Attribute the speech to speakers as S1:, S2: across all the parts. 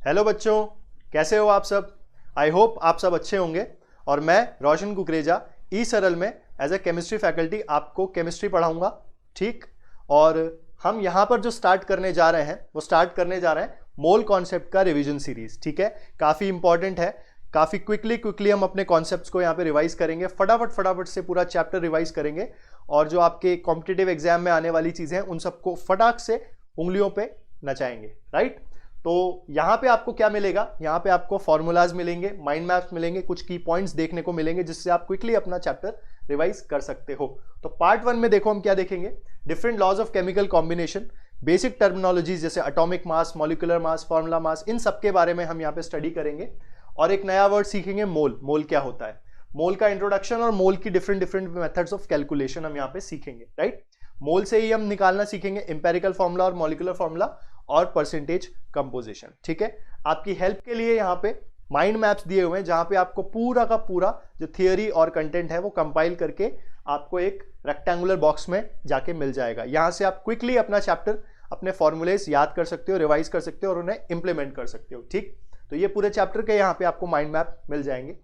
S1: Hello बच्चों, कैसे हो आप सब। आई होप आप सब अच्छे होंगे। और मैं रोशन कुकरेजा ई सरल में एज ए केमिस्ट्री फैकल्टी आपको केमिस्ट्री पढ़ाऊंगा। ठीक। और हम यहाँ पर जो स्टार्ट करने जा रहे हैं वो स्टार्ट करने जा रहे हैं मोल कॉन्सेप्ट का रिवीजन सीरीज। ठीक है, काफ़ी इंपॉर्टेंट है। काफ़ी क्विकली हम अपने कॉन्सेप्ट्स को यहाँ पे रिवाइज करेंगे। फटाफट से पूरा चैप्टर रिवाइज करेंगे और जो आपके कॉम्पिटिटिव एग्जाम में आने वाली चीज़ें हैं उन सबको फटाक से उंगलियों पे नचाएंगे। राइट। तो यहाँ पे आपको क्या मिलेगा, यहाँ पे आपको फॉर्मूलाज मिलेंगे, माइंड मैप्स मिलेंगे, कुछ की पॉइंट्स देखने को मिलेंगे जिससे आप क्विकली अपना चैप्टर रिवाइज कर सकते हो। तो पार्ट 1 में देखो हम क्या देखेंगे। Different laws of chemical combination, basic terminologies जैसे atomic mass, molecular mass, formula mass, इन सब के बारे में हम यहाँ पे स्टडी करेंगे। और एक नया वर्ड सीखेंगे, मोल। मोल क्या होता है, मोल का इंट्रोडक्शन और मोल की डिफरेंट मेथड्स ऑफ कैलकुलेशन हम यहाँ पे सीखेंगे। राइट। मोल से ही हम निकालना सीखेंगे एम्पेरिकल फॉर्मूला और मॉलिक्यूलर फॉर्मूला और परसेंटेज कंपोजिशन। ठीक है। आपकी हेल्प के लिए यहाँ पे माइंड मैप्स दिए हुए हैं जहां पे आपको पूरा का पूरा जो थियरी और कंटेंट है वो कंपाइल करके आपको एक रेक्टेंगुलर बॉक्स में जाके मिल जाएगा। यहां से आप क्विकली अपना चैप्टर, अपने फॉर्मूलेस याद कर सकते हो, रिवाइज कर सकते हो और उन्हें इंप्लीमेंट कर सकते हो। ठीक। तो ये पूरे चैप्टर के यहाँ पे आपको माइंड मैप मिल जाएंगे।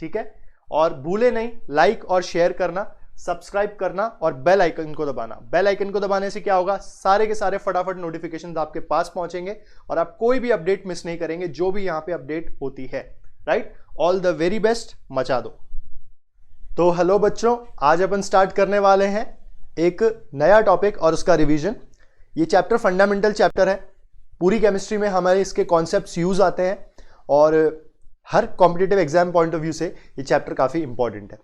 S1: ठीक है। और भूले नहीं लाइक और शेयर करना, सब्सक्राइब करना और बेल आइकन को दबाना। बेल आइकन को दबाने से क्या होगा, सारे के सारे फटाफट नोटिफिकेशन आपके पास पहुंचेंगे और आप कोई भी अपडेट मिस नहीं करेंगे जो भी यहां पे अपडेट होती है। Right. All the very best, मचा दो। तो हेलो बच्चों, आज अपन स्टार्ट करने वाले हैं एक नया टॉपिक और उसका रिवीजन। ये चैप्टर फंडामेंटल चैप्टर है। पूरी केमिस्ट्री में हमारे इसके कॉन्सेप्ट्स यूज आते हैं और हर competitive exam point of view से ये चैप्टर काफी इंपॉर्टेंट है।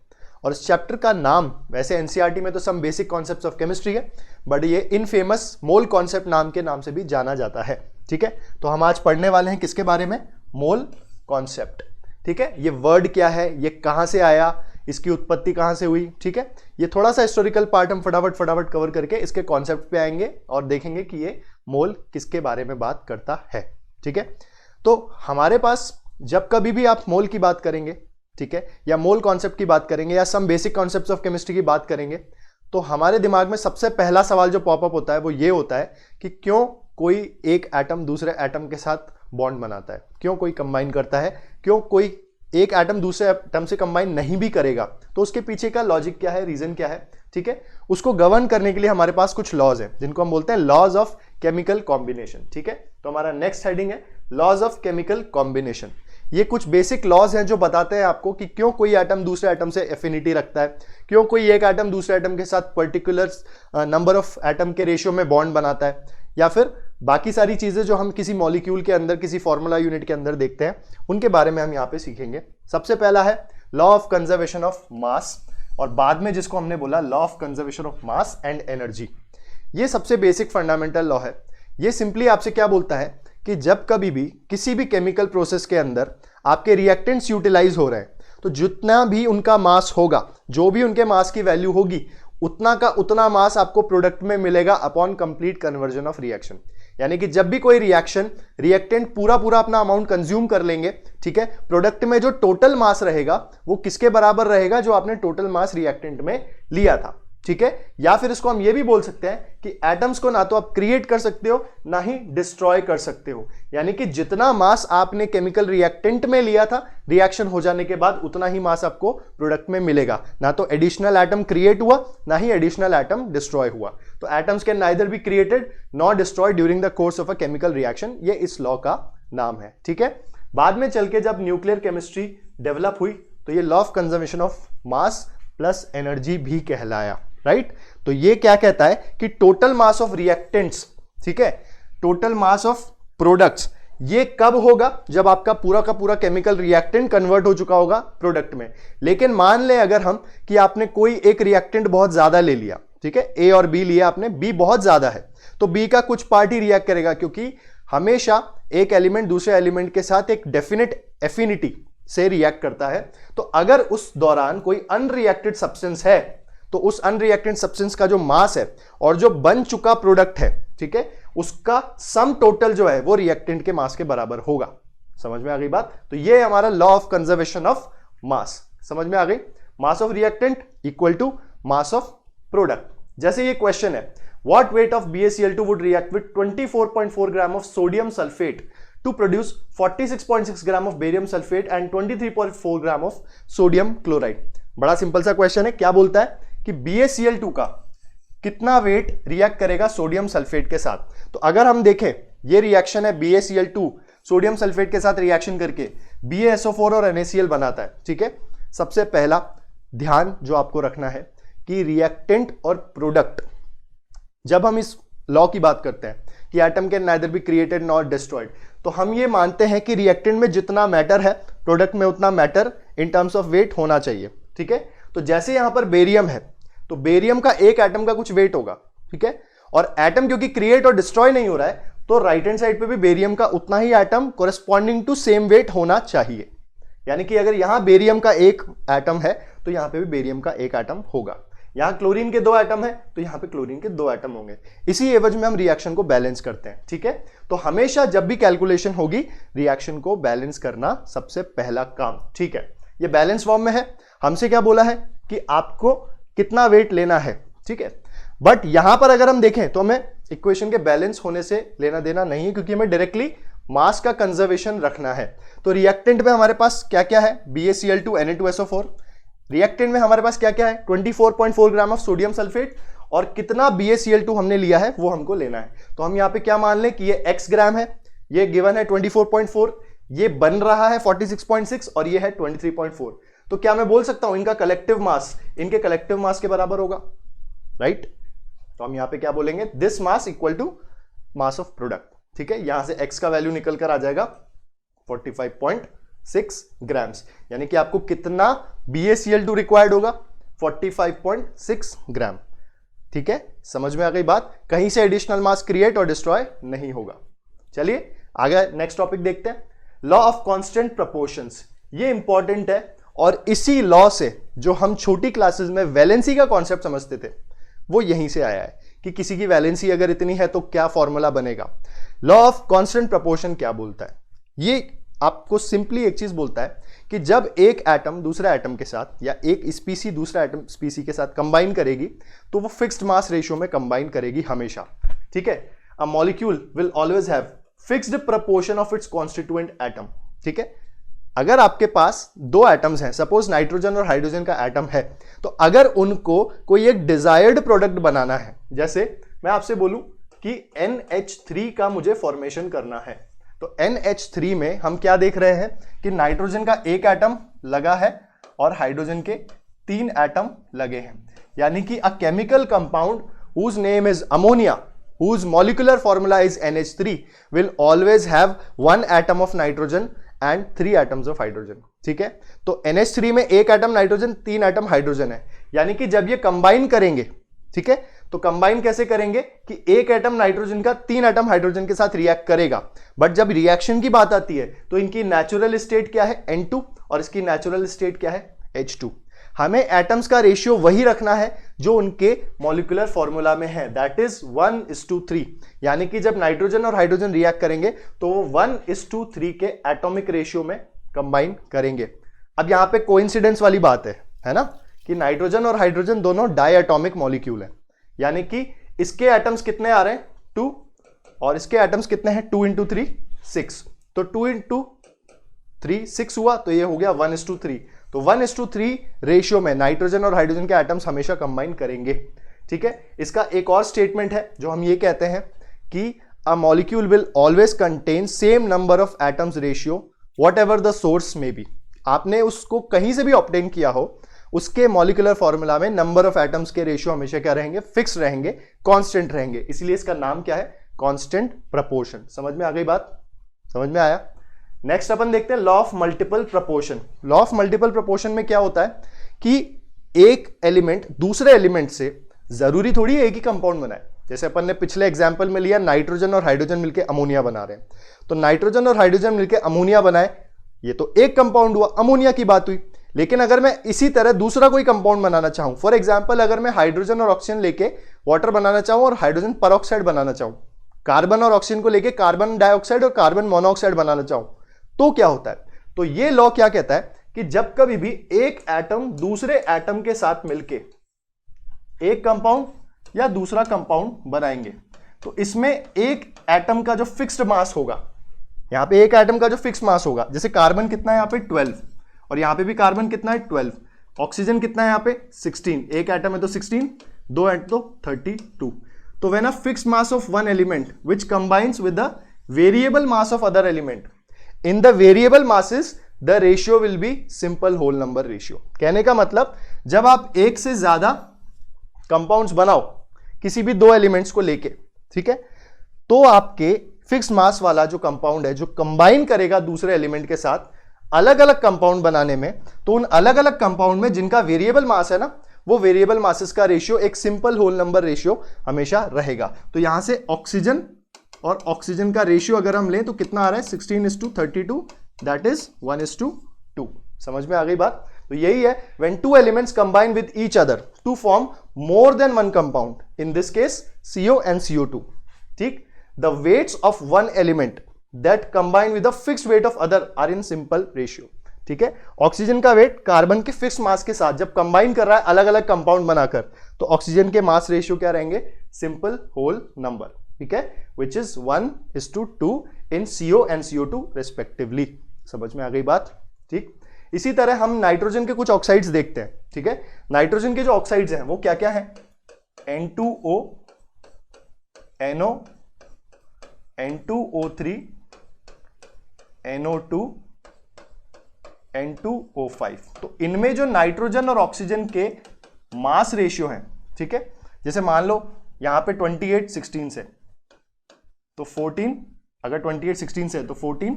S1: और इस चैप्टर का नाम वैसे एनसीईआरटी में तो some basic concepts of chemistry है, बट ये इनफेमस मोल कॉन्सेप्ट नाम के नाम से भी जाना जाता है। ठीक है। तो हम आज पढ़ने वाले हैं किसके बारे में, मोल कॉन्सेप्ट। ठीक है। ये वर्ड क्या है, ये कहां से आया, इसकी उत्पत्ति कहां से हुई। ठीक है। ये थोड़ा सा हिस्टोरिकल पार्ट हम फटाफट कवर करके इसके कॉन्सेप्ट पे आएंगे और देखेंगे कि ये मोल किसके बारे में बात करता है। ठीक है। तो हमारे पास जब कभी भी आप मोल की बात करेंगे, ठीक है, या मोल कॉन्सेप्ट की बात करेंगे या some basic concepts of chemistry की बात करेंगे, तो हमारे दिमाग में सबसे पहला सवाल जो पॉपअप होता है वो ये होता है कि क्यों कोई एक एटम दूसरे एटम के साथ बॉन्ड बनाता है, क्यों कोई कंबाइन करता है, क्यों कोई एक एटम दूसरे एटम से कंबाइन नहीं भी करेगा, तो उसके पीछे का लॉजिक क्या है, रीजन क्या है। ठीक है। उसको गवर्न करने के लिए हमारे पास कुछ लॉज हैं जिनको हम बोलते हैं लॉज ऑफ केमिकल कॉम्बिनेशन। ठीक है। तो हमारा नेक्स्ट हेडिंग है लॉज ऑफ केमिकल कॉम्बिनेशन। ये कुछ बेसिक लॉज हैं जो बताते हैं आपको कि क्यों कोई एटम दूसरे एटम से एफिनिटी रखता है, क्यों कोई एक एटम दूसरे एटम के साथ पर्टिकुलर नंबर ऑफ एटम के रेशियो में बॉन्ड बनाता है, या फिर बाकी सारी चीजें जो हम किसी मॉलिक्यूल के अंदर, किसी फॉर्मूला यूनिट के अंदर देखते हैं, उनके बारे में हम यहाँ पे सीखेंगे। सबसे पहला है लॉ ऑफ कंजर्वेशन ऑफ मास, और बाद में जिसको हमने बोला law of conservation of mass and energy. ये सबसे बेसिक फंडामेंटल लॉ है। ये सिंपली आपसे क्या बोलता है कि जब कभी भी किसी भी केमिकल प्रोसेस के अंदर आपके रिएक्टेंट्स यूटिलाइज हो रहे हैं तो जितना भी उनका मास होगा, जो भी उनके मास की वैल्यू होगी, उतना का उतना मास आपको प्रोडक्ट में मिलेगा upon complete conversion of reaction. यानी कि जब भी कोई रिएक्शन रिएक्टेंट पूरा अपना अमाउंट कंज्यूम कर लेंगे, ठीक है, प्रोडक्ट में जो टोटल मास रहेगा वो किसके बराबर रहेगा, जो आपने टोटल मास रिएक्टेंट में लिया था। ठीक है। या फिर इसको हम ये भी बोल सकते हैं कि एटम्स को ना तो आप क्रिएट कर सकते हो ना ही डिस्ट्रॉय कर सकते हो। यानी कि जितना मास आपने केमिकल रिएक्टेंट में लिया था, रिएक्शन हो जाने के बाद उतना ही मास आपको प्रोडक्ट में मिलेगा। ना तो एडिशनल एटम क्रिएट हुआ ना ही एडिशनल एटम डिस्ट्रॉय हुआ। तो atoms can neither be created not destroyed during the course of a chemical reaction. ये इस लॉ का नाम है। ठीक है। बाद में चल के जब न्यूक्लियर केमिस्ट्री डेवलप हुई तो ये law of conservation of mass plus energy भी कहलाया। राइट। तो ये क्या कहता है कि टोटल मास ऑफ रिएक्टेंट्स, ठीक है, टोटल मास ऑफ प्रोडक्ट्स, ये कब होगा, जब आपका पूरा का पूरा केमिकल रिएक्टेंट कन्वर्ट हो चुका होगा प्रोडक्ट में। लेकिन मान ले अगर हम कि आपने कोई एक रिएक्टेंट बहुत ज्यादा ले लिया, ठीक है, ए और बी लिया आपने, बी बहुत ज्यादा है, तो बी का कुछ पार्ट ही रिएक्ट करेगा, क्योंकि हमेशा एक एलिमेंट दूसरे एलिमेंट के साथ एक डेफिनेट एफिनिटी से रिएक्ट करता है। तो अगर उस दौरान कोई अनरिएक्टेड सब्सटेंस है तो उस अनरिएक्टेड सब्सटेंस का जो मास है और जो बन चुका प्रोडक्ट है, ठीक है, उसका सम टोटल जो है वो रिएक्टेंट के मास के बराबर होगा। समझ में आ गई बात। तो ये हमारा law of conservation of mass समझ में आ गई। Mass of reactant equal to mass of product. जैसे ये क्वेश्चन है, what weight of BaCl2 would react with 24.4 gram of sodium sulphate to produce 46.6 gram of barium sulphate and 23.4 gram of sodium chloride. बड़ा simple सा question है। क्या बोलता है कि BaCl2 का कितना वेट रिएक्ट करेगा सोडियम सल्फेट के साथ। तो अगर हम देखें ये रिएक्शन है BaCl2 सोडियम सल्फेट के साथ रिएक्शन करके BaSO4 और NaCl बनाता है, ठीक है। सबसे पहला ध्यान जो आपको रखना है कि रिएक्टेंट और प्रोडक्ट, जब हम इस लॉ की बात करते हैं कि atom can neither be created nor destroyed, तो हम ये मानते हैं कि रिएक्टेंट में जितना मैटर है प्रोडक्ट में उतना matter in terms of weight होना चाहिए, ठीक है। तो जैसे यहां पर बेरियम है तो बेरियम का एक एटम का कुछ वेट होगा, ठीक है। और एटम क्योंकि क्रिएट और डिस्ट्रॉय नहीं हो रहा है तो राइट हैंड साइड पे भी बेरियम का उतना ही atom corresponding to same weight होना चाहिए। यानी कि अगर यहां बेरियम का एक एटम है तो यहां पे भी बेरियम का एक एटम होगा। यहां क्लोरीन के 2 एटम है तो यहां पे क्लोरीन के 2 एटम होंगे। इसी एवज में हम रिएक्शन को बैलेंस करते हैं, ठीक है। तो हमेशा जब भी कैलकुलेशन होगी रिएक्शन को बैलेंस करना सबसे पहला काम, ठीक है। ये बैलेंस फॉर्म में है। हमसे क्या बोला है कि आपको कितना वेट लेना है, ठीक है। बट यहां पर अगर हम देखें तो हमें इक्वेशन के बैलेंस होने से लेना देना नहीं है, क्योंकि हमें डायरेक्टली मास का कंजर्वेशन रखना है। तो रिएक्टेंट में हमारे पास क्या क्या है, BaCl2 Na2SO4। रिएक्टेंट में हमारे पास क्या क्या है, 24.4 ग्राम ऑफ सोडियम सल्फेट, और कितना BaCl2 हमने लिया है वो हमको लेना है। तो हम यहां पे क्या मान लें कि ये x ग्राम है, ये गिवन है 24.4, ये बन रहा है 46.6 और ये है 23.4। तो क्या मैं बोल सकता हूं इनका कलेक्टिव मास इनके कलेक्टिव मास के बराबर होगा, राइट। तो हम यहां पे क्या बोलेंगे, this mass equal to mass of product, ठीक है। यहां से x का वैल्यू निकल कर आ जाएगा 45.6 ग्राम्स, यानी कि आपको कितना BaCl2 रिक्वायर्ड होगा, 45.6 ग्राम, ठीक है। समझ में आ गई बात। कहीं से एडिशनल मास क्रिएट और डिस्ट्रॉय नहीं होगा। चलिए आगे नेक्स्ट टॉपिक देखते हैं, लॉ ऑफ कांस्टेंट प्रोपोर्शंस। ये इंपॉर्टेंट है और इसी लॉ से जो हम छोटी क्लासेस में वैलेंसी का कॉन्सेप्ट समझते थे वो यहीं से आया है कि किसी की वैलेंसी अगर इतनी है तो क्या फॉर्मूला बनेगा। लॉ ऑफ कांस्टेंट प्रोपोर्शन क्या बोलता है, ये आपको सिंपली एक चीज बोलता है कि जब एक एटम दूसरे एटम के साथ या एक स्पीसी दूसरा एटम स्पीसी के साथ कंबाइन करेगी तो वो फिक्स्ड मास रेशियो में कंबाइन करेगी हमेशा, ठीक है। A molecule will always have fixed proportion of its constituent atom, ठीक है। अगर आपके पास 2 एटम्स हैं, सपोज नाइट्रोजन और हाइड्रोजन का एटम है, तो अगर उनको कोई एक डिजायर्ड प्रोडक्ट बनाना है, जैसे मैं आपसे बोलूं कि NH3 का मुझे फॉर्मेशन करना है, तो NH3 में हम क्या देख रहे हैं कि नाइट्रोजन का एक एटम लगा है और हाइड्रोजन के 3 एटम लगे हैं। यानी कि a chemical compound whose name is ammonia, whose molecular formula is NH3 will always have 1 atom of nitrogen and 3 atoms of hydrogen, ठीक है। तो NH3 में एक एटम नाइट्रोजन 3 एटम हाइड्रोजन है, यानी कि जब ये कंबाइन करेंगे, ठीक है, तो कंबाइन कैसे करेंगे कि एक एटम नाइट्रोजन का 3 एटम हाइड्रोजन के साथ रिएक्ट करेगा। बट जब रिएक्शन की बात आती है तो इनकी नेचुरल स्टेट क्या है, N2, और इसकी नेचुरल स्टेट क्या है, H2। हमें एटम्स का रेशियो वही रखना है जो उनके मॉलिक्यूलर फॉर्मूला में है, दैट इज 1:3। यानी कि जब नाइट्रोजन और हाइड्रोजन रिएक्ट करेंगे तो वो 1:3 के एटॉमिक रेशियो में कंबाइन करेंगे। अब यहां पे कोइंसिडेंस वाली बात है ना, कि नाइट्रोजन और हाइड्रोजन दोनों डायएटॉमिक मॉलिक्यूल है, यानी कि इसके एटम्स कितने आ रहे हैं 2 और इसके एटम्स कितने हैं 2 × 3 6, तो 2 × 3 6 हुआ, तो ये हो गया 1:3। तो 1:3 रेशियो में नाइट्रोजन और हाइड्रोजन के एटम्स हमेशा कंबाइन करेंगे, ठीक है। इसका एक और स्टेटमेंट है जो हम ये कहते हैं कि a molecule will always contain same number of atoms ratio what ever the source में बी। आपने उसको कहीं से भी ऑब्टेन किया हो, उसके मॉलिक्यूलर फॉर्मूला में नंबर ऑफ एटम्स के रेशियो हमेशा क्या रहेंगे, फिक्स रहेंगे, कांस्टेंट रहेंगे। इसलिए इसका नाम क्या है, कांस्टेंट प्रोपोर्शन। समझ में आ गई बात, समझ में आया। नेक्स्ट अपन देखते हैं law of multiple proportion. Law of multiple proportion में क्या होता है कि एक एलिमेंट दूसरे एलिमेंट से जरूरी थोड़ी एक ही कंपाउंड बनाए। जैसे अपन ने पिछले एग्जांपल में लिया नाइट्रोजन और हाइड्रोजन मिलकर अमोनिया बना रहे हैं, तो नाइट्रोजन और हाइड्रोजन मिलकर अमोनिया बनाए, ये तो एक कंपाउंड हुआ, अमोनिया की बात हुई। लेकिन अगर मैं इसी तरह दूसरा कोई कंपाउंड बनाना चाहूं, फॉर एग्जाम्पल अगर मैं हाइड्रोजन और ऑक्सीजन लेके वाटर बनाना चाहूं और हाइड्रोजन परऑक्साइड बनाना चाहूं, कार्बन और ऑक्सीजन को लेके कार्बन डाइऑक्साइड और कार्बन मोनोऑक्साइड बनाना चाहूं, तो क्या होता है। तो ये लॉ क्या कहता है कि जब कभी भी एक एटम दूसरे एटम के साथ मिलके एक कंपाउंड या दूसरा कंपाउंड बनाएंगे, तो इसमें एक एटम का जो फिक्स्ड मास होगा यहाँ पे एक एटम का जो फिक्स मास होगा, जैसे कार्बन कितना है यहाँ पे 12, और यहाँ पे भी कार्बन कितना है 12, ऑक्सीजन कितना है यहाँ पे 16, एक एटम है तो 16, दो एटम तो 32. तो when a fixed mass of one element which combines with the variable mass of other element, in the variable masses the ratio will be simple whole number ratio. कहने का मतलब जब आप एक से ज्यादा कंपाउंड्स बनाओ किसी भी दो एलिमेंट्स को लेके, ठीक है, तो आपके फिक्स मास वाला जो कंपाउंड है जो कंबाइन करेगा दूसरे एलिमेंट के साथ अलग अलग कंपाउंड बनाने में, तो उन अलग अलग कंपाउंड में जिनका वेरिएबल मास है ना, वो वेरिएबल मासेस का रेशियो एक सिंपल होल नंबर रेशियो हमेशा रहेगा. तो यहां से ऑक्सीजन और ऑक्सीजन का रेशियो अगर हम लें तो कितना आ रहा है 16:32, दैट इज 1:2. समझ में आ गई बात. तो यही है when two elements combine with each other to form more than one compound, in this case CO and CO2, ठीक, the weights of one element that combine with the fixed weight of other are in simple ratio. ठीक है, oxygen का wait carbon के fix mass के साथ जब combine कर रहा है अलग अलग कंपाउंड बनाकर, तो ऑक्सीजन के मास रेशियो क्या रहेंगे, सिंपल होल नंबर. ठीक है, which is 1:2 in CO and CO2 respectively. समझ में आ गई बात. ठीक, इसी तरह हम नाइट्रोजन के कुछ ऑक्साइड्स देखते हैं. ठीक है, नाइट्रोजन के जो ऑक्साइड्स हैं वो क्या क्या है, N2O, NO, N2O3, NO2, N2O5. तो इनमें जो नाइट्रोजन और ऑक्सीजन के मास रेशियो हैं, ठीक है, जैसे मान लो यहां पे 28:16 से, तो 14, अगर 28:16 से तो 14,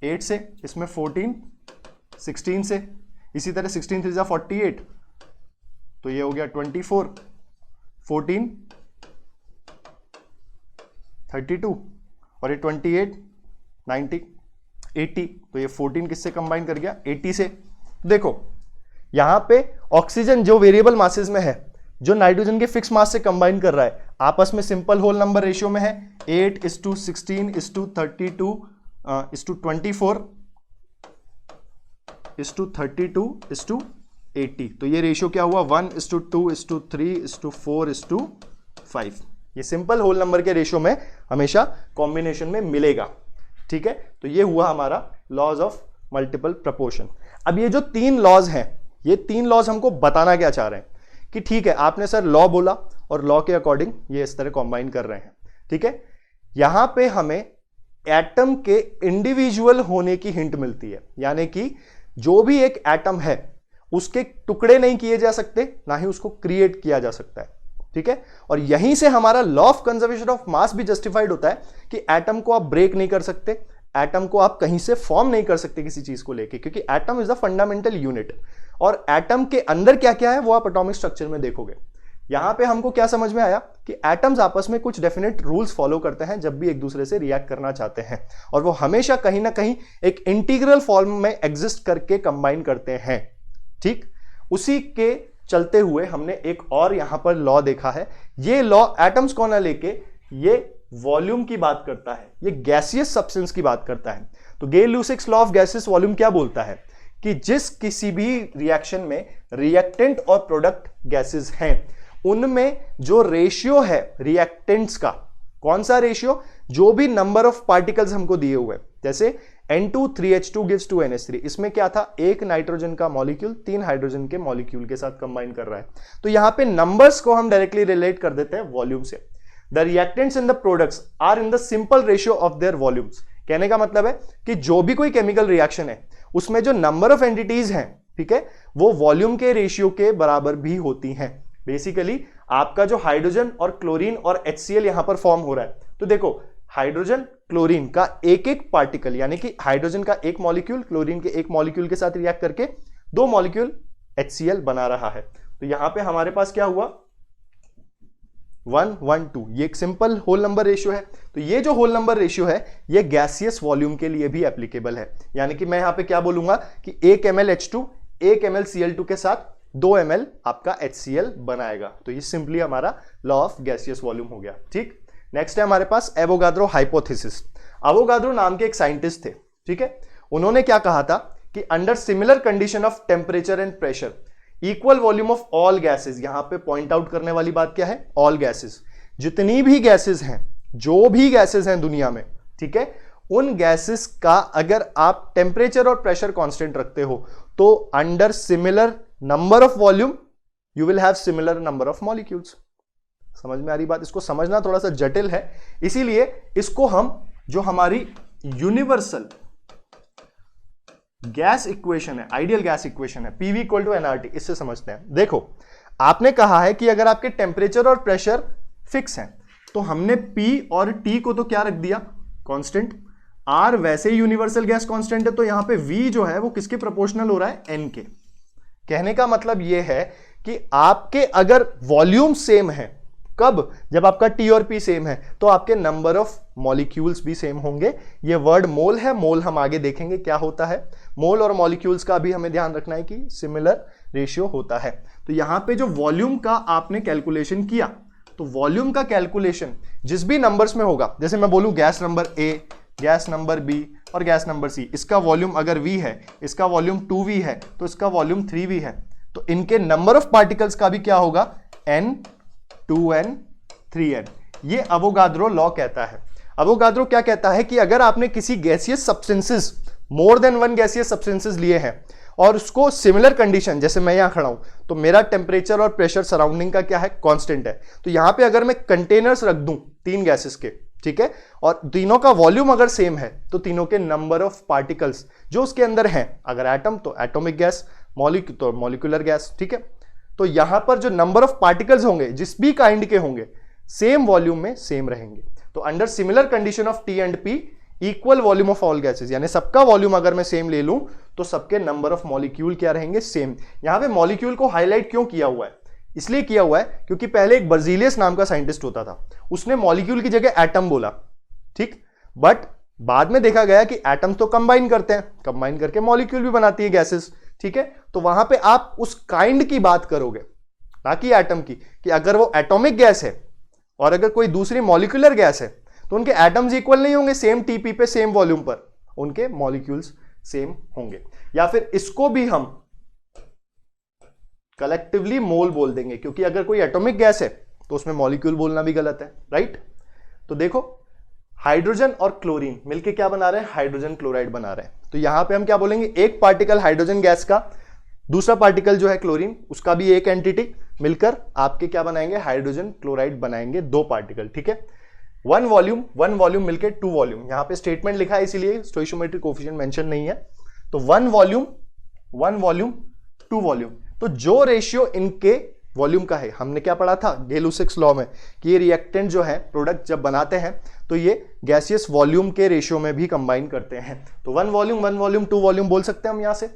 S1: 8 से, इसमें 14, 16 से, इसी तरह 16 3 48, तो ये हो गया 24, 14, 32, और ये 28, 90, 80, तो ये 14 किससे कंबाइन कर गया, 80 से. देखो यहां पे ऑक्सीजन जो वेरिएबल मासेस में है, जो नाइट्रोजन के फिक्स मास से कंबाइन कर रहा है, आपस में सिंपल होल नंबर रेशियो में है 8:16:32:24:32:80. तो ये रेशियो क्या हुआ, 1:2:3:4:5. ये सिंपल होल नंबर के रेशियो में हमेशा कॉम्बिनेशन में मिलेगा. ठीक है, तो ये हुआ हमारा लॉज ऑफ मल्टीपल प्रपोर्शन. अब ये जो तीन लॉज हैं, ये तीन लॉज हमको बताना क्या चाह रहे हैं कि ठीक है आपने सर लॉ बोला और लॉ के अकॉर्डिंग ये इस तरह कॉम्बाइन कर रहे हैं. ठीक है, यहां पे हमें एटम के इंडिविजुअल होने की हिंट मिलती है, यानी कि जो भी एक एटम है उसके टुकड़े नहीं किए जा सकते, ना ही उसको क्रिएट किया जा सकता है. ठीक है, और यहीं से हमारा लॉ ऑफ कंजर्वेशन ऑफ मास भी जस्टिफाइड होता है कि एटम को आप ब्रेक नहीं कर सकते, एटम को आप कहीं से फॉर्म नहीं कर सकते किसी चीज को लेके, क्योंकि atom is the fundamental unit. और एटम के अंदर क्या क्या है वो आप एटॉमिक स्ट्रक्चर में देखोगे. यहां पे हमको क्या समझ में आया कि एटम्स आपस में कुछ डेफिनेट रूल्स फॉलो करते हैं जब भी एक दूसरे से रिएक्ट करना चाहते हैं, और वो हमेशा कहीं ना कहीं एक इंटीग्रल फॉर्म में एग्जिस्ट करके कंबाइन करते हैं. ठीक, उसी के चलते हुए हमने एक और यहां पर लॉ देखा है. ये लॉ एटम्स को ना लेके ये वॉल्यूम की बात करता है, ये गैसियस सब्सटेंस की बात करता है. तो गेल-लुसिक्स लॉ ऑफ गैसियस वॉल्यूम क्या बोलता है कि जिस किसी भी रिएक्शन में रिएक्टेंट और प्रोडक्ट गैसेस हैं, उनमें जो रेशियो है रिएक्टेंट्स का, कौन सा रेशियो, जो भी नंबर ऑफ पार्टिकल्स हमको दिए हुए, जैसे N2 3H2 gives 2NH3, इसमें क्या था, एक नाइट्रोजन का मॉलिक्यूल 3 हाइड्रोजन के मॉलिक्यूल के साथ कंबाइन कर रहा है. तो यहां पे नंबर्स को हम डायरेक्टली रिलेट कर देते हैं वॉल्यूम से. The reactants in the products are in the simple ratio of their volumes. कहने का मतलब है कि जो भी कोई केमिकल रिएक्शन है उसमें जो नंबर ऑफ एंटिटीज हैं, ठीक है, वो वॉल्यूम के रेशियो के बराबर भी होती हैं. बेसिकली आपका जो हाइड्रोजन और क्लोरीन और HCl यहां पर फॉर्म हो रहा है, तो देखो हाइड्रोजन क्लोरीन का एक एक पार्टिकल, यानी कि हाइड्रोजन का एक मॉलिक्यूल क्लोरीन के एक मॉलिक्यूल के साथ रिएक्ट करके 2 मॉलिक्यूल HCl बना रहा है. तो यहां पे हमारे पास क्या हुआ, 1 1 2. ये एक सिंपल होल नंबर रेशियो है. तो ये जो होल नंबर रेशियो है ये गैसियस वॉल्यूम के लिए भी एप्लीकेबल है. यानी कि मैं यहां पे क्या बोलूंगा कि 1 ml H2 1 ml Cl2 के साथ 2 ml आपका HCl बनाएगा. तो ये सिंपली हमारा लॉ ऑफ गैसियस वॉल्यूम हो गया. ठीक, नेक्स्ट है हमारे पास एवोगाड्रो हाइपोथेसिस. एवोगाड्रो नाम के एक साइंटिस्ट थे. ठीक है, उन्होंने क्या कहा था कि under similar condition of temperature and pressure equal volume of all gases. यहां पे पॉइंट आउट करने वाली बात क्या है, ऑल गैसेस. जितनी भी गैसेस हैं, जो भी गैसेस हैं दुनिया में, ठीक है, उन गैसेस का अगर आप टेम्परेचर और प्रेशर कांस्टेंट रखते हो तो under similar number of volume you will have similar number of molecules. समझ में आ रही बात? इसको समझना थोड़ा सा जटिल है, इसीलिए इसको हम जो हमारी यूनिवर्सल गैस इक्वेशन है, आइडियल गैस इक्वेशन है, PV इक्वल टू nRT, इससे समझते हैं। देखो आपने कहा है कि अगर आपके टेम्परेचर और प्रेशर फिक्स हैं तो हमने P और T को तो क्या रख दिया? कांस्टेंट। R वैसे ही यूनिवर्सल गैस कांस्टेंट है, तो यहां पे V जो है वो किसके प्रोपोर्शनल हो रहा है? N के। कहने का मतलब यह है कि आपके अगर वॉल्यूम सेम है, कब? जब आपका T और P सेम है, तो आपके नंबर ऑफ मॉलिक्यूल्स भी सेम होंगे। ये वर्ड मोल है, मोल हम आगे देखेंगे क्या होता है। मोल और मॉलिक्यूल्स का भी हमें ध्यान रखना है कि सिमिलर रेशियो होता है। तो यहां पे जो वॉल्यूम का आपने कैलकुलेशन किया, तो वॉल्यूम का कैलकुलेशन जिस भी नंबर्स में होगा, जैसे मैं बोलूं gas number A, gas number B और गैस नंबर C, इसका वॉल्यूम अगर V है, इसका वॉल्यूम 2V है, तो इसका वॉल्यूम 3V है, तो इनके नंबर ऑफ पार्टिकल्स का भी क्या होगा? N, 2N, 3N। ये अवोगाद्रो लॉ कहता है। अवोगाद्रो क्या कहता है कि अगर आपने किसी gaseous substances, more than one gaseous substances लिए हैं और उसको सिमिलर कंडीशन, जैसे मैं यहां खड़ा हूं तो मेरा टेम्परेचर और प्रेशर सराउंडिंग का क्या है? कांस्टेंट है, तो यहां पे अगर मैं कंटेनर्स रख दूं 3 गैसेस के, ठीक है, और तीनों का वॉल्यूम अगर सेम है तो तीनों के नंबर ऑफ पार्टिकल्स जो उसके अंदर हैं, अगर एटम तो एटॉमिक गैस, मॉलिक्यूल तो मॉलिक्यूलर गैस, ठीक है, तो यहां पर जो नंबर ऑफ पार्टिकल्स होंगे जिस भी काइंड के होंगे सेम वॉल्यूम में सेम रहेंगे। तो under similar condition of T and P equal volume of all gases, यानी सबका वॉल्यूम अगर मैं सेम ले लूं तो सबके नंबर ऑफ मॉलिक्यूल क्या रहेंगे? सेम। यहां पे मॉलिक्यूल को हाईलाइट क्यों किया हुआ है? इसलिए किया हुआ है क्योंकि पहले एक बर्जीलियस नाम का साइंटिस्ट होता था, उसने मॉलिक्यूल की जगह एटम बोला, ठीक, बट बाद में देखा गया कि एटम्स तो कंबाइन करते हैं, कंबाइन करके मॉलिक्यूल भी बनाती है गैसेस, ठीक है, तो वहां पे आप उस काइंड की बात करोगे, ना कि एटम की, कि अगर वो एटॉमिक गैस है और अगर कोई दूसरी मॉलिक्यूलर गैस है तो उनके एटम्स इक्वल नहीं होंगे सेम टीपी पे, सेम वॉल्यूम पर, उनके मॉलिक्यूल्स सेम होंगे। या फिर इसको भी हम कलेक्टिवली मोल बोल देंगे, क्योंकि अगर कोई एटॉमिक गैस है तो उसमें मॉलिक्यूल बोलना भी गलत है, राइट। तो देखो हाइड्रोजन और क्लोरीन मिलके क्या बना रहे हैं? हाइड्रोजन क्लोराइड बना रहे हैं। तो यहां पे हम क्या बोलेंगे? एक पार्टिकल हाइड्रोजन गैस का, दूसरा पार्टिकल जो है क्लोरीन, उसका भी एक एंटिटी मिलकर आपके क्या बनाएंगे? हाइड्रोजन क्लोराइड बनाएंगे, 2 पार्टिकल, ठीक है। वन वॉल्यूम मिलके 2 वॉल्यूम, यहां पे स्टेटमेंट लिखा है इसीलिए स्टोइशियोमेट्रिक कोएफिशिएंट मेंशन नहीं है। तो 1 वॉल्यूम 2 वॉल्यूम, तो जो रेशियो इनके वॉल्यूम का है, हमने क्या पढ़ा था गेलुसिक्स लॉ में कि ये रिएक्टेंट जो है प्रोडक्ट जब बनाते हैं तो ये गैसियस वॉल्यूम के रेशियो में भी कंबाइन करते हैं। तो 1 वॉल्यूम 2 वॉल्यूम बोल सकते हैं हम यहां से।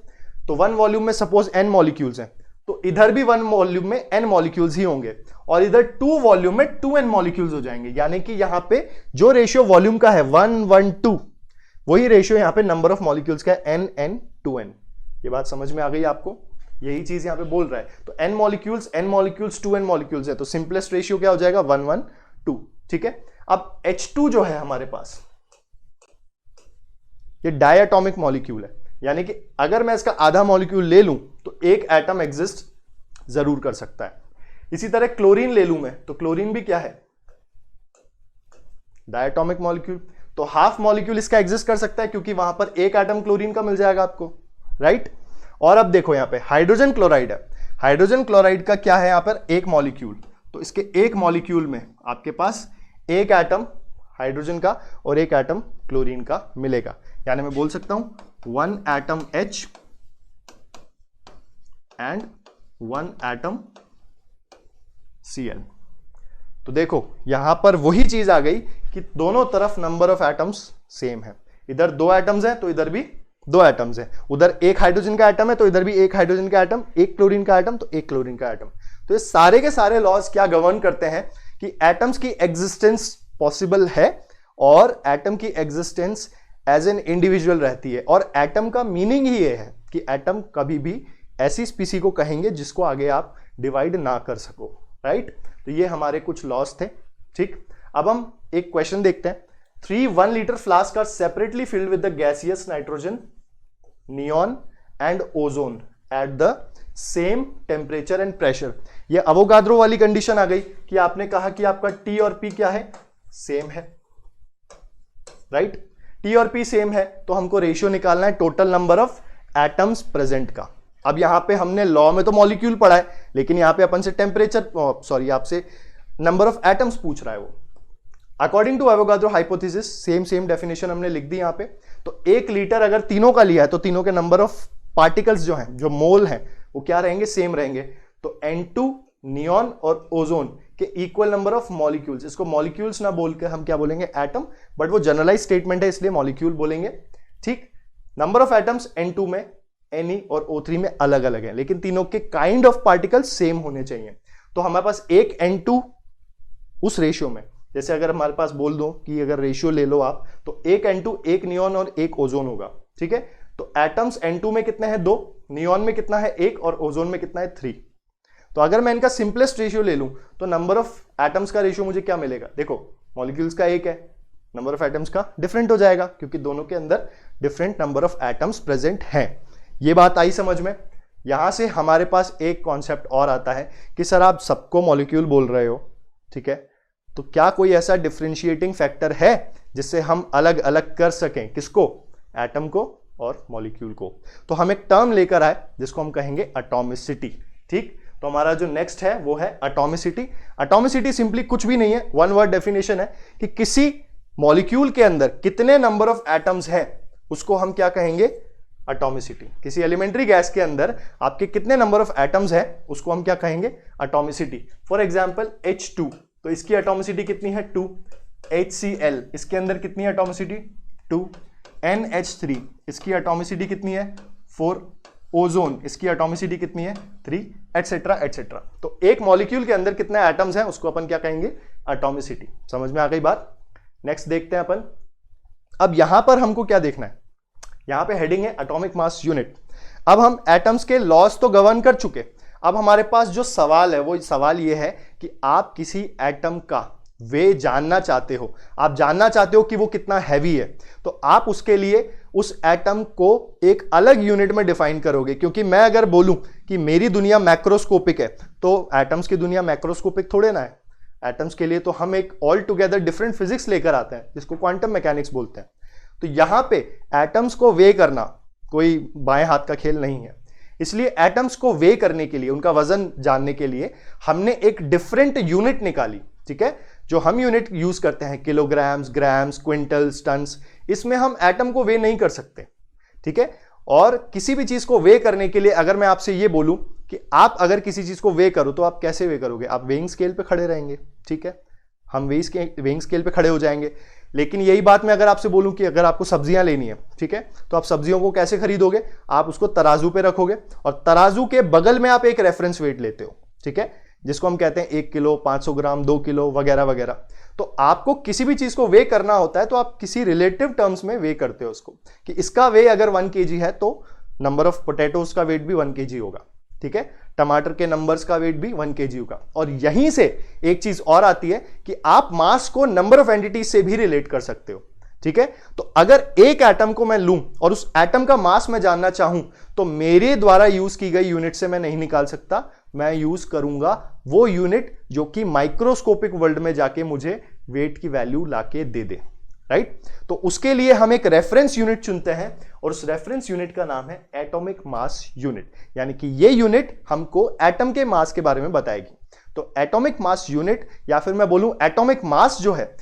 S1: तो 1 वॉल्यूम में सपोज n मॉलिक्यूल्स हैं, तो इधर भी 1 वॉल्यूम में n मॉलिक्यूल्स ही होंगे, और इधर 2 वॉल्यूम में 2n मॉलिक्यूल्स हो जाएंगे। यानी कि यहां पे जो रेशियो वॉल्यूम का है 1 1 2, वही रेशियो यहां पे नंबर ऑफ मॉलिक्यूल्स का है n n 2n। ये बात समझ में आ गई आपको? यही चीज यहां पे बोल रहा है। तो n मॉलिक्यूल्स 2n मॉलिक्यूल्स है, तो सिंपलेस्ट रेशियो क्या हो जाएगा? 1 1 2, ठीक है। अब H2 जो है हमारे पास, ये डायटॉमिक मॉलिक्यूल है, यानी कि अगर मैं इसका आधा मॉलिक्यूल ले लूं तो एक एटम एग्जिस्ट जरूर कर सकता है। इसी तरह क्लोरीन ले लूं मैं, तो क्लोरीन भी क्या है? डायटॉमिक मॉलिक्यूल, तो हाफ मॉलिक्यूल इसका एग्जिस्ट कर सकता है क्योंकि वहां पर एक एटम क्लोरीन का मिल जाएगा आपको, राइट। और अब देखो यहां पे हाइड्रोजन क्लोराइड है, हाइड्रोजन क्लोराइड का क्या है यहां पर? एक मॉलिक्यूल, तो इसके एक मॉलिक्यूल में आपके पास एक एटम हाइड्रोजन का और एक एटम क्लोरीन का मिलेगा। यानी मैं बोल सकता हूं 1 atom H and 1 atom Cl। तो देखो यहां पर वही चीज आ गई कि दोनों तरफ नंबर ऑफ एटम्स सेम है। इधर 2 एटम्स हैं तो इधर भी 2 एटम्स हैं, उधर एक हाइड्रोजन का एटम है तो इधर भी एक हाइड्रोजन का एटम, एक क्लोरीन का एटम तो एक क्लोरीन का एटम। तो ये सारे के सारे लॉज क्या गवर्न करते हैं कि एटम्स की एग्जिस्टेंस पॉसिबल है और एटम की एग्जिस्टेंस एज एन इंडिविजुअल रहती है। और एटम का मीनिंग ही ये है कि एटम कभी भी ऐसी स्पीसी को कहेंगे जिसको आगे आप डिवाइड ना कर सको, राइट। तो ये हमारे कुछ लॉस थे, ठीक। अब हम एक क्वेश्चन देखते हैं। 3 1 litre flask are separately filled with the gaseous nitrogen, neon and ozone at the same temperature and pressure. ये अवोगाद्रो वाली कंडीशन आ गई कि आपने कहा कि आपका T और P क्या है? सेम है, राइट। टी और पी सेम है तो हमको रेशियो निकालना है total number of atoms present का। अब यहां पे हमने लॉ में तो मॉलिक्यूल पढ़ा है, लेकिन यहां पे अपन से टेम्परेचर आपसे नंबर ऑफ एटम्स पूछ रहा है वो। According to Avogadro hypothesis same definition हमने लिख दी यहां पे। तो 1 लीटर अगर तीनों का लिया है तो तीनों के नंबर ऑफ पार्टिकल्स जो हैं, जो मोल हैं, वो क्या रहेंगे, सेम रहेंगे। तो N2 नियॉन और ओजोन के इक्वल नंबर ऑफ मॉलिक्यूल्स, इसको मॉलिक्यूल्स ना बोलकर हम क्या बोलेंगे, एटम, बट वो जनरलाइज स्टेटमेंट है इसलिए मॉलिक्यूल बोलेंगे। ठीक, नंबर ऑफ एटम्स N2 में, Ne और O3 में अलग अलग है, लेकिन तीनों के काइंड ऑफ पार्टिकल्स सेम होने चाहिए। तो हमारे पास एक N2 उस रेशियो में, जैसे अगर हमारे पास बोल दो कि अगर रेशियो ले लो आप, तो एक N2 एक नियॉन और एक ओजोन होगा। ठीक है, तो एटम्स N2 में कितने हैं, 2, नियॉन में कितना है, 1, और ओजोन में कितना है, 3। तो अगर मैं इनका सिंपलेस्ट रेशियो ले लूं तो नंबर ऑफ एटम्स का रेशियो मुझे क्या मिलेगा, देखो मॉलिक्यूल्स का 1 है, नंबर ऑफ एटम्स का डिफरेंट हो जाएगा क्योंकि दोनों के अंदर different number of atoms present हैं। ये बात आई समझ में। यहां से हमारे पास एक कॉन्सेप्ट और आता है कि सर आप सबको मॉलिक्यूल बोल रहे हो, ठीक है, तो क्या कोई ऐसा डिफरेंशिएटिंग फैक्टर है जिससे हम अलग अलग कर सकें, किसको, एटम को और मॉलिक्यूल को। तो हम एक टर्म लेकर आए जिसको हम कहेंगे एटॉमिसिटी। ठीक, तो हमारा जो नेक्स्ट है वो है एटॉमिसिटी। एटॉमिसिटी सिंपली कुछ भी नहीं है, वन वर्ड डेफिनेशन है कि किसी मॉलिक्यूल के अंदर कितने नंबर ऑफ एटम्स हैं उसको हम क्या कहेंगे, एटॉमिसिटी। किसी एलिमेंट्री गैस के अंदर आपके कितने नंबर ऑफ एटम्स हैं उसको हम क्या कहेंगे, एटॉमिसिटी। फॉर एग्जांपल H2, तो इसकी एटॉमिसिटी कितनी है, 2। HCl, इसके अंदर कितनी है एटॉमिसिटी, 2। NH3, इसकी एटॉमिसिटी कितनी है, 4। ओजोन, इसकी एटॉमिसिटी कितनी है, 3, एटसेट्रा एटसेट्रा। तो एक मॉलिक्यूल के अंदर कितने एटम्स हैं उसको अपन क्या कहेंगे, एटॉमिसिटी। समझ में आ गई बात। नेक्स्ट देखते हैं अपन। अब यहां पर हमको क्या देखना है, यहां पे हेडिंग है एटॉमिक मास यूनिट। अब हम एटम्स के लॉज तो गवर्न कर चुके, अब हमारे पास जो सवाल है वो सवाल ये है कि आप किसी एटम का वे जानना चाहते हो, आप जानना चाहते हो कि वो कितना हैवी है, तो आप उसके लिए उस एटम को एक अलग यूनिट में डिफाइन करोगे। क्योंकि मैं अगर बोलूं कि मेरी दुनिया मैक्रोस्कोपिक है तो एटम्स की दुनिया मैक्रोस्कोपिक थोड़े ना है। एटम्स के लिए तो हम एक ऑल टुगेदर डिफरेंट फिजिक्स लेकर आते हैं जिसको क्वांटम मैकेनिक्स बोलते हैं। तो यहां पे एटम्स को वे करना कोई बाएं हाथ का खेल नहीं है, इसलिए एटम्स को वे करने के लिए, उनका वजन जानने के लिए हमने एक डिफरेंट यूनिट निकाली। ठीक है, जो हम यूनिट यूज करते हैं किलोग्राम्स, ग्राम्स, क्विंटल्स, टन्स, इसमें हम एटम को वे नहीं कर सकते। ठीक है, और किसी भी चीज को वे करने के लिए अगर मैं आपसे ये बोलूं कि आप अगर किसी चीज को वे करो तो आप कैसे वे करोगे, आप वेइंग स्केल पे खड़े रहेंगे। ठीक है, हम वेइंग स्केल पे खड़े हो जाएंगे। लेकिन यही बात मैं अगर आपसे बोलूं कि अगर आपको सब्जियां लेनी है, ठीक है, तो आप सब्जियों को कैसे खरीदोगे, आप उसको तराजू पे रखोगे और तराजू के बगल में आप एक रेफरेंस वेट लेते हो। ठीक है, जिसको हम कहते हैं 1 किलो, 500 ग्राम, 2 किलो वगैरह वगैरह। तो आपको किसी भी चीज को वे करना होता है तो आप किसी रिलेटिव टर्म्स में वे करते हो उसको, कि इसका वे अगर 1 kg है तो नंबर ऑफ पोटैटोज का वेट भी 1 kg होगा। ठीक है, टमाटर के नंबर्स का वेट भी 1 kg होगा। और यहीं से एक चीज और आती है कि आप मास को नंबर ऑफ एंटिटीज से भी रिलेट कर सकते हो। ठीक है, तो अगर एक एटम को मैं लूं और उस एटम का मास मैं जानना चाहूं तो मेरे द्वारा यूज की गई यूनिट से मैं नहीं निकाल सकता, मैं यूज करूंगा वो यूनिट जो कि माइक्रोस्कोपिक वर्ल्ड में जाके मुझे वेट की वैल्यू लाके दे दे। राइट, तो उसके लिए हम एक रेफरेंस यूनिट चुनते हैं और उस रेफरेंस यूनिट का नाम है एटॉमिक मास यूनिट, यानी कि ये यूनिट हमको एटम के मास के बारे में बताएगी। तो एटॉमिक मास यूनिट, या फिर मैं बोलूं एटॉमिक मास जो है,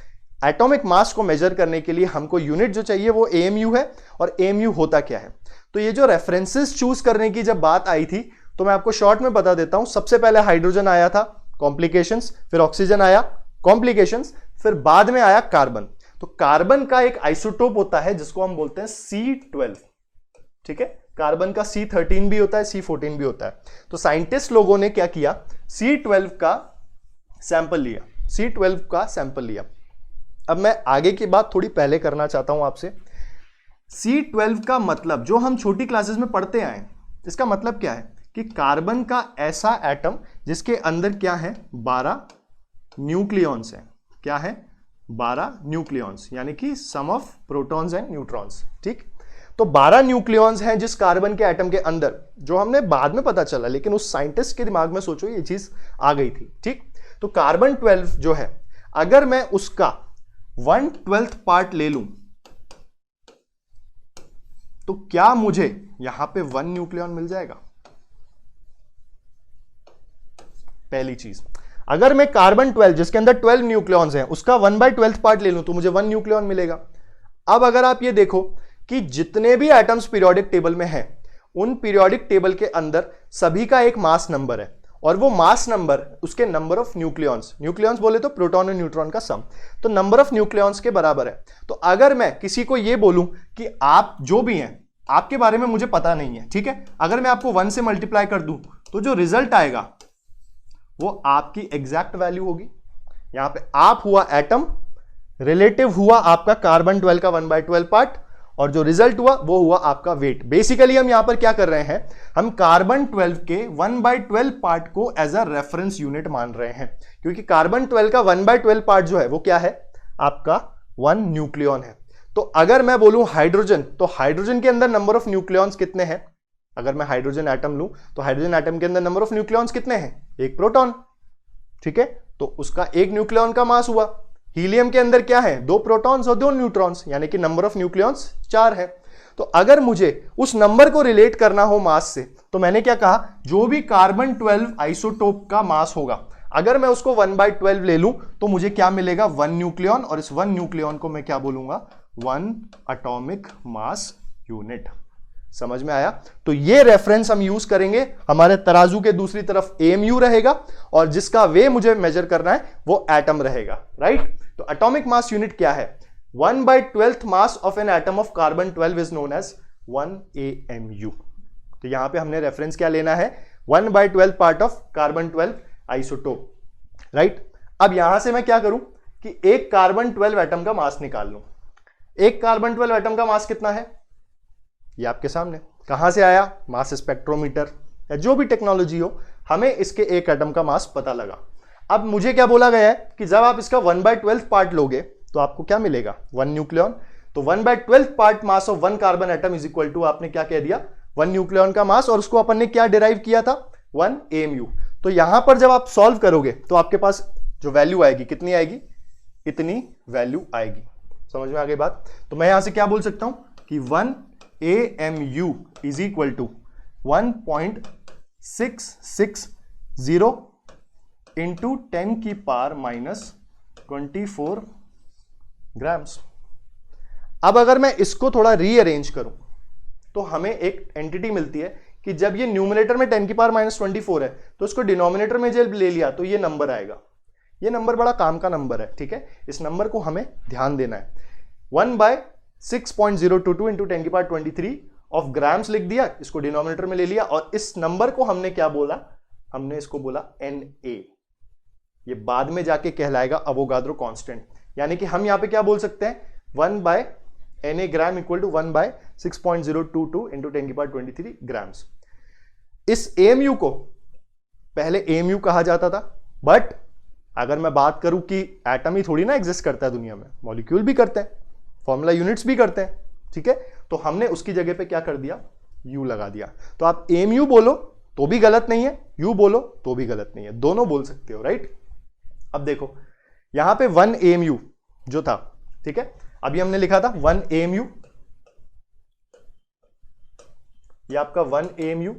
S1: एटॉमिक मास को मेजर करने के लिए हमको यूनिट जो चाहिए वो AMU है। और AMU होता क्या है, तो ये जो रेफरेंसेस चूज करने की जब बात आई थी तो मैं आपको शॉर्ट में बता देता हूं। सबसे पहले हाइड्रोजन आया था, कॉम्प्लिकेशंस, फिर ऑक्सीजन आया, कॉम्प्लिकेशंस, फिर बाद में आया कार्बन। तो कार्बन का एक आइसोटोप होता है जिसको हम बोलते हैं C12। ठीक है, कार्बन का C13 भी होता है, C14 भी होता है। तो साइंटिस्ट लोगों ने क्या किया, C12 का सैंपल लिया, C12 का सैंपल लिया। अब मैं आगे की बात थोड़ी पहले करना चाहता हूं आपसे। C12 का मतलब जो हम छोटी क्लासेस में पढ़ते आए, इसका मतलब क्या है कि कार्बन का ऐसा एटम जिसके अंदर क्या है, 12 न्यूक्लियॉन्स है। क्या है, 12 न्यूक्लियॉन्स, यानी कि सम ऑफ प्रोटॉन्स एंड न्यूट्रॉन्स। ठीक, तो 12 न्यूक्लियॉन्स हैं जिस कार्बन के एटम के अंदर, जो हमने बाद में पता चला, लेकिन उस साइंटिस्ट के दिमाग में सोचो ये चीज आ गई थी। ठीक, तो कार्बन 12 जो है, अगर मैं उसका 1/12 पार्ट ले लूं तो क्या मुझे यहां पे 1 न्यूक्लियॉन मिल जाएगा? पहली चीज, अगर मैं कार्बन 12 जिसके अंदर 12 न्यूक्लियॉन्स हैं उसका 1/12 पार्ट ले लूं तो मुझे 1 न्यूक्लियॉन मिलेगा। अब अगर आप ये देखो कि जितने भी एटम्स पीरियोडिक टेबल में हैं उन पीरियोडिक टेबल के अंदर सभी का एक मास नंबर है और वो मास नंबर उसके नंबर ऑफ न्यूक्लियॉन्स बोले तो प्रोटॉन और न्यूट्रॉन का सम, तो नंबर ऑफ न्यूक्लियॉन्स के बराबर है। तो अगर मैं किसी को ये बोलूं कि आप जो भी हैं आपके बारे में मुझे पता नहीं है, ठीक है, अगर मैं आपको 1 से मल्टीप्लाई कर दूं तो जो रिजल्ट आएगा वो आपकी एग्जैक्ट वैल्यू होगी। यहां पे आप हुआ एटम, रिलेटिव हुआ आपका कार्बन 12 का 1/12 पार्ट और जो रिजल्ट हुआ वो हुआ आपका वेट। बेसिकली हम यहां पर क्या कर रहे हैं, हम कार्बन 12 के 1/12 पार्ट को एज अ रेफरेंस यूनिट मान रहे हैं, क्योंकि कार्बन 12 का 1/12 पार्ट जो है वो क्या है, आपका 1 न्यूक्लियॉन है। तो अगर मैं बोलूं हाइड्रोजन, तो हाइड्रोजन के अंदर नंबर ऑफ न्यूक्लियॉन्स कितने हैं? अगर मैं हाइड्रोजन एटम लूं तो हाइड्रोजन एटम के अंदर नंबर ऑफ न्यूक्लियॉन्स कितने हैं? एक प्रोटॉन, ठीक है, तो उसका एक न्यूक्लियॉन का मास हुआ। हीलियम के अंदर क्या है, 2 प्रोटॉन्स और 2 न्यूट्रॉन्स, यानी कि नंबर ऑफ न्यूक्लियॉन्स 4 है। तो अगर मुझे उस नंबर को रिलेट करना हो मास से, तो मैंने क्या कहा, जो भी कार्बन 12 आइसोटोप का मास होगा अगर मैं उसको 1/12 ले लूं तो मुझे क्या मिलेगा, 1 न्यूक्लियॉन, और इस 1 न्यूक्लियॉन को मैं क्या बोलूंगा, 1 एटॉमिक मास यूनिट। समझ में आया? तो ये रेफरेंस हम यूज करेंगे, हमारे तराजू के दूसरी तरफ AMU रहेगा और जिसका वे मुझे मेजर करना है वो एटम रहेगा, राइट? तो एटॉमिक मास यूनिट क्या है, 1/12 mass of an atom of carbon 12 is known as 1 AMU। तो यहां पे हमने रेफरेंस क्या लेना है, 1/12 part of carbon 12 isotope, right? अब यहां से मैं क्या करूं कि एक कार्बन 12 एटम का मास निकाल लूं। एक कार्बन 12 एटम का मास कितना है, ये आपके सामने। कहां से आया, मास स्पेक्ट्रोमीटर या जो भी टेक्नोलॉजी हो, हमें इसके एक एटम का मास पता लगा। अब मुझे क्या बोला गया है कि जब आप इसका 1/12 पार्ट लोगे तो आपको क्या मिलेगा, 1 न्यूक्लियॉन। तो 1/12 part mass of 1 carbon atom is equal to, आपने क्या कह दिया, 1 न्यूक्लियॉन का मास, और उसको अपन ने क्या डिराइव किया था, 1 AMU। तो यहां पर जब आप सॉल्व करोगे तो आपके पास जो वैल्यू आएगी कितनी आएगी, इतनी वैल्यू आएगी। समझ में आ गई बात? तो मैं यहां से क्या बोल सकता हूं कि 1 AMU is equal to 1.660 into 10 की पावर -24 ग्राम्स। अब अगर मैं इसको थोड़ा रीअरेंज करूं तो हमें एक एंटिटी मिलती है कि जब ये न्यूमरेटर में 10 की पावर -24 है तो इसको डिनोमिनेटर में जब ले लिया तो ये नंबर आएगा। ये नंबर बड़ा काम का नंबर है, ठीक है, इस नंबर को हमें ध्यान देना है। 1/6.022 इंटू 10 की पावर 23 ऑफ ग्राम्स लिख दिया, इसको डिनोमिनेटर में ले लिया, और इस नंबर को हमने क्या बोला, हमने इसको बोला Na। ये बाद में जाके कहलाएगा अवोगाद्रो कांस्टेंट, यानी कि हम यहां पे क्या बोल सकते हैं, 1/Na gram equal to 1/6.022 into 10 की पावर 23 ग्राम्स। इस AMU को पहले AMU कहा जाता था, बट अगर मैं बात करूं कि एटम ही थोड़ी ना एग्जिस्ट करता है दुनिया में, मॉलिक्यूल भी करते हैं, फॉर्मूला यूनिट्स भी करते हैं, ठीक है, तो हमने उसकी जगह पे क्या कर दिया, U लगा दिया। तो आप AMU बोलो तो भी गलत नहीं है, U बोलो तो भी गलत नहीं है, दोनों बोल सकते हो, राइट? अब देखो यहां पे 1 AMU जो था, ठीक है, अभी हमने लिखा था 1 AMU, ये आपका 1 AMU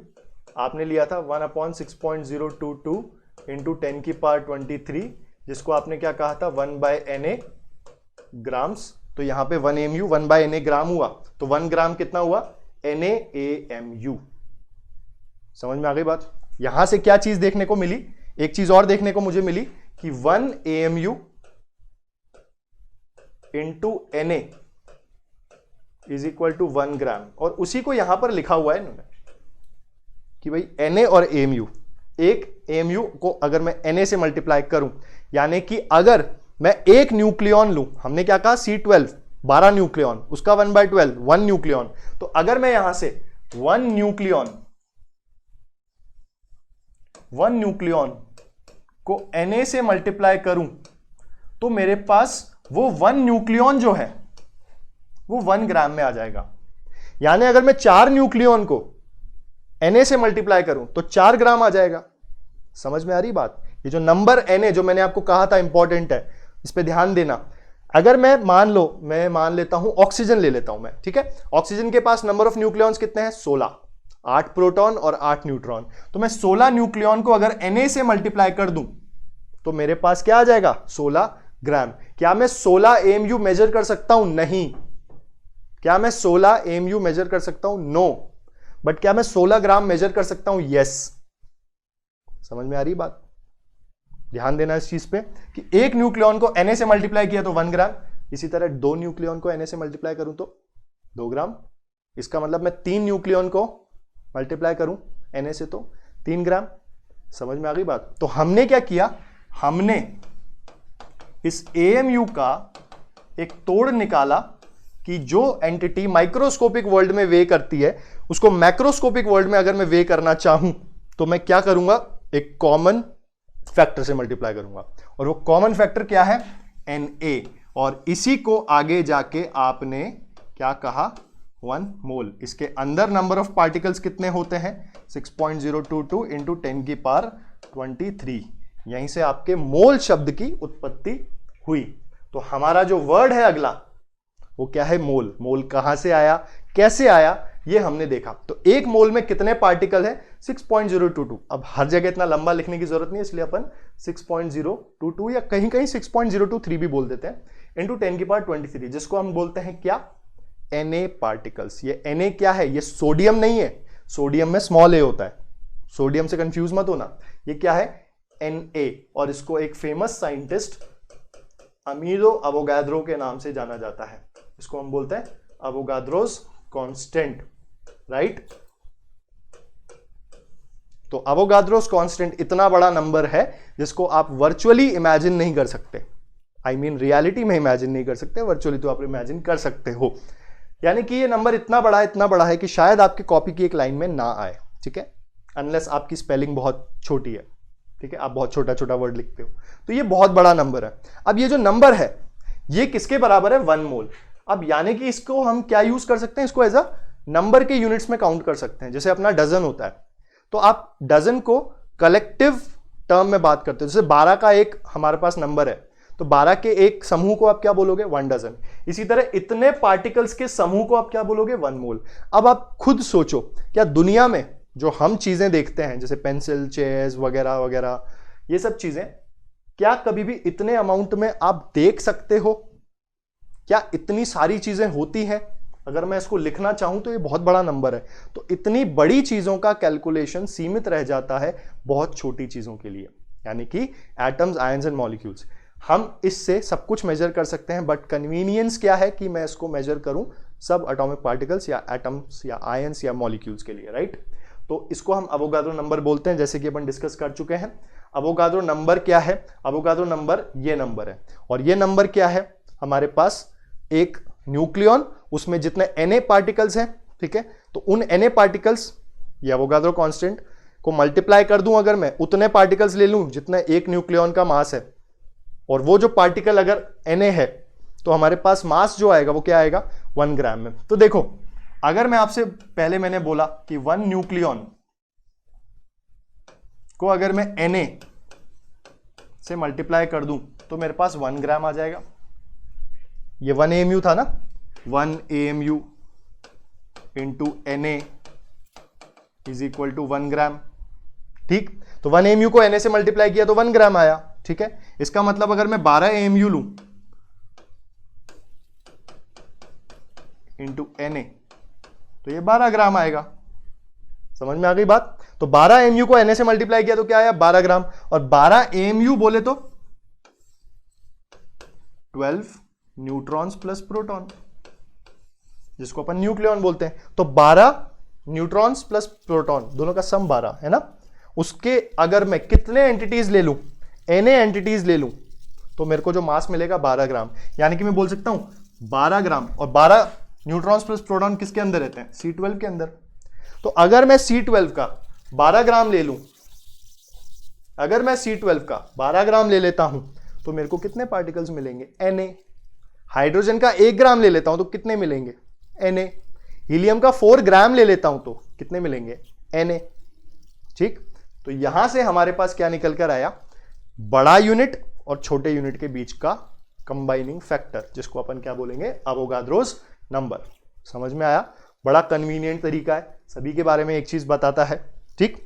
S1: आपने लिया था 1/6.022 इंटू 10 की पावर 23, जिसको आपने क्या कहा था, 1/Na ग्राम्स। तो यहां पे 1 AMU 1/Na ग्राम हुआ, तो 1 ग्राम कितना हुआ, NaAMU। समझ में आ गई बात? यहां से क्या चीज देखने को मिली, एक चीज और देखने को मुझे मिली कि 1 AMU into Na is equal to 1 gram, और उसी को यहां पर लिखा हुआ है इन्होंने कि भाई Na और AMU, एक AMU को अगर मैं Na से मल्टीप्लाई करूं, यानी कि अगर मैं एक न्यूक्लियॉन लूं, हमने क्या कहा, C12 12 न्यूक्लियॉन, उसका 1/12 1 न्यूक्लियॉन, तो अगर मैं यहां से 1 न्यूक्लियॉन को Na से मल्टीप्लाई करूं तो मेरे पास वो 1 न्यूक्लियॉन जो है वो 1 ग्राम में आ जाएगा। यानी अगर मैं 4 न्यूक्लियॉन को Na से मल्टीप्लाई करूं तो 4 ग्राम आ जाएगा। समझ में आ रही बात? ये जो नंबर Na जो मैंने आपको कहा था इंपॉर्टेंट है, इस पे ध्यान देना। अगर मैं मान लेता हूं ऑक्सीजन ले लेता हूं मैं, ठीक है। ऑक्सीजन के पास नंबर ऑफ न्यूक्लियॉन्स कितने हैं? 16, 8 प्रोटॉन और 8 न्यूट्रॉन। तो मैं 16 न्यूक्लियॉन को अगर Na से मल्टीप्लाई कर दूं तो मेरे पास क्या आ जाएगा? 16 ग्राम। क्या मैं 16 AMU मेजर कर सकता हूं? नहीं। क्या मैं 16 AMU मेजर कर सकता हूं? नो। बट क्या मैं 16 ग्राम मेजर कर सकता हूं? यस। समझ में आ रही बात? ध्यान देना इस चीज पे कि एक न्यूक्लियॉन को Na से मल्टीप्लाई किया तो 1 ग्राम, इसी तरह 2 न्यूक्लियॉन को Na से मल्टीप्लाई करूं तो 2 ग्राम। इसका मतलब मैं 3 न्यूक्लियॉन को मल्टीप्लाई करूं Na से तो 3 ग्राम। समझ में आ गई बात? तो हमने क्या किया, हमने इस AMU का एक तोड़ निकाला कि जो एंटिटी माइक्रोस्कोपिक वर्ल्ड में वे करती है उसको मैक्रोस्कोपिक वर्ल्ड में अगर मैं वे करना चाहूं तो मैं क्या करूंगा, एक कॉमन फैक्टर से मल्टीप्लाई करूंगा। और वो कॉमन फैक्टर क्या है? Na। और इसी को आगे जाके आपने क्या कहा? 1 मोल। इसके अंदर नंबर ऑफ पार्टिकल्स कितने होते हैं? 6.022 इंटू 10 की पावर 23। यहीं से आपके मोल शब्द की उत्पत्ति हुई। तो हमारा जो वर्ड है अगला वो क्या है? मोल। मोल कहां से आया, कैसे आया, ये हमने देखा। तो एक मोल में कितने पार्टिकल है? 6.022। अब हर जगह इतना लंबा लिखने की जरूरत नहीं है, इसलिए अपन 6.022 या कहीं कहीं 6.023 भी बोल देते हैं, इंटू 10 की पावर 23, जिसको हम बोलते हैं क्या? Na particles. ये Na क्या है? ये सोडियम नहीं है, सोडियम में स्मॉल a होता है, सोडियम से कंफ्यूज मत होना। ये क्या है? Na। और इसको एक फेमस साइंटिस्ट अमीरो अवोगाद्रो के नाम से जाना जाता है। इसको हम बोलते हैं अवोगाद्रोस कांस्टेंट, राइट। तो अवोगाद्रोस कांस्टेंट इतना बड़ा नंबर है जिसको आप वर्चुअली इमेजिन नहीं कर सकते। आई मीन रियलिटी में इमेजिन नहीं कर सकते, वर्चुअली तो आप इमेजिन कर सकते हो। यानी कि ये नंबर इतना बड़ा है कि शायद आपके कॉपी की एक लाइन में ना आए, ठीक है, अनलेस आपकी स्पेलिंग बहुत छोटी है, ठीक है, आप बहुत छोटा छोटा वर्ड लिखते हो। तो ये बहुत बड़ा नंबर है। अब ये जो नंबर है ये किसके बराबर है? 1 मोल। अब यानी कि इसको हम क्या यूज कर सकते हैं? इसको एज अ नंबर के यूनिट्स में काउंट कर सकते हैं। जैसे अपना डजन होता है तो आप डजन को कलेक्टिव टर्म में बात करते हो। जैसे 12 का एक हमारे पास नंबर है तो 12 के एक समूह को आप क्या बोलोगे? 1 डजन। इसी तरह इतने पार्टिकल्स के समूह को आप क्या बोलोगे? 1 मोल। अब आप खुद सोचो, क्या दुनिया में जो हम चीजें देखते हैं जैसे पेंसिल, चेयर्स वगैरह वगैरह, ये सब चीजें क्या कभी भी इतने अमाउंट में आप देख सकते हो? क्या इतनी सारी चीजें होती हैं? अगर मैं इसको लिखना चाहूं तो ये बहुत बड़ा नंबर है। तो इतनी बड़ी चीजों का कैलकुलेशन सीमित रह जाता है बहुत छोटी चीजों के लिए, यानी कि एटम्स, आयंस एंड मॉलिक्यूल्स। हम इससे सब कुछ मेजर कर सकते हैं, बट कन्वीनियंस क्या है कि मैं इसको मेजर करूं सब एटॉमिक पार्टिकल्स या एटम्स या आयंस या मॉलिक्यूल्स के लिए, राइट। तो इसको हम अवोगाद्रो नंबर बोलते हैं, जैसे कि अपन डिस्कस कर चुके हैं। अवोगाद्रो नंबर क्या है? अवोगाद्रो नंबर ये नंबर है। और ये नंबर क्या है? हमारे पास एक न्यूक्लियॉन, उसमें जितने Na पार्टिकल्स हैं, ठीक है, तो उन Na पार्टिकल्स, ये अवोगाद्रो कांस्टेंट को मल्टीप्लाई कर दूं अगर मैं, उतने पार्टिकल्स ले लूं जितना एक न्यूक्लियॉन का मास है, और वो जो पार्टिकल अगर Na है तो हमारे पास मास जो आएगा वो क्या आएगा? 1 ग्राम में। तो देखो, अगर मैं आपसे पहले मैंने बोला कि 1 न्यूक्लियॉन को अगर मैं Na से मल्टीप्लाई कर दूं तो मेरे पास 1 ग्राम आ जाएगा। ये 1 AMU था ना, 1 AMU into Na is equal to 1 gram, ठीक। तो 1 AMU को Na से मल्टीप्लाई किया तो 1 ग्राम आया, ठीक है। इसका मतलब अगर मैं 12 AMU लूं इंटू Na तो ये 12 ग्राम आएगा। समझ में आ गई बात? तो 12 AMU को Na से मल्टीप्लाई किया तो क्या आया? 12 ग्राम। और 12 AMU बोले तो 12 न्यूट्रॉन्स प्लस प्रोटॉन, जिसको अपन न्यूक्लियॉन बोलते हैं। तो 12 न्यूट्रॉन्स प्लस प्रोटॉन दोनों का सम 12 है ना। उसके अगर मैं कितने एंटिटीज ले लूं, Na एंटिटीज ले लूं, तो मेरे को जो मास मिलेगा 12 ग्राम। यानी कि मैं बोल सकता हूं 12 ग्राम। और 12 न्यूट्रॉन्स प्लस प्रोटॉन किसके अंदर रहते हैं? C12 के अंदर। तो अगर मैं C12 का 12 ग्राम ले लूं, अगर मैं C12 का 12 ग्राम ले लेता हूं तो मेरे को कितने पार्टिकल्स मिलेंगे? Na। हाइड्रोजन का 1 ग्राम ले लेता हूं तो कितने मिलेंगे? Na। हीलियम का 4 ग्राम ले लेता हूं तो कितने मिलेंगे? Na। ठीक। तो यहां से हमारे पास क्या निकल कर आया? बड़ा यूनिट और छोटे यूनिट के बीच का कंबाइनिंग फैक्टर, जिसको अपन क्या बोलेंगे, अवोगाद्रोस नंबर। समझ में आया? बड़ा कन्वीनियंट तरीका है, सभी के बारे में एक चीज बताता है। ठीक,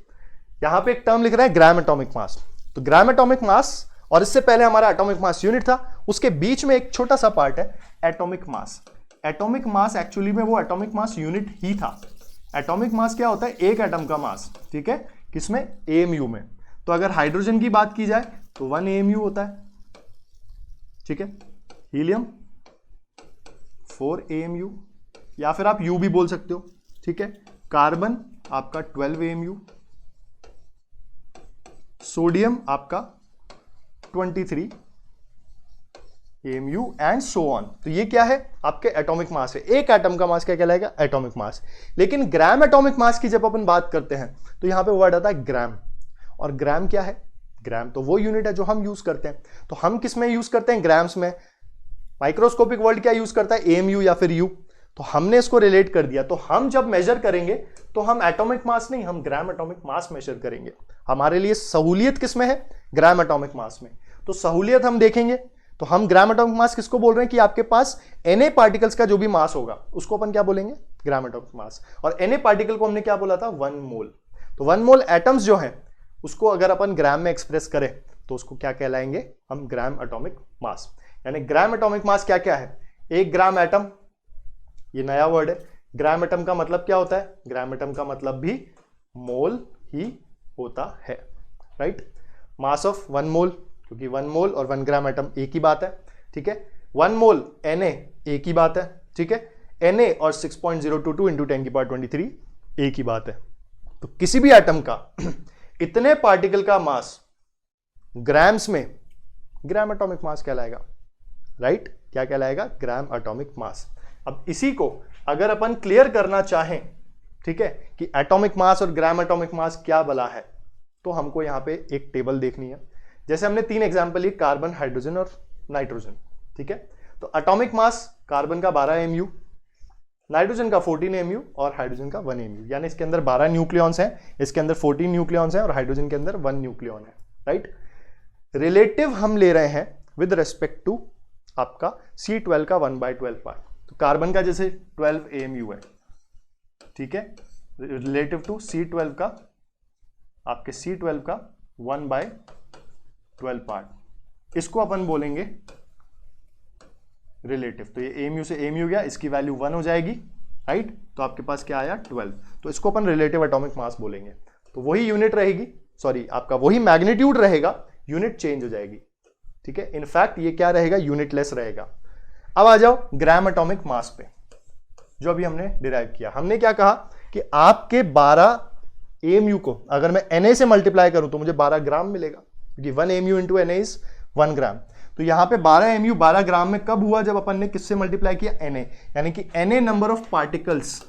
S1: यहां पे एक टर्म लिख रहा है ग्राम एटॉमिक मास। तो ग्राम एटॉमिक मास, और इससे पहले हमारा एटॉमिक मास यूनिट था, उसके बीच में एक छोटा सा पार्ट है atomic mass. Atomic mass actually में वो एटॉमिक मास यूनिट ही था। एटॉमिक मास क्या होता है? एक एटम का मास। ठीक है, किसमें? AMU में। तो अगर हाइड्रोजन की बात की जाए तो 1 AMU होता है। ठीक है, हीलियम 4 AMU, या फिर आप U भी बोल सकते हो। ठीक है, कार्बन आपका 12 AMU, सोडियम आपका 23 AMU एंड सो ऑन। तो ये क्या है? आपके एटॉमिक मास है। एक एटम का मास क्या कहलाएगा? Atomic mass. लेकिन ग्राम एटॉमिक मास की जब अपन बात करते हैं तो यहां पे वर्ड आता है ग्राम। और ग्राम क्या है? ग्राम तो वो यूनिट है जो हम यूज करते हैं। तो हम किस में यूज करते हैं? ग्राम्स में। माइक्रोस्कोपिक वर्ल्ड क्या यूज करता है? AMU या फिर U। तो हमने इसको रिलेट कर दिया। तो हम जब मेजर करेंगे तो हम एटॉमिक मास नहीं, हम ग्राम एटॉमिक मास मेजर करेंगे। हमारे लिए सहूलियत किसमें है? ग्राम एटॉमिक मास में। तो सहूलियत हम देखेंगे तो हम ग्राम एटॉमिक मास किसको बोल रहे हैं? कि आपके पास Na पार्टिकल्स का जो भी मास होगा उसको अपन क्या बोलेंगे? Gram atomic mass. और Na पार्टिकल को हमने क्या बोला था? 1 मोल। तो 1 मोल एटम्स जो है उसको अगर अपन ग्राम में एक्सप्रेस करें तो उसको क्या कहलाएंगे हम? Gram atomic mass. यानी ग्राम एटॉमिक मास क्या क्या है? 1 ग्राम एटम, ये नया वर्ड है। ग्राम एटम का मतलब क्या होता है? ग्राम एटम का मतलब भी मोल ही होता है, राइट? मास ऑफ 1 मोल, क्योंकि 1 मोल और 1 ग्राम एटम एक ही बात है। ठीक है, 1 मोल Na एक ही बात है। ठीक है, Na और 6.022 इंटू 10⁻23 एक ही बात है। तो किसी भी एटम का इतने पार्टिकल का मास ग्राम्स में ग्राम एटॉमिक मास कहलाएगा, राइट? क्या कहलाएगा? Gram atomic mass. अब इसी को अगर अपन क्लियर करना चाहें, ठीक है, कि एटॉमिक मास और ग्राम एटॉमिक मास क्या बला है, तो हमको यहां पे एक टेबल देखनी है। जैसे हमने 3 एग्जांपल लिए, कार्बन, हाइड्रोजन और नाइट्रोजन। ठीक है, तो एटॉमिक मास कार्बन का 12 AMU, नाइट्रोजन का 14 AMU और हाइड्रोजन का 1 AMU। यानी इसके अंदर 12 न्यूक्लियॉन्स हैं, इसके अंदर 14 न्यूक्लियॉन्स हैं और हाइड्रोजन के अंदर 1 न्यूक्लियॉन है, राइट? रिलेटिव हम ले रहे हैं विद रिस्पेक्ट टू आपका C12 का 1/12 पार्ट। तो कार्बन का जैसे 12 AMU है, ठीक है, रिलेटिव टू C12 का, आपके C12 का 1/12 पार्ट, इसको अपन बोलेंगे रिलेटिव। तो ये AMU से AMU गया, इसकी वैल्यू 1 हो जाएगी, राइट? तो आपके पास क्या आया? 12। तो इसको अपन रिलेटिव एटॉमिक मास बोलेंगे। तो वही यूनिट रहेगी, सॉरी आपका वही मैग्नीट्यूड रहेगा, यूनिट चेंज हो जाएगी। ठीक है, इनफैक्ट ये क्या रहेगा? यूनिटलेस रहेगा। अब आ जाओ ग्राम एटॉमिक मास पे, जो अभी हमने डिराइव किया। हमने क्या कहा कि आपके 12 AMU को अगर मैं Na से मल्टीप्लाई करूं तो मुझे 12 ग्राम मिलेगा, क्योंकि 1 AMU इंटू Na इज 1 ग्राम। तो यहां पे 12 AMU 12 ग्राम में कब हुआ? जब अपन ने किससे मल्टीप्लाई किया? Na। यानी कि Na नंबर ऑफ पार्टिकल्स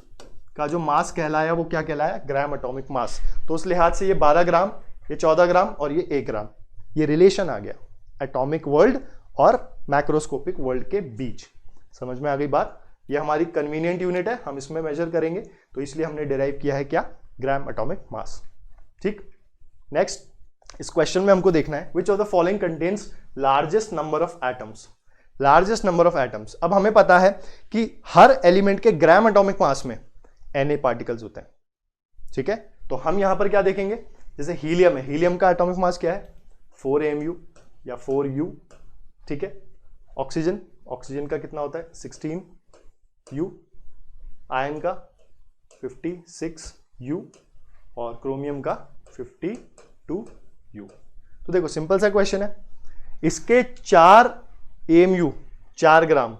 S1: का जो मास कहलाया वो क्या कहलाया? Gram atomic mass. तो उस लिहाज से ये 12 ग्राम, ये 14 ग्राम और ये 1 ग्राम, ये रिलेशन आ गया एटॉमिक वर्ल्ड और मैक्रोस्कोपिक वर्ल्ड के बीच। समझ में आ गई बात? ये हमारी कन्वीनियंट यूनिट है, हम इसमें मेजर करेंगे, तो इसलिए हमने डिराइव किया है क्या? Gram atomic mass. ठीक, नेक्स्ट इस क्वेश्चन में हमको देखना है which of the following contains largest number of atoms. Largest number of atoms. अब हमें पता है कि हर एलिमेंट के ग्राम एटॉमिक मास में Na पार्टिकल्स होते हैं। ठीक है, तो हम यहां पर क्या देखेंगे? जैसे हीलियम है, हीलियम का एटॉमिक मास क्या है? 4 AMU या 4U। ठीक है, ऑक्सीजन, ऑक्सीजन का कितना होता है? 16U। आयन का 56U और क्रोमियम का 52U। तो देखो सिंपल सा क्वेश्चन है, इसके 4 AMU 4 ग्राम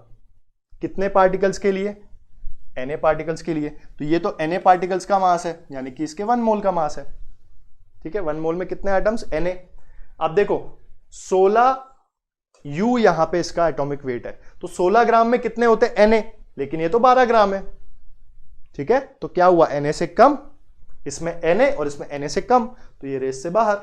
S1: कितने पार्टिकल्स के लिए? Na पार्टिकल्स के लिए। तो ये तो Na पार्टिकल्स का मास है, यानी कि इसके 1 मोल का मास है। ठीक है, 1 मोल में कितने एटम्स? Na। अब देखो 16U यहां पे इसका एटॉमिक वेट है, तो 16 ग्राम में कितने होते हैं? Na, लेकिन ये तो 12 ग्राम है। ठीक है, तो क्या हुआ? Na से कम, इसमें Na और इसमें Na से कम, तो ये रेस से बाहर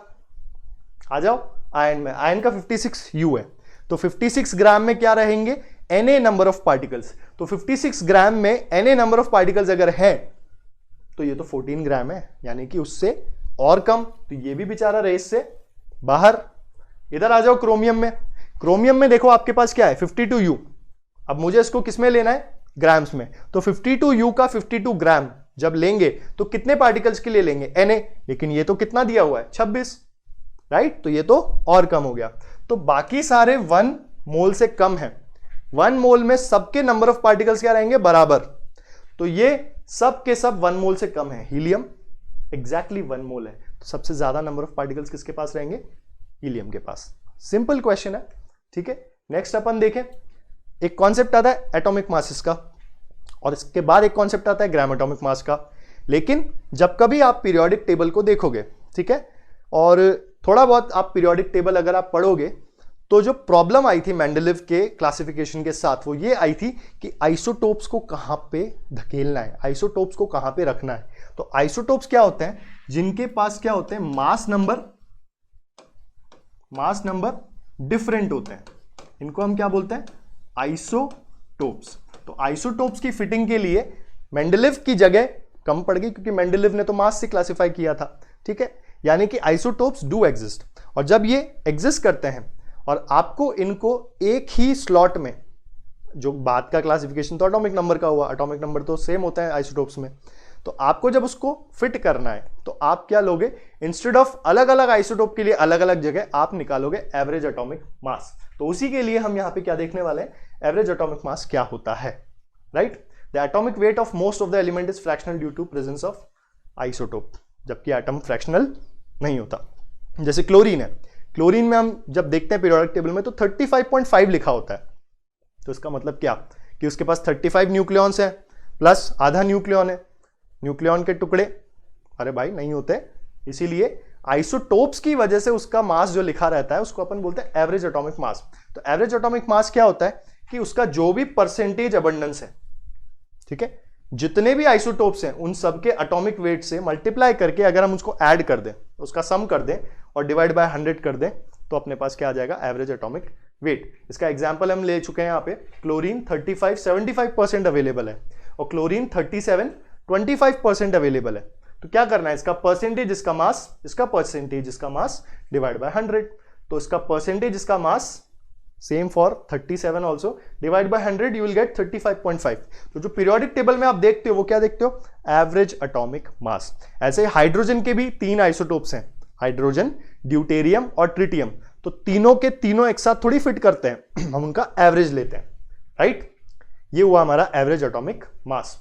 S1: आ जाओ। आयन में, आयन का 56U है, तो 56 ग्राम में क्या रहेंगे? Na number of particles. तो 56 ग्राम में Na नंबर ऑफ पार्टिकल्स अगर है तो ये तो 14 ग्राम है, यानी कि उससे और कम, तो ये भी बेचारा रेस से बाहर। इधर आ जाओ क्रोमियम में, क्रोमियम में देखो आपके पास क्या है 52U। अब मुझे इसको किस में लेना है, ग्राम्स में, तो 52U का 52 ग्राम जब लेंगे तो कितने पार्टिकल्स के लिए लेंगे, Na, लेकिन ये तो कितना दिया हुआ है 26, राइट, तो ये तो और कम हो गया। तो बाकी सारे 1 मोल से कम है, 1 मोल में सबके नंबर ऑफ पार्टिकल्स क्या रहेंगे, बराबर, तो ये सब के सब 1 मोल से कम है। हीलियम एग्जैक्टली 1 मोल है, तो सबसे ज्यादा नंबर ऑफ पार्टिकल्स किसके पास रहेंगे, हीलियम के पास। सिंपल क्वेश्चन है, ठीक है। नेक्स्ट अपन देखें, एक कॉन्सेप्ट आता है एटॉमिक मासेस का, और इसके बाद एक कॉन्सेप्ट आता है ग्राम एटॉमिक मास का। लेकिन जब कभी आप पीरियोडिक टेबल को देखोगे, ठीक है, और थोड़ा बहुत आप पीरियोडिक टेबल अगर आप पढ़ोगे, तो जो प्रॉब्लम आई थी मेंडलीव के क्लासिफिकेशन के साथ वो ये आई थी कि आइसोटोप्स को कहां पे धकेलना है, आइसोटोप्स को कहां पे रखना है। तो आइसोटोप्स क्या होते हैं, जिनके पास क्या होते हैं, मास नंबर डिफरेंट होते हैं, इनको हम क्या बोलते हैं, आइसोटोप्स। तो आइसोटोप्स की फिटिंग के लिए मेंडलीव की जगह कम पड़ गई, क्योंकि मेंडलीव ने तो मास से क्लासिफाई किया था, ठीक है। यानी कि आइसोटोप्स डू एग्जिस्ट, और जब ये एग्जिस्ट करते हैं और आपको इनको एक ही स्लॉट में, जो बाद का क्लासिफिकेशन तो एटॉमिक नंबर का हुआ, एटॉमिक नंबर तो सेम होता है आइसोटोप्स में, तो आपको जब उसको फिट करना है तो आप क्या लोगे, इंस्टेड ऑफ अलग अलग आइसोटोप के लिए अलग अलग जगह आप निकालोगे एवरेज एटॉमिक मास। तो उसी के लिए हम यहां पे क्या देखने वाले हैं, एवरेज एटॉमिक मास क्या होता है, right. The atomic weight of most of the element is fractional due to presence of isotope, जबकि एटम फ्रैक्शनल नहीं होता। जैसे क्लोरीन है, क्लोरीन में हम जब देखते हैं पीरियोडिक टेबल में तो 35.5 लिखा होता है, तो इसका मतलब क्या कि उसके पास 35 न्यूक्लियॉन्स है प्लस आधा न्यूक्लियॉन है। न्यूक्लियॉन के टुकड़े अरे भाई नहीं होते, इसीलिए आइसोटोप्स की वजह से उसका मास जो लिखा रहता है उसको अपन बोलते हैं एवरेज एटॉमिक मास। तो एवरेज एटॉमिक मास क्या होता है कि उसका जो भी परसेंटेज अबंडेंस है, ठीक है, जितने भी आइसोटोप्स हैं उन सबके एटॉमिक वेट से मल्टीप्लाई करके अगर हम उसको ऐड कर दें, उसका सम कर दें और डिवाइड बाय 100 कर दें, तो अपने पास क्या आ जाएगा, एवरेज एटॉमिक वेट। इसका एग्जांपल हम ले चुके हैं यहाँ पे, क्लोरीन 35 75% अवेलेबल है और क्लोरीन 37 25% अवेलेबल है। तो क्या करना है, इसका परसेंटेज इसका मास, इसका परसेंटेज इसका मास डिवाइड बाय 100। तो इसका परसेंटेज इसका mass same for 37 also, divide by 100 you will get 35.5। तो जो पीरियोडिक टेबल में आप देखते हो वो क्या देखते हो, एवरेज एटॉमिक मास। ऐसे हाइड्रोजन के भी 3 आइसोटोप्स हैं, हाइड्रोजन, ड्यूटेरियम और ट्रिटियम। तो तीनों के तीनों एक साथ थोड़ी फिट करते हैं, हम उनका एवरेज लेते हैं, राइट। ये हुआ हमारा एवरेज एटॉमिक मास।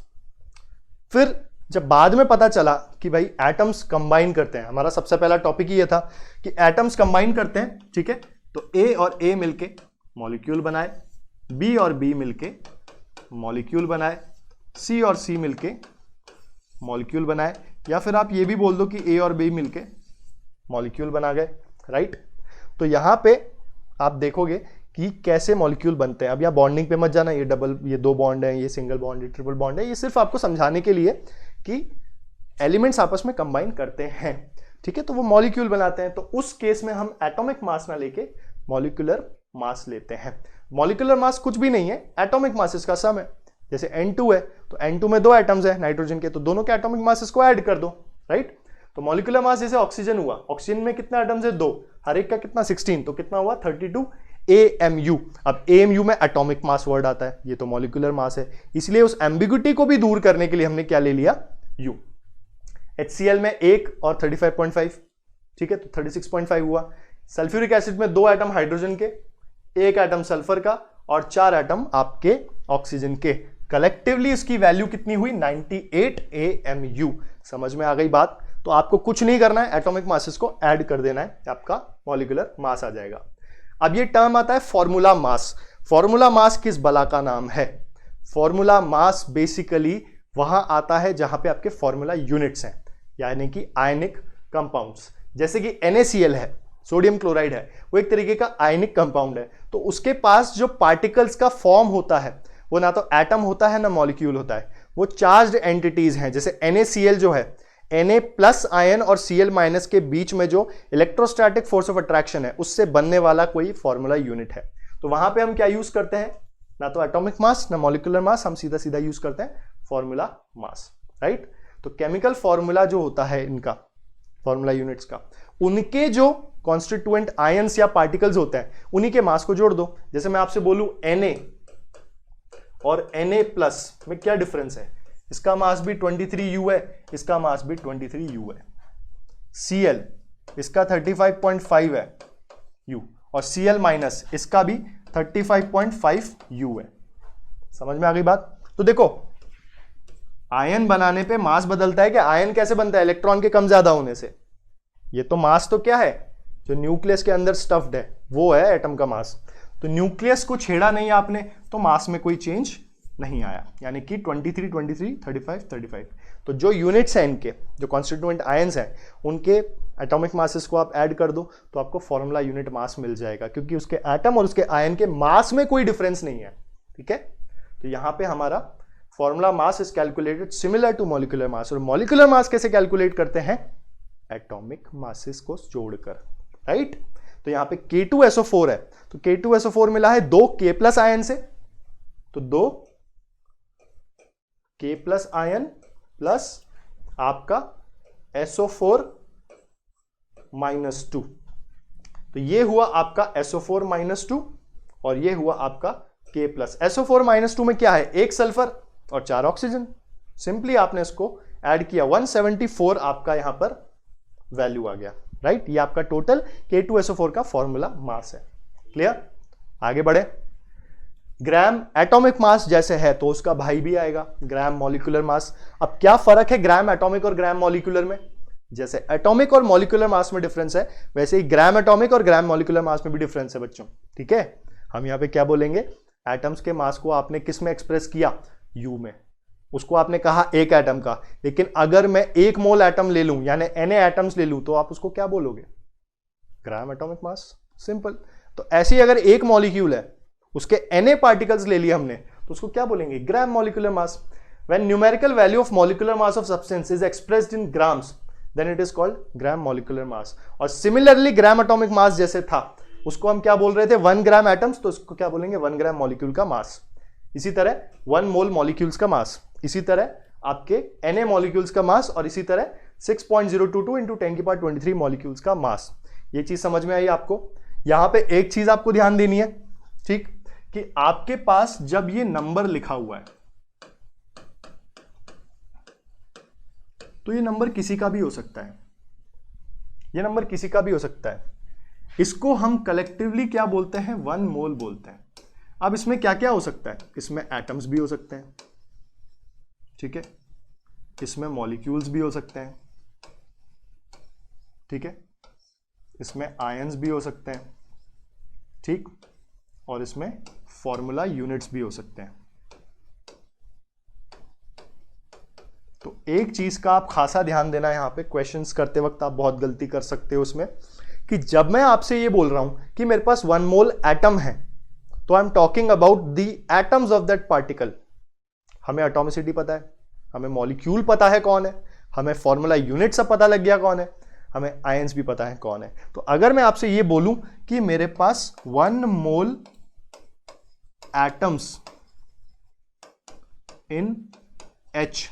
S1: फिर जब बाद में पता चला कि भाई एटम्स कंबाइन करते हैं, हमारा सबसे पहला टॉपिक ही ये था कि एटम्स कंबाइन करते हैं, ठीक है। तो ए और ए मिलके मॉलिक्यूल बनाए, बी और बी मिलके मॉलिक्यूल बनाए, सी और सी मिलके मॉलिक्यूल बनाए, या फिर आप ये भी बोल दो कि ए और बी मिलके मॉलिक्यूल बना गए, राइट। तो यहां पे आप देखोगे कि कैसे मॉलिक्यूल बनते हैं। अब यहाँ बॉन्डिंग पे मत जाना, ये डबल, ये 2 बॉन्ड है, ये सिंगल बॉन्ड, ये ट्रिपल बॉन्ड है, ये सिर्फ आपको समझाने के लिए कि एलिमेंट्स आपस में कंबाइन करते हैं, ठीक है। तो वो मॉलिक्यूल बनाते हैं। तो उस केस में हम एटॉमिक मास ना लेके मॉलिक्यूलर मास लेते हैं। मॉलिक्यूलर मास कुछ भी नहीं है, एटॉमिक मासेस का सम है। जैसे N2 है तो N2 में 2 एटम्स है नाइट्रोजन के, तो दोनों के एटॉमिक मासेस को ऐड कर दो, राइट। तो मॉलिक्यूलर मास जैसे ऑक्सीजन हुआ, ऑक्सीजन में कितने एटम्स है, 2, हर एक का कितना 16, तो कितना हुआ 32 AMU। अब AMU में एटॉमिक मास वर्ड आता है, ये तो मॉलिक्यूलर मास है, इसलिए उस एम्बिग्युइटी को भी दूर करने के लिए हमने क्या ले लिया, U। HCl में 1 और 35.5, ठीक है, तो 36.5 हुआ। सल्फ्यूरिक एसिड में 2 एटम हाइड्रोजन के, 1 एटम सल्फर का और 4 एटम आपके ऑक्सीजन के। कलेक्टिवली इसकी वैल्यू कितनी हुई, 98 AMU। समझ में आ गई बात। तो आपको कुछ नहीं करना है, एटॉमिक मासेस को ऐड कर देना है, आपका मॉलिक्यूलर मास आ जाएगा। अब ये टर्म आता है फॉर्मूला मास। फॉर्मूला मास किस बला का नाम है? फॉर्मूला मास बेसिकली वहां आता है जहां पे आपके फॉर्मूला यूनिट्स हैं, यानी कि आयनिक कंपाउंड्स। जैसे कि NaCl है, सोडियम क्लोराइड है, वो एक तरीके का आयनिक कंपाउंड है। तो उसके पास जो पार्टिकल्स का फॉर्म होता है वो ना तो एटम होता है ना मॉलिक्यूल होता है, वो चार्ज्ड एंटिटीज हैं। जैसे NaCl जो है, Na प्लस आयन और Cl माइनस के बीच में जो इलेक्ट्रोस्टैटिक फोर्स ऑफ अट्रैक्शन है उससे बनने वाला कोई फॉर्मूला यूनिट है। तो वहां पे हम क्या यूज करते हैं, ना तो एटॉमिक मास ना मॉलिक्यूलर मास, हम सीधा सीधा यूज करते हैं फॉर्मूला मास, राइट। तो केमिकल फॉर्मूला जो होता है इनका, फॉर्मूला यूनिट्स का, उनके जो कॉन्स्टिट्यूएंट आयंस या पार्टिकल्स होते हैं उन्हीं के मास को जोड़ दो। जैसे मैं आपसे बोलूं Na और Na+ में क्या डिफरेंस है, इसका मास भी 23U है, इसका मास भी 23U है। Cl इसका 35.5 है U और Cl- इसका भी 35.5U है। समझ में आ गई बात? तो देखो आयन बनाने पे मास बदलता है कि आयन कैसे बनता है, इलेक्ट्रॉन के कम ज्यादा होने से। ये तो मास तो क्या है, जो न्यूक्लियस के अंदर स्टफ्ड है वो है एटम का मास। तो न्यूक्लियस को छेड़ा नहीं आपने तो मास में कोई चेंज नहीं आया, यानी कि 23 23 35 35। तो जो यूनिट्स हैं इनके, जो कॉन्स्टिट्यूएंट आयंस हैं, उनके एटॉमिक मासेस को आप ऐड कर दो तो आपको फॉर्मूला यूनिट मास मिल जाएगा, क्योंकि उसके एटम और उसके आयन के मास में कोई डिफरेंस नहीं है। ठीक है, तो यहां पे हमारा formula mass is calculated similar to molecular mass. और मॉलिक्यूलर मास कैसे कैलकुलेट करते हैं, एटॉमिक मासेस को जोड़कर, राइट। तो यहां पे K2SO4 है, तो K2SO4 मिला है 2 K+ आयन से, तो 2 K+ आयन प्लस आपका SO4 -2, तो ये हुआ आपका SO4 -2 और ये हुआ आपका K+। SO4 -2 में क्या है, 1 सल्फर और 4 ऑक्सीजन। सिंपली आपने इसको ऐड किया, 174 आपका यहां पर वैल्यू आ गया, राइट। ये आपका टोटल K2SO4 का फॉर्मूला मास है। क्लियर? आगे बढ़े। ग्राम एटॉमिक मास जैसे है तो उसका भाई भी आएगा ग्राम मॉलिक्यूलर मास। अब क्या फर्क है ग्राम एटॉमिक और ग्राम मॉलिक्यूलर में, जैसे एटॉमिक और मॉलिक्यूलर मास में डिफरेंस है, वैसे ही ग्राम एटॉमिक और ग्राम मॉलिक्यूलर मास में भी डिफरेंस है बच्चों। ठीक है, हम यहां पे क्या बोलेंगे, एटम्स के मास को आपने किस में एक्सप्रेस किया, U में। उसको आपने कहा एक एटम का, लेकिन अगर मैं 1 मोल एटम ले लूं यानी Na एटम्स ले लूं तो आप उसको क्या बोलोगे, ग्राम एटॉमिक मास। सिंपल। तो ऐसे ही अगर एक मॉलिक्यूल है, उसके Na पार्टिकल्स ले लिए हमने, तो उसको क्या बोलेंगे, gram molecular mass. When numerical value of molecular mass of substance is expressed in grams then it is called gram molecular mass. और सिमिलरली ग्राम एटॉमिक मास जैसे था उसको हम क्या बोल रहे थे, 1 ग्राम एटम्स, तो उसको क्या बोलेंगे, 1 ग्राम मॉलिक्यूल का मास। इसी तरह 1 मोल मॉलिक्यूल्स का मास, इसी तरह आपके Na मॉलिक्यूल्स का मास, और इसी तरह 6.022 इंटू 10⁻23 मॉलिक्यूल्स का मास। ये चीज समझ में आई आपको। यहां पे एक चीज आपको ध्यान देनी है, ठीक, कि आपके पास जब ये नंबर लिखा हुआ है तो ये नंबर किसी का भी हो सकता है, ये नंबर किसी का भी हो सकता है। इसको हम कलेक्टिवली क्या बोलते हैं, 1 मोल बोलते हैं। अब इसमें क्या क्या हो सकता है, इसमें एटम्स भी हो सकते हैं, ठीक है, इसमें मॉलिक्यूल्स भी हो सकते हैं, ठीक है, इसमें आयंस भी हो सकते हैं, ठीक, और इसमें फॉर्मूला यूनिट्स भी हो सकते हैं। तो एक चीज का आप खासा ध्यान देना, यहां पे क्वेश्चंस करते वक्त आप बहुत गलती कर सकते हो उसमें, कि जब मैं आपसे ये बोल रहा हूं कि मेरे पास 1 मोल एटम है, तो I am talking about the atoms of that particle. हमें एटॉमिसिटी पता है, हमें मॉलिक्यूल पता है कौन है, हमें फॉर्मूला यूनिट सब पता लग गया कौन है, हमें आयंस भी पता है कौन है। तो अगर मैं आपसे ये बोलूं कि मेरे पास 1 मोल एटम्स इन H,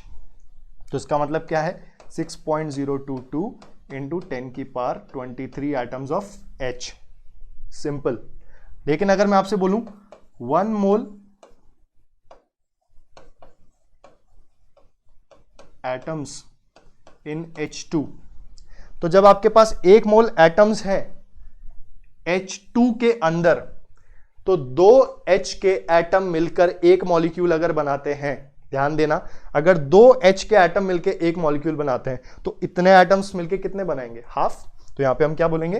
S1: तो इसका मतलब क्या है, 6.022 into 10⁻23 atoms of H। Simple. लेकिन अगर मैं आपसे बोलूं 1 मोल एटम्स इन H2, तो जब आपके पास 1 मोल एटम्स है H2 के अंदर, तो 2 H के एटम मिलकर एक मॉलिक्यूल अगर बनाते हैं, ध्यान देना, अगर 2 H के एटम मिलकर एक मॉलिक्यूल बनाते हैं तो इतने एटम्स मिलकर कितने बनाएंगे, हाफ। तो यहां पे हम क्या बोलेंगे,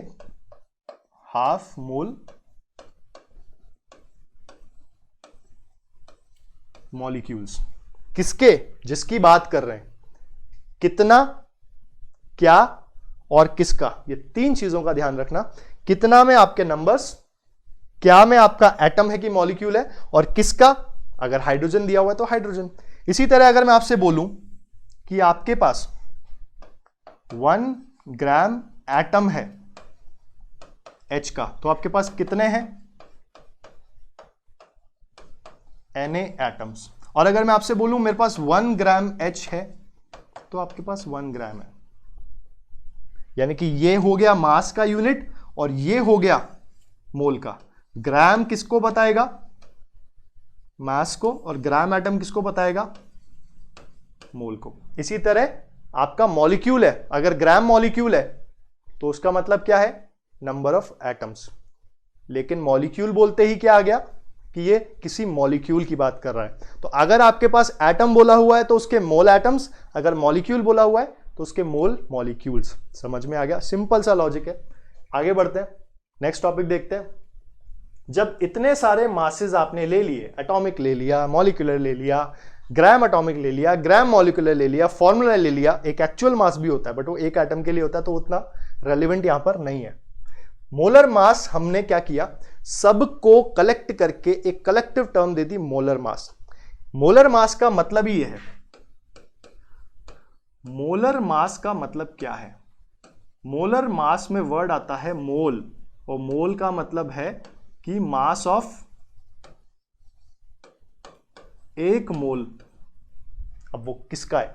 S1: हाफ मोल मॉलिक्यूल्स। किसके, जिसकी बात कर रहे हैं, कितना, क्या और किसका, ये 3 चीजों का ध्यान रखना। कितना में आपके नंबर्स, क्या में आपका एटम है कि मॉलिक्यूल है, और किसका, अगर हाइड्रोजन दिया हुआ है तो हाइड्रोजन। इसी तरह अगर मैं आपसे बोलूं कि आपके पास 1 ग्राम एटम है H का, तो आपके पास कितने हैं, Na एटम्स। और अगर मैं आपसे बोलूं मेरे पास 1 ग्राम H है, तो आपके पास 1 ग्राम है। यानी कि ये हो गया मास का यूनिट और ये हो गया मोल का। ग्राम किसको बताएगा? मास को। और ग्राम एटम किसको बताएगा? मोल को। इसी तरह आपका मॉलिक्यूल है, अगर ग्राम मॉलिक्यूल है तो उसका मतलब क्या है? Number of atoms. लेकिन मॉलिक्यूल बोलते ही क्या आ गया कि ये किसी मॉलिक्यूल की बात कर रहा है। तो अगर आपके पास एटम बोला हुआ है तो उसके मोल एटम्स, अगर मॉलिक्यूल बोला हुआ है तो उसके मोल मॉलिक्यूल्स। समझ में आ गया? सिंपल सा लॉजिक है। आगे बढ़ते हैं, नेक्स्ट टॉपिक देखते हैं। जब इतने सारे मासेस आपने ले लिए, एटॉमिक ले लिया, मॉलिक्यूलर ले लिया, ग्राम एटॉमिक ले लिया, ग्राम मॉलिक्यूलर ले लिया, फॉर्मूला ले लिया, एक एक्चुअल मास भी होता है बट वो एक एटम के लिए होता है तो उतना रेलिवेंट यहां पर नहीं है। मोलर मास हमने क्या किया? सबको कलेक्ट करके एक कलेक्टिव टर्म दे दी, मोलर मास। मोलर मास का मतलब ही है, मोलर मास का मतलब क्या है? मोलर मास में वर्ड आता है मोल, और मोल का मतलब है कि मास ऑफ एक मोल। अब वो किसका है?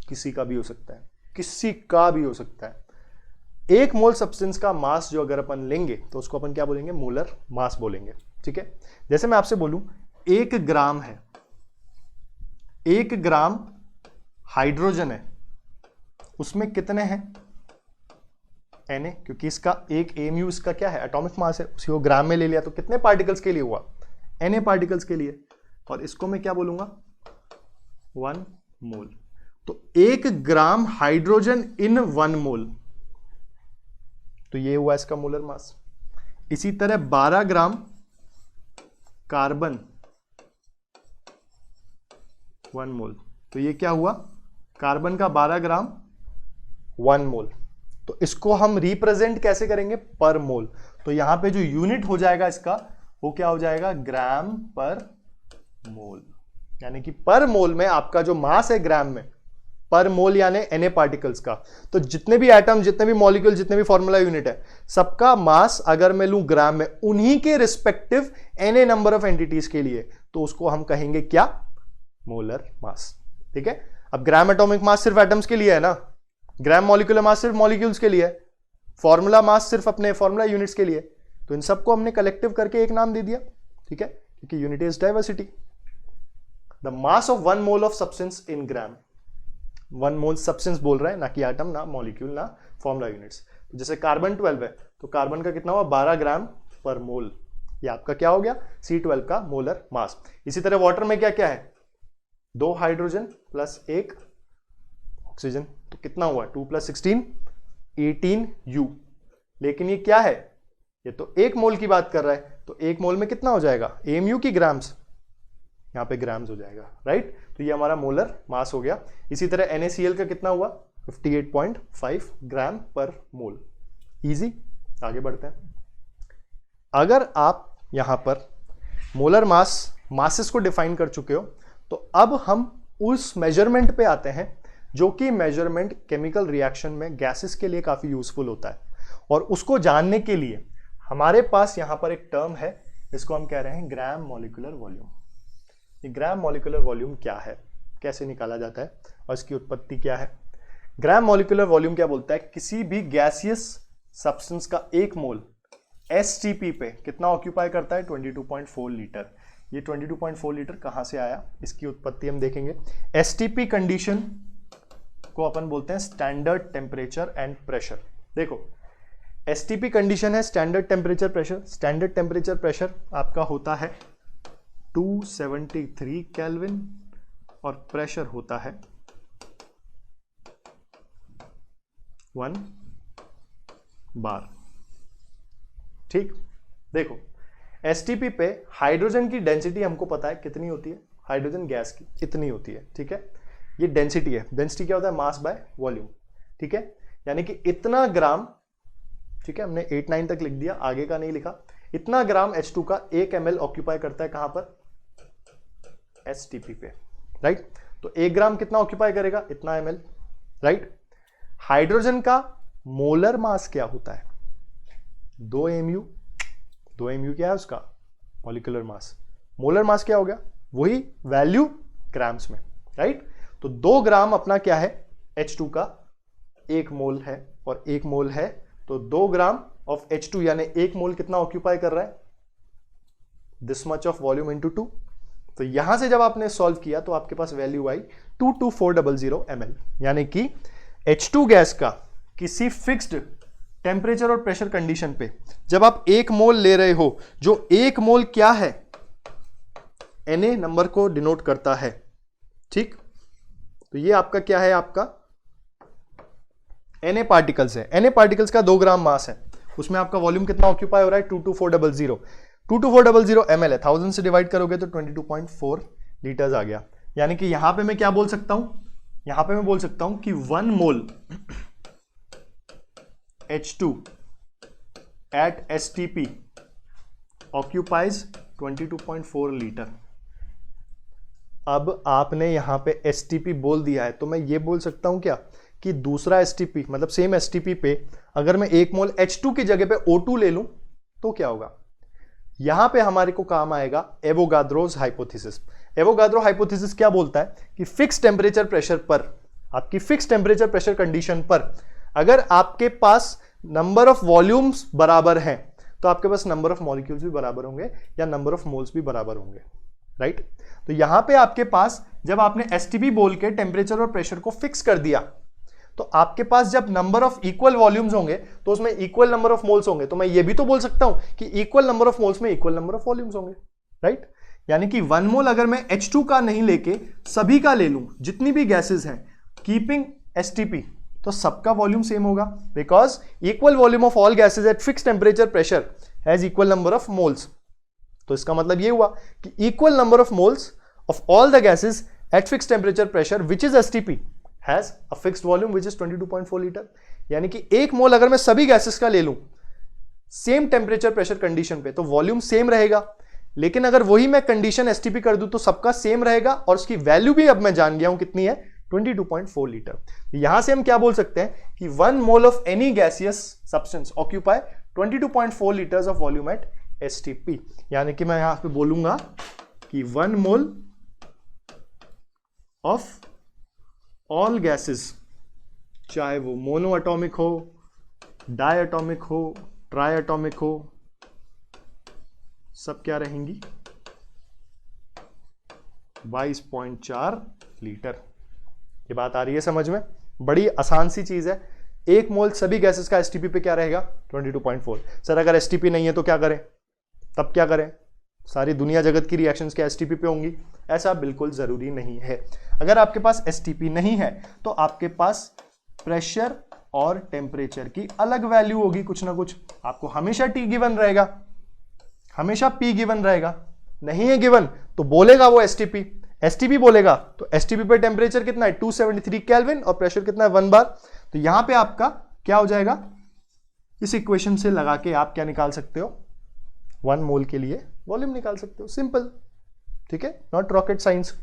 S1: किसी का भी हो सकता है, किसी का भी हो सकता है। एक मोल सब्सटेंस का मास जो अगर अपन लेंगे तो उसको अपन क्या बोलेंगे? मोलर मास बोलेंगे। ठीक है, जैसे मैं आपसे बोलूं 1 ग्राम है, 1 ग्राम हाइड्रोजन है, उसमें कितने हैं? Na, क्योंकि इसका एक mu इसका क्या है? एटॉमिक मास है, उसी को ग्राम में ले लिया तो कितने पार्टिकल्स के लिए हुआ? Na पार्टिकल्स के लिए। और इसको मैं क्या बोलूंगा? 1 मोल। तो 1 ग्राम हाइड्रोजन इन 1 मोल, तो ये हुआ इसका मोलर मास। इसी तरह 12 ग्राम कार्बन 1 मोल, तो ये क्या हुआ? कार्बन का 12 ग्राम 1 मोल। तो इसको हम रिप्रेजेंट कैसे करेंगे? पर मोल। तो यहां पे जो यूनिट हो जाएगा इसका वो क्या हो जाएगा? ग्राम पर मोल। यानी कि पर मोल में आपका जो मास है ग्राम में, पर मोल यानी Na पार्टिकल्स का। तो जितने भी एटम, जितने भी मॉलिक्यूल, जितने भी फॉर्मूला यूनिट है, सबका मास अगर मैं लूं ग्राम में, उन्हीं के respective Na number of entities के लिए, तो उसको हम कहेंगे क्या? Molar mass. ठीक है, अब ग्राम एटॉमिक मास सिर्फ एटम्स के लिए है ना, ग्राम मॉलिक्यूलर मास सिर्फ मॉलिक्यूल्स के लिए है, फॉर्मूला मास सिर्फ अपने फॉर्मूला यूनिट्स के लिए। तो इन सबको हमने कलेक्टिव करके एक नाम दे दिया। ठीक है, क्योंकि unity is diversity. The mass of 1 mole of substance in gram. 1 mole substance बोल रहा है, ना कि एटम, ना मॉलिक्यूल, ना फॉर्मूला यूनिट्स। तो जैसे कार्बन 12 है तो कार्बन का कितना हुआ? 12 ग्राम पर मोल। ये आपका क्या हो गया? C12 का मोलर मास। इसी तरह वाटर में क्या क्या है? 2 हाइड्रोजन प्लस 1 ऑक्सीजन, तो कितना हुआ? 2 + 16 18U। लेकिन ये क्या है? ये तो 1 मोल की बात कर रहा है, तो 1 मोल में कितना हो जाएगा? AMU की ग्राम्स? यहां पे ग्राम्स हो जाएगा, राइट। तो ये हमारा मोलर मास हो गया। इसी तरह NaCl का कितना हुआ? 58.5 ग्राम पर मोल। इजी। आगे बढ़ते हैं। अगर आप यहां पर मोलर मासेस को डिफाइन कर चुके हो, तो अब हम उस मेजरमेंट पे आते हैं जो कि मेजरमेंट केमिकल रिएक्शन में गैसेस के लिए काफी यूजफुल होता है। और उसको जानने के लिए हमारे पास यहां पर एक टर्म है, इसको हम कह रहे हैं ग्राम मॉलिक्यूलर वॉल्यूम। ये ग्राम मॉलिक्यूलर वॉल्यूम क्या है, कैसे निकाला जाता है और इसकी उत्पत्ति क्या है? ग्राम मॉलिक्यूलर वॉल्यूम क्या बोलता है? किसी भी गैसियस सब्सटेंस का 1 मोल STP पे कितना ऑक्यूपाई करता है? 22.4 लीटर। ये 22.4 लीटर कहां से आया, इसकी उत्पत्ति हम देखेंगे। STP कंडीशन को अपन बोलते हैं स्टैंडर्ड टेम्परेचर एंड प्रेशर। देखो, STP कंडीशन है standard temperature pressure. Standard temperature pressure आपका होता है 273 केल्विन और प्रेशर होता है 1 बार। ठीक, देखो STP पे हाइड्रोजन की डेंसिटी हमको पता है कितनी होती है, हाइड्रोजन गैस की इतनी होती है। ठीक है, ये डेंसिटी है। डेंसिटी क्या होता है? Mass by volume. ठीक है, यानी कि इतना ग्राम, ठीक है, हमने 8-9 तक लिख दिया, आगे का नहीं लिखा। इतना ग्राम H2 का 1 ml ऑक्यूपाई करता है कहां पर? STP पे, राइट। तो 1 ग्राम कितना ऑक्यूपाई करेगा? इतना ml, राइट। हाइड्रोजन का मोलर मास क्या होता है? 2 mu। 2 mu क्या है उसका? Molecular mass. मोलर मास क्या हो गया? वही वैल्यू ग्राम्स में, राइट। तो 2 ग्राम अपना क्या है? H2 का 1 मोल है, और 1 मोल है तो 2 ग्राम ऑफ H2 यानी 1 मोल कितना ऑक्यूपाई कर रहा है, this much of volume into 2। तो यहां से जब आपने सॉल्व किया तो आपके पास वैल्यू आई 22400 ml, यानी कि H2 गैस का किसी फिक्स्ड टेम्परेचर और प्रेशर कंडीशन पे जब आप 1 मोल ले रहे हो, जो 1 मोल क्या है, Na नंबर को डिनोट करता है, ठीक। तो ये आपका क्या है, आपका Na पार्टिकल्स है। Na पार्टिकल्स का 2 ग्राम मास है, उसमें आपका वॉल्यूम कितना ऑक्यूपाई हो रहा है 22400 ml है। 1000 से डिवाइड करोगे तो 22.4 लीटर्स आ गया। यानी कि यहां पे मैं क्या बोल सकता हूं, यहां पे मैं बोल सकता हूं कि 1 मोल H2 at STP occupies 22.4 litre. अब आपने यहां पे STP बोल दिया है तो मैं ये बोल सकता हूं क्या कि दूसरा STP मतलब सेम STP पे अगर मैं 1 मोल H2 की जगह पे O2 ले लूं तो क्या होगा, यहां पे हमारे को काम आएगा एवोगाद्रोस हाइपोथेसिस। एवोगाद्रो हाइपोथेसिस क्या बोलता है कि फिक्स टेम्परेचर प्रेशर पर, आपकी फिक्स टेम्परेचर प्रेशर कंडीशन पर अगर आपके पास नंबर ऑफ वॉल्यूम्स बराबर हैं तो आपके पास नंबर ऑफ मॉलिक्यूल्स भी बराबर होंगे या नंबर ऑफ मोल्स भी बराबर होंगे, राइट। तो यहां पे आपके पास जब आपने STP बोल के टेम्परेचर और प्रेशर को फिक्स कर दिया तो आपके पास जब नंबर ऑफ इक्वल वॉल्यूम्स होंगे तो उसमें इक्वल नंबर ऑफ मोल्स होंगे। तो मैं ये भी तो बोल सकता हूं कि इक्वल नंबर ऑफ मोल्स में इक्वल नंबर ऑफ वॉल्यूम्स होंगे, राइट। यानी कि 1 मोल अगर मैं H2 का नहीं लेके सभी का ले लूं, जितनी भी गैसेस हैं कीपिंग STP, तो सबका वॉल्यूम सेम होगा, because equal volume of all gases at fix temperature pressure has equal number of moles. तो इसका मतलब ये हुआ कि equal number of moles of all the gases at fix temperature pressure which is STP has a fixed volume which is 22.4 litre. यानी कि 1 मोल अगर मैं सभी गैसेस का ले लूं सेम टेम्परेचर प्रेशर कंडीशन पे तो वॉल्यूम सेम रहेगा, लेकिन अगर वही मैं कंडीशन STP कर दूं तो सबका सेम रहेगा और उसकी वैल्यू भी अब मैं जान गया हूं कितनी है, 22.4 लीटर। यहां से हम क्या बोल सकते हैं कि 1 mole of any gaseous substance occupy 22.4 litres of volume at STP। यानी कि मैं यहां पे बोलूंगा कि 1 मोल ऑफ ऑल गैसेस, चाहे वो मोनो एटॉमिक हो, डाई एटॉमिक हो, ट्राई एटॉमिक हो, सब क्या रहेंगी 22.4 लीटर। ये बात आ रही है समझ में, बड़ी आसान सी चीज है। 1 मोल सभी गैसेस का STP पे क्या रहेगा 22.4। सर अगर STP नहीं है तो क्या करें, तब क्या करें, सारी दुनिया जगत की रिएक्शंस क्या STP पे होंगी, ऐसा बिल्कुल जरूरी नहीं है। अगर आपके पास STP नहीं है तो आपके पास प्रेशर और टेम्परेचर की अलग वैल्यू होगी, कुछ ना कुछ आपको हमेशा T गिवन रहेगा, हमेशा P गिवन रहेगा। नहीं है गिवन तो बोलेगा वो STP बोलेगा तो STP पे टेम्परेचर कितना है 273 केल्विन और प्रेशर कितना है 1 बार। तो यहां पे आपका क्या हो जाएगा, इस इक्वेशन से लगा के आप क्या निकाल सकते हो, 1 मोल के लिए वॉल्यूम निकाल सकते हो, सिंपल, ठीक है, नॉट रॉकेट साइंस।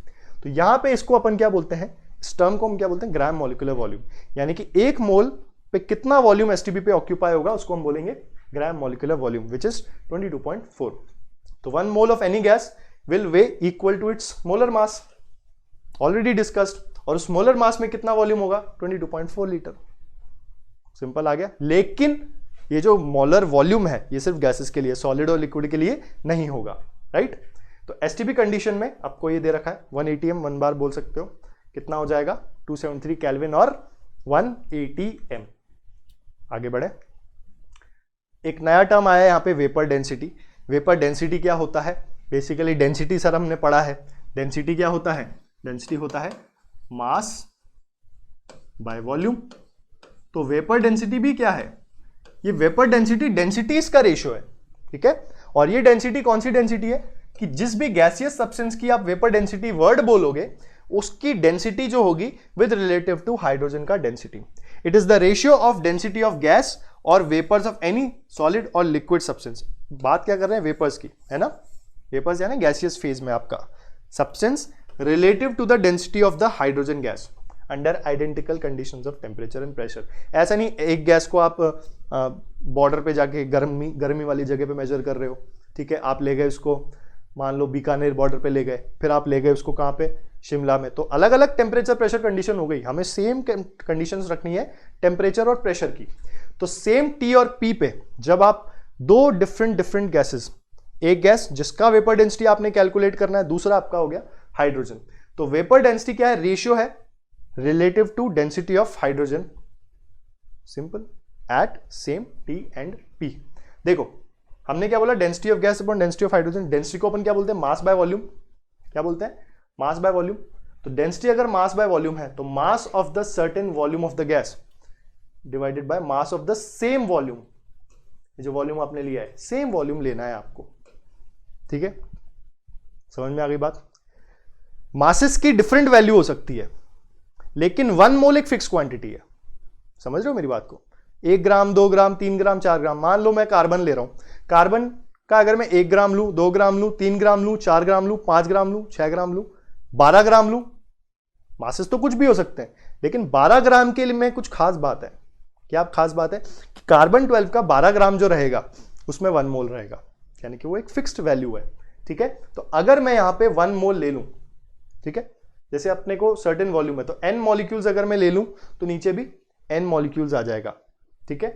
S1: तो यहां पे इसको अपन क्या बोलते हैं, इस टर्म को हम क्या बोलते हैं, ग्राम मॉलिक्यूलर वॉल्यूम। यानी कि 1 मोल पे कितना वॉल्यूम STP पे ऑक्यूपाई होगा उसको हम बोलेंगे gram molecular volume which is 22.4। तो 1 mole of any gas will weigh equal to its molar mass, already discussed, और उस मोलर मास में कितना वॉल्यूम होगा 22.4 लीटर। सिंपल आ गया। लेकिन ये जो मोलर वॉल्यूम है ये सिर्फ गैसेस के लिए, सॉलिड और लिक्विड के लिए नहीं होगा, राइट। तो STP कंडीशन में आपको ये दे रखा है 1 ATM 1 बार बोल सकते हो, कितना हो जाएगा 273 केल्विन और 1 ATM। आगे बढ़े, एक नया टर्म आया यहां पे वेपर डेंसिटी। वेपर डेंसिटी क्या होता है, बेसिकली डेंसिटी सर हमने पढ़ा है, डेंसिटी क्या होता है, डेंसिटी होता है मास बाय वॉल्यूम। तो वेपर डेंसिटी भी क्या है, ये वेपर डेंसिटी डेंसिटीज का रेशियो है, ठीक है। और ये डेंसिटी कौन सी डेंसिटी है कि जिस भी गैसियस सब्सटेंस की आप वेपर डेंसिटी वर्ड बोलोगे उसकी डेंसिटी जो होगी विद रिलेटिव टू हाइड्रोजन का density. It is the ratio of density of gas और वेपर्स ऑफ एनी सॉलिड और लिक्विड सब्सटेंस। बात क्या कर रहे हैं, वेपर्स की, है ना। वेपर्स यानी गैसियस फेज में आपका substance relative to the density of the hydrogen gas under identical conditions of temperature and pressure. ऐसा नहीं एक गैस को आप बॉर्डर पे जाके गर्मी वाली जगह पे मेजर कर रहे हो, ठीक है, आप ले गए उसको मान लो बीकानेर बॉर्डर पे ले गए, फिर आप ले गए उसको कहाँ पे, शिमला में, तो अलग अलग टेम्परेचर प्रेशर कंडीशन हो गई। हमें सेम कंडीशंस रखनी है टेम्परेचर और प्रेशर की। तो सेम टी और पी पे जब आप दो डिफरेंट गैसेस, एक गैस जिसका वेपर डेंसिटी आपने कैलकुलेट करना है, दूसरा आपका हो गया हाइड्रोजन, तो वेपर डेंसिटी क्या है, रेशियो है relative to density of hydrogen, simple, at same T and P. देखो हमने क्या बोला, density of gas upon density of hydrogen. Density को अपन क्या बोलते हैं, मास बाय वॉल्यूम। क्या बोलते हैं, मास बाय वॉल्यूम। तो डेंसिटी अगर मास बाय वॉल्यूम है तो mass of the certain volume of the gas divided by mass of the same volume. जो वॉल्यूम आपने लिया है सेम वॉल्यूम लेना है आपको, ठीक है, समझ में आ गई बात। मासेस की डिफरेंट वैल्यू हो सकती है, लेकिन 1 मोल एक फिक्स क्वांटिटी है, समझ रहे हो मेरी बात को। 1 ग्राम, 2 ग्राम, 3 ग्राम, 4 ग्राम। मान लो मैं कार्बन ले रहा हूं, कार्बन का अगर मैं 1 ग्राम लूं, 2 ग्राम लूं, 3 ग्राम लूं, 4 ग्राम लूं, 5 ग्राम लूं, 6 ग्राम लूं, 12 ग्राम लूं, मासेस तो कुछ भी हो सकते हैं, लेकिन 12 ग्राम के लिए में कुछ खास बात है। क्या खास बात है कि कार्बन 12 का 12 ग्राम जो रहेगा उसमें 1 मोल रहेगा, यानी कि वो एक फिक्स्ड वैल्यू है, ठीक है। तो अगर मैं यहां पे 1 मोल ले लूं, ठीक है, जैसे अपने को सर्टेन वॉल्यूम है तो n मॉलिक्यूल्स अगर मैं ले लूं तो नीचे भी n मॉलिक्यूल्स आ जाएगा, ठीक है।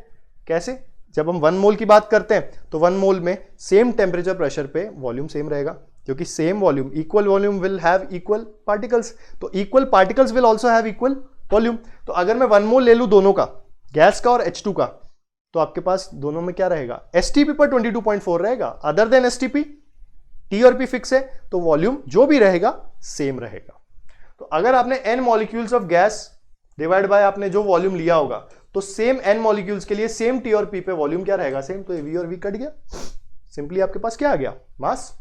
S1: कैसे, जब हम 1 मोल की बात करते हैं तो 1 मोल में सेम टेम्परेचर प्रेशर पे वॉल्यूम सेम रहेगा, क्योंकि same volume, equal volume will have equal particles, तो equal particles will also have equal volume. तो अगर मैं 1 मोल ले लूं दोनों का, गैस का और H2 का, तो आपके पास दोनों में क्या रहेगा, एसटीपी पर 22.4 रहेगा, अदर देन एसटीपी, टी और पी फिक्स है तो वॉल्यूम जो भी रहेगा सेम रहेगा। तो अगर आपने n molecules of gas divide by आपने जो वॉल्यूम लिया होगा, तो सेम n मॉलिक्यूल्स के लिए सेम टी और पी पे वॉल्यूम क्या रहेगा, सेम, तो v और v कट गया, सिंपली आपके पास क्या आ गया, मास,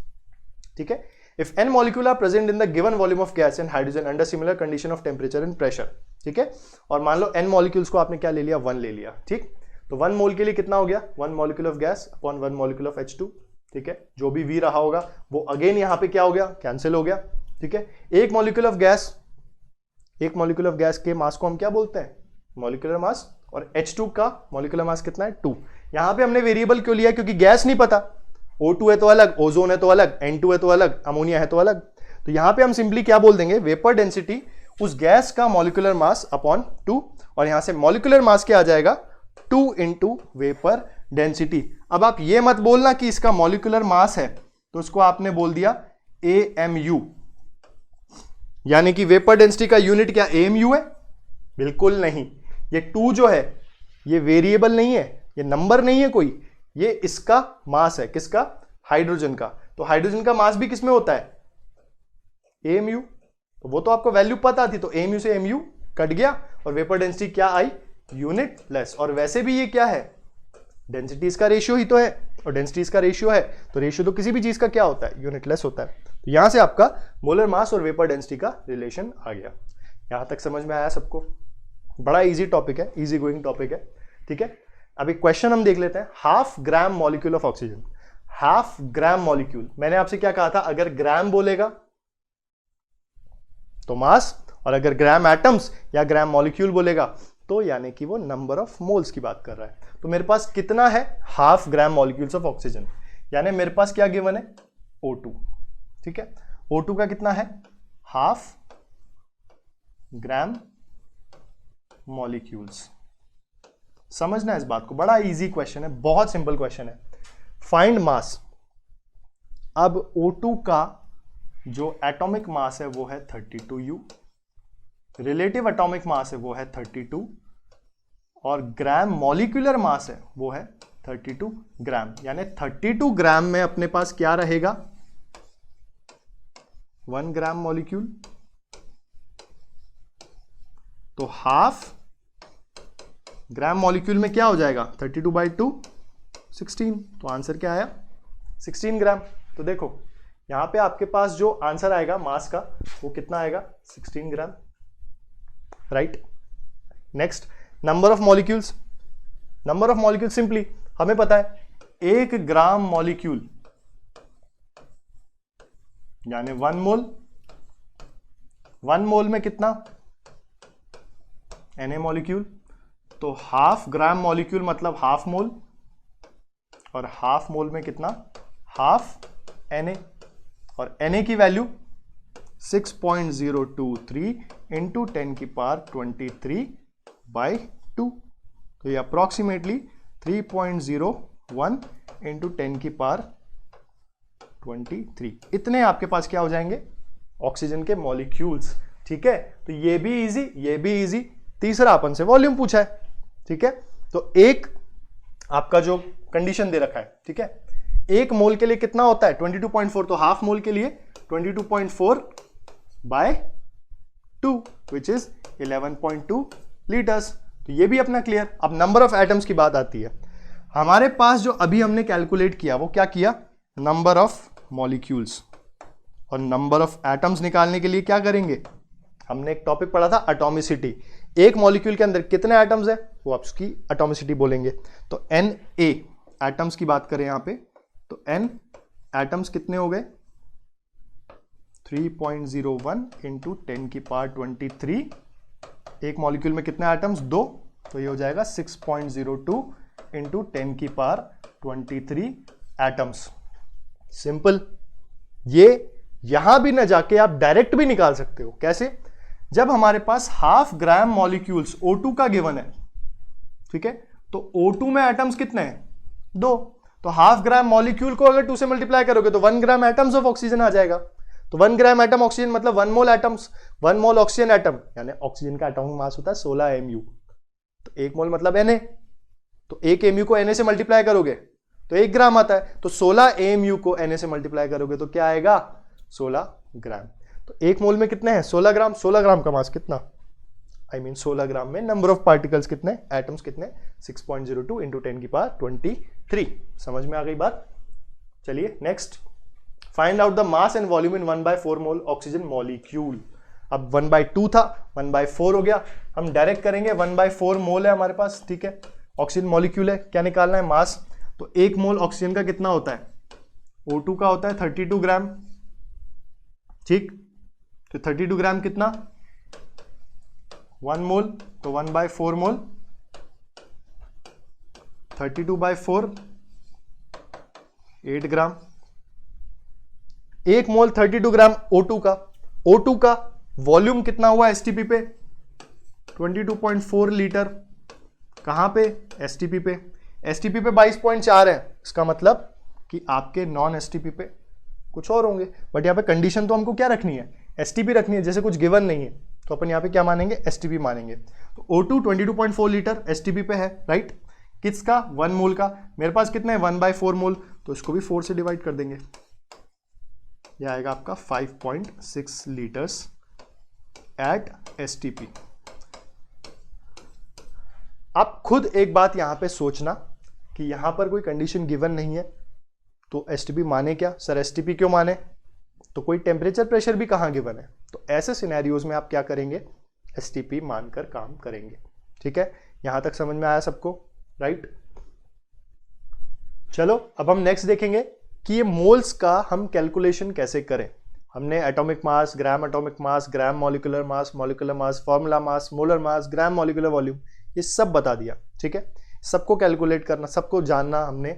S1: ठीक है। If n molecule are present in the given volume of gas and hydrogen under similar condition of temperature and pressure, ठीक है। और मान लो n मॉलिक्यूल्स को आपने क्या ले लिया, 1 ले लिया, ठीक। तो 1 मोल के लिए कितना हो गया, 1 molecule of gas upon 1 molecule of H2, ठीक है। जो भी v रहा होगा वो अगेन यहां पे क्या हो गया, कैंसिल हो गया, ठीक है। एक मॉलिक्यूल ऑफ गैस के मास को हम क्या बोलते हैं, मॉलिक्यूलर मास, और H2 का मॉलिक्यूलर मास कितना है, 2। यहां पे हमने वेरिएबल क्यों लिया, क्योंकि गैस नहीं पता, O2 है तो अलग, ओजोन है तो अलग, N2 है तो अलग, अमोनिया है तो अलग। तो यहां पे हम सिंपली क्या बोल देंगे, वेपर डेंसिटी उस गैस का मॉलिक्यूलर मास अपॉन 2, और यहां से मॉलिक्यूलर मास क्या आ जाएगा, 2 इंटू वेपर डेंसिटी। अब आप ये मत बोलना कि इसका मॉलिक्यूलर मास है तो उसको आपने बोल दिया AMU, यानी कि वेपर डेंसिटी का यूनिट क्या AMU है, बिल्कुल नहीं। ये 2 जो है ये वेरिएबल नहीं है, ये नंबर नहीं है कोई, ये इसका मास है, किसका, हाइड्रोजन का। तो हाइड्रोजन का मास भी किसमें होता है, AMU, तो वो तो आपको वैल्यू पता थी, तो AMU से MU कट गया और वेपर डेंसिटी क्या आई, यूनिट लेस। और वैसे भी ये क्या है, डेंसिटीज का रेशियो ही तो है, और डेंसिटीज का रेशियो है तो रेशियो तो किसी भी चीज का क्या होता है, यूनिट लेस होता है। तो यहां से आपका मोलर मास और वेपर डेंसिटी का रिलेशन आ गया। यहां तक समझ में आया सबको, बड़ा इजी टॉपिक है, इजी गोइंग टॉपिक है, ठीक है। अब एक क्वेश्चन हम देख लेते हैं, half gram molecule of oxygen, half gram molecule, मैंने आपसे क्या कहा था, अगर ग्राम बोलेगा तो मास, और अगर ग्राम एटम्स या ग्राम मॉलिक्यूल बोलेगा तो यानी कि वो नंबर ऑफ मोल्स की बात कर रहा है। तो मेरे पास कितना है, half gram molecules of oxygen, यानी मेरे पास क्या गिवन है, O2, ठीक है। O2 का कितना है, हाफ ग्राम मॉलिक्यूल्स। समझना इस बात को, बड़ा इजी क्वेश्चन है, बहुत सिंपल क्वेश्चन है। फाइंड मास, अब O2 का जो एटॉमिक मास है वो है 32U, रिलेटिव एटॉमिक मास है वो है 32, और ग्राम मॉलिक्यूलर मास है वो है 32 ग्राम, यानी 32 ग्राम में अपने पास क्या रहेगा, 1 ग्राम मॉलिक्यूल, तो हाफ ग्राम मॉलिक्यूल में क्या हो जाएगा, 32/2 16, तो आंसर क्या आया, 16 ग्राम। तो देखो यहां पे आपके पास जो आंसर आएगा मास का वो कितना आएगा, 16 gram, right. Next, number of molecules, number of molecule simply हमें पता है 1 ग्राम मॉलिक्यूल यानी 1 मोल, 1 मोल में कितना, Na मॉलिक्यूल, तो हाफ ग्राम मॉलिक्यूल मतलब हाफ मोल, और हाफ मोल में कितना, हाफ Na, और Na की वैल्यू 6.023 इंटू 10 की पावर 23/2, तो ये अप्रोक्सीमेटली 3.01 इंटू 10 की पावर 23, इतने आपके पास क्या हो जाएंगे, ऑक्सीजन के मॉलिक्यूल्स। ठीक है, तो ये भी इजी, ये भी इजी। तीसरा अपन से वॉल्यूम पूछा है। ठीक है, तो एक आपका जो कंडीशन दे रखा है, ठीक है, एक मोल के लिए कितना होता है 22.4, तो हाफ मोल के लिए 22.4/2 विच इज 11.2 लीटर्स। तो ये भी अपना क्लियर। अब नंबर ऑफ एटम्स की बात आती है। हमारे पास जो अभी हमने कैलकुलेट किया वो क्या किया, नंबर ऑफ मॉलिक्यूल्स, और नंबर ऑफ एटम्स निकालने के लिए क्या करेंगे, हमने एक टॉपिक पढ़ा था एटॉमिसिटी। एक मॉलिक्यूल के अंदर कितने एटम्स है वो आप उसकी एटॉमिसिटी बोलेंगे। तो Na एटम्स की बात करें यहां पे, तो N एटम्स कितने हो गए 3.01 इंटू 10 की पावर 23। एक मॉलिक्यूल में कितने एटम्स, 2, तो ये हो जाएगा 6.02 इंटू 10 की पावर 23 एटम्स। सिंपल। ये यहां भी ना जाके आप डायरेक्ट भी निकाल सकते हो। कैसे, जब हमारे पास हाफ ग्राम मॉलिक्यूल्स O2 का गिवन है, ठीक है, तो O2 में एटम्स कितने हैं, 2, तो हाफ ग्राम मॉलिक्यूल को अगर 2 से मल्टीप्लाई करोगे तो 1 ग्राम एटम्स ऑफ ऑक्सीजन आ जाएगा। तो 1 ग्राम एटम ऑक्सीजन मतलब 1 मोल एटम्स, 1 मोल ऑक्सीजन एटम, यानी ऑक्सीजन का एटॉमिक मास होता है 16 mu, तो 1 मोल मतलब Na, तो 1 mu को Na से मल्टीप्लाई करोगे तो 1 ग्राम आता है, तो 16 mu को Na से मल्टीप्लाई करोगे तो क्या आएगा 16 ग्राम। तो 1 मोल में कितने हैं 16 ग्राम, 16 ग्राम का मास कितना, I mean 16 ग्राम में नंबर ऑफ पार्टिकल्स कितने, एटम्स कितने, 6.02 इंटू 10 की पावर 23। समझ में आ गई बात। चलिए next, find out the mass and volume in 1/4 mole oxygen molecule. अब 1/2 था, 1/4 हो गया, हम डायरेक्ट करेंगे 1/4 मोल है हमारे पास, ठीक है, ऑक्सीजन मॉलिक्यूल है, क्या निकालना है मास। तो 1 मोल ऑक्सीजन का कितना होता है, O2 का होता है 32 ग्राम, ठीक, तो 32 ग्राम कितना 1 मोल, तो 1/4 मोल 32/4 8 ग्राम। 1 मोल 32 ग्राम O2 का, O2 का वॉल्यूम कितना हुआ एसटीपी पे 22.4 लीटर, कहां पे एसटीपी पे, एसटीपी पे 22.4 है, इसका मतलब कि आपके नॉन एसटीपी पे कुछ और होंगे, बट यहां पे कंडीशन तो हमको क्या रखनी है, एसटीपी रखनी है। जैसे कुछ गिवन नहीं है तो अपन यहां पे क्या मानेंगे, एसटीपी मानेंगे। तो O2 22.4 लीटर एसटीपी पे है, राइट, किसका 1 मोल का, मेरे पास कितना है 1/4 मोल, तो इसको भी 4 से डिवाइड कर देंगे, यह आएगा आपका 5.6 लीटर्स एट एसटीपी। आप खुद एक बात यहां पे सोचना कि यहां पर कोई कंडीशन गिवन नहीं है तो एसटीपी माने क्या, सर एसटीपी क्यों माने, तो कोई टेम्परेचर प्रेशर भी कहां गिवन है, तो ऐसे सिनेरियोज में आप क्या करेंगे, एसटीपी मानकर काम करेंगे। ठीक है, यहां तक समझ में आया सबको, राइट। चलो अब हम नेक्स्ट देखेंगे कि ये मोल्स का हम कैलकुलेशन कैसे करें। हमने atomic mass, gram atomic mass, ग्राम मॉलिक्यूलर मास, फॉर्मूला मास, molar mass, gram molecular volume, ये सब बता दिया। ठीक है, सबको कैलकुलेट करना, सबको जानना हमने,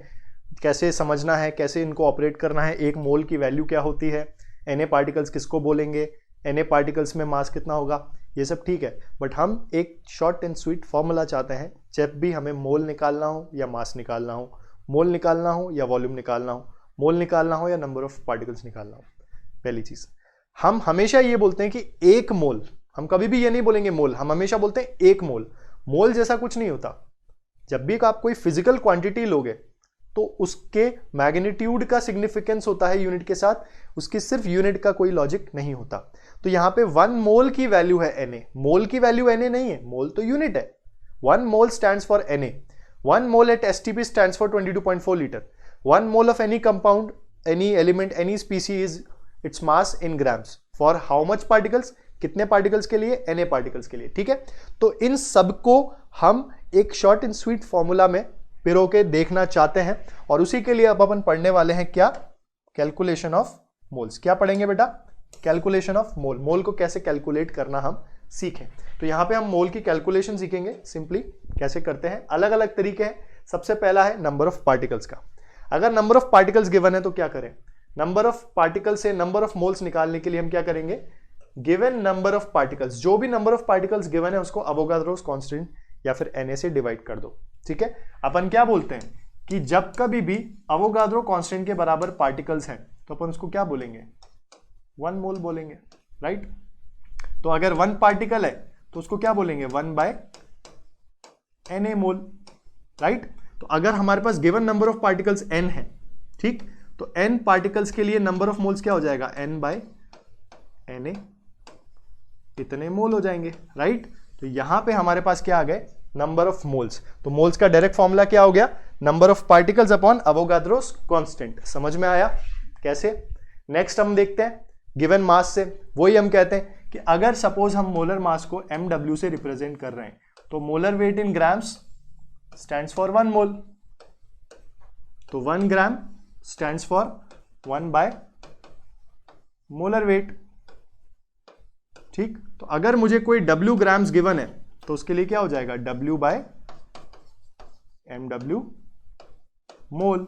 S1: कैसे समझना है, कैसे इनको ऑपरेट करना है, एक मोल की वैल्यू क्या होती है, Na पार्टिकल्स किसको बोलेंगे, Na पार्टिकल्स में मास कितना होगा, ये सब ठीक है। बट हम एक शॉर्ट एंड स्वीट फॉर्मूला चाहते हैं, जब भी हमें मोल निकालना हो या मास निकालना हो, मोल निकालना हो या वॉल्यूम निकालना हो, मोल निकालना हो या नंबर ऑफ पार्टिकल्स निकालना हो। पहली चीज, हम हमेशा ये बोलते हैं कि एक मोल, हम कभी भी ये नहीं बोलेंगे मोल, हम हमेशा बोलते हैं एक मोल। मोल जैसा कुछ नहीं होता। जब भी आप कोई फिजिकल क्वांटिटी लोगे तो उसके मैग्नीट्यूड का सिग्निफिकेंस होता है यूनिट के साथ, उसकी सिर्फ यूनिट का कोई लॉजिक नहीं होता। तो यहां पे 1 मोल की वैल्यू है Na, मोल की वैल्यू Na नहीं है, मोल तो यूनिट है। 1 mole stands for Na, 1 mole at STP stands for 22.4 litre. 1 mole of any compound, any element, any species, it's mass in grams for how much particles, कितने particles के लिए, Na particles के लिए। ठीक है, तो इन सबको हम एक शॉर्ट एंड स्वीट फॉर्मूला में पिरो के देखना चाहते हैं, और उसी के लिए अब अपन पढ़ने वाले हैं क्या, कैलकुलेशन ऑफ मोल्स। क्या पढ़ेंगे बेटा, कैलकुलेशन ऑफ मोल, मोल को कैसे कैलकुलेट करना हम सीखें। तो यहां पे हम मोल की कैलकुलेशन सीखेंगे, सिंपली कैसे करते हैं, अलग अलग तरीके हैं। सबसे पहला है नंबर ऑफ पार्टिकल्स का। अगर नंबर ऑफ पार्टिकल्स गिवन है तो क्या करें, नंबर ऑफ पार्टिकल से नंबर ऑफ मोल्स निकालने के लिए हम क्या करेंगे, गिवन नंबर ऑफ पार्टिकल्स, जो भी नंबर ऑफ पार्टिकल्स गिवन है उसको अवोगाद्रोस कांस्टेंट या फिर Na से डिवाइड कर दो। ठीक है, अपन क्या बोलते हैं कि जब कभी भी अवोगाद्रो कांस्टेंट के बराबर पार्टिकल्स हैं तो अपन उसको क्या बोलेंगे, 1 मोल बोलेंगे, राइट। तो अगर 1 पार्टिकल है तो उसको क्या बोलेंगे, 1/Na मोल, राइट। तो अगर हमारे पास given number of particles n है, ठीक, तो n पार्टिकल्स के लिए नंबर ऑफ मोल्स क्या हो जाएगा, n/Na, इतने मोल हो जाएंगे, राइट। तो यहां पे हमारे पास क्या आ गए, नंबर ऑफ मोल्स। तो मोल्स का डायरेक्ट फॉर्मूला क्या हो गया, number of particles upon Avogadro's constant. समझ में आया कैसे। नेक्स्ट हम देखते हैं गिवन मास से, वही हम कहते हैं कि अगर सपोज हम मोलर मास को mw से रिप्रेजेंट कर रहे हैं तो molar weight in grams stands for 1 मोल, तो 1 ग्राम स्टैंड्स फॉर 1 मोलर वेट, ठीक। तो अगर मुझे कोई w ग्राम्स गिवन है तो उसके लिए क्या हो जाएगा, w/mw मोल,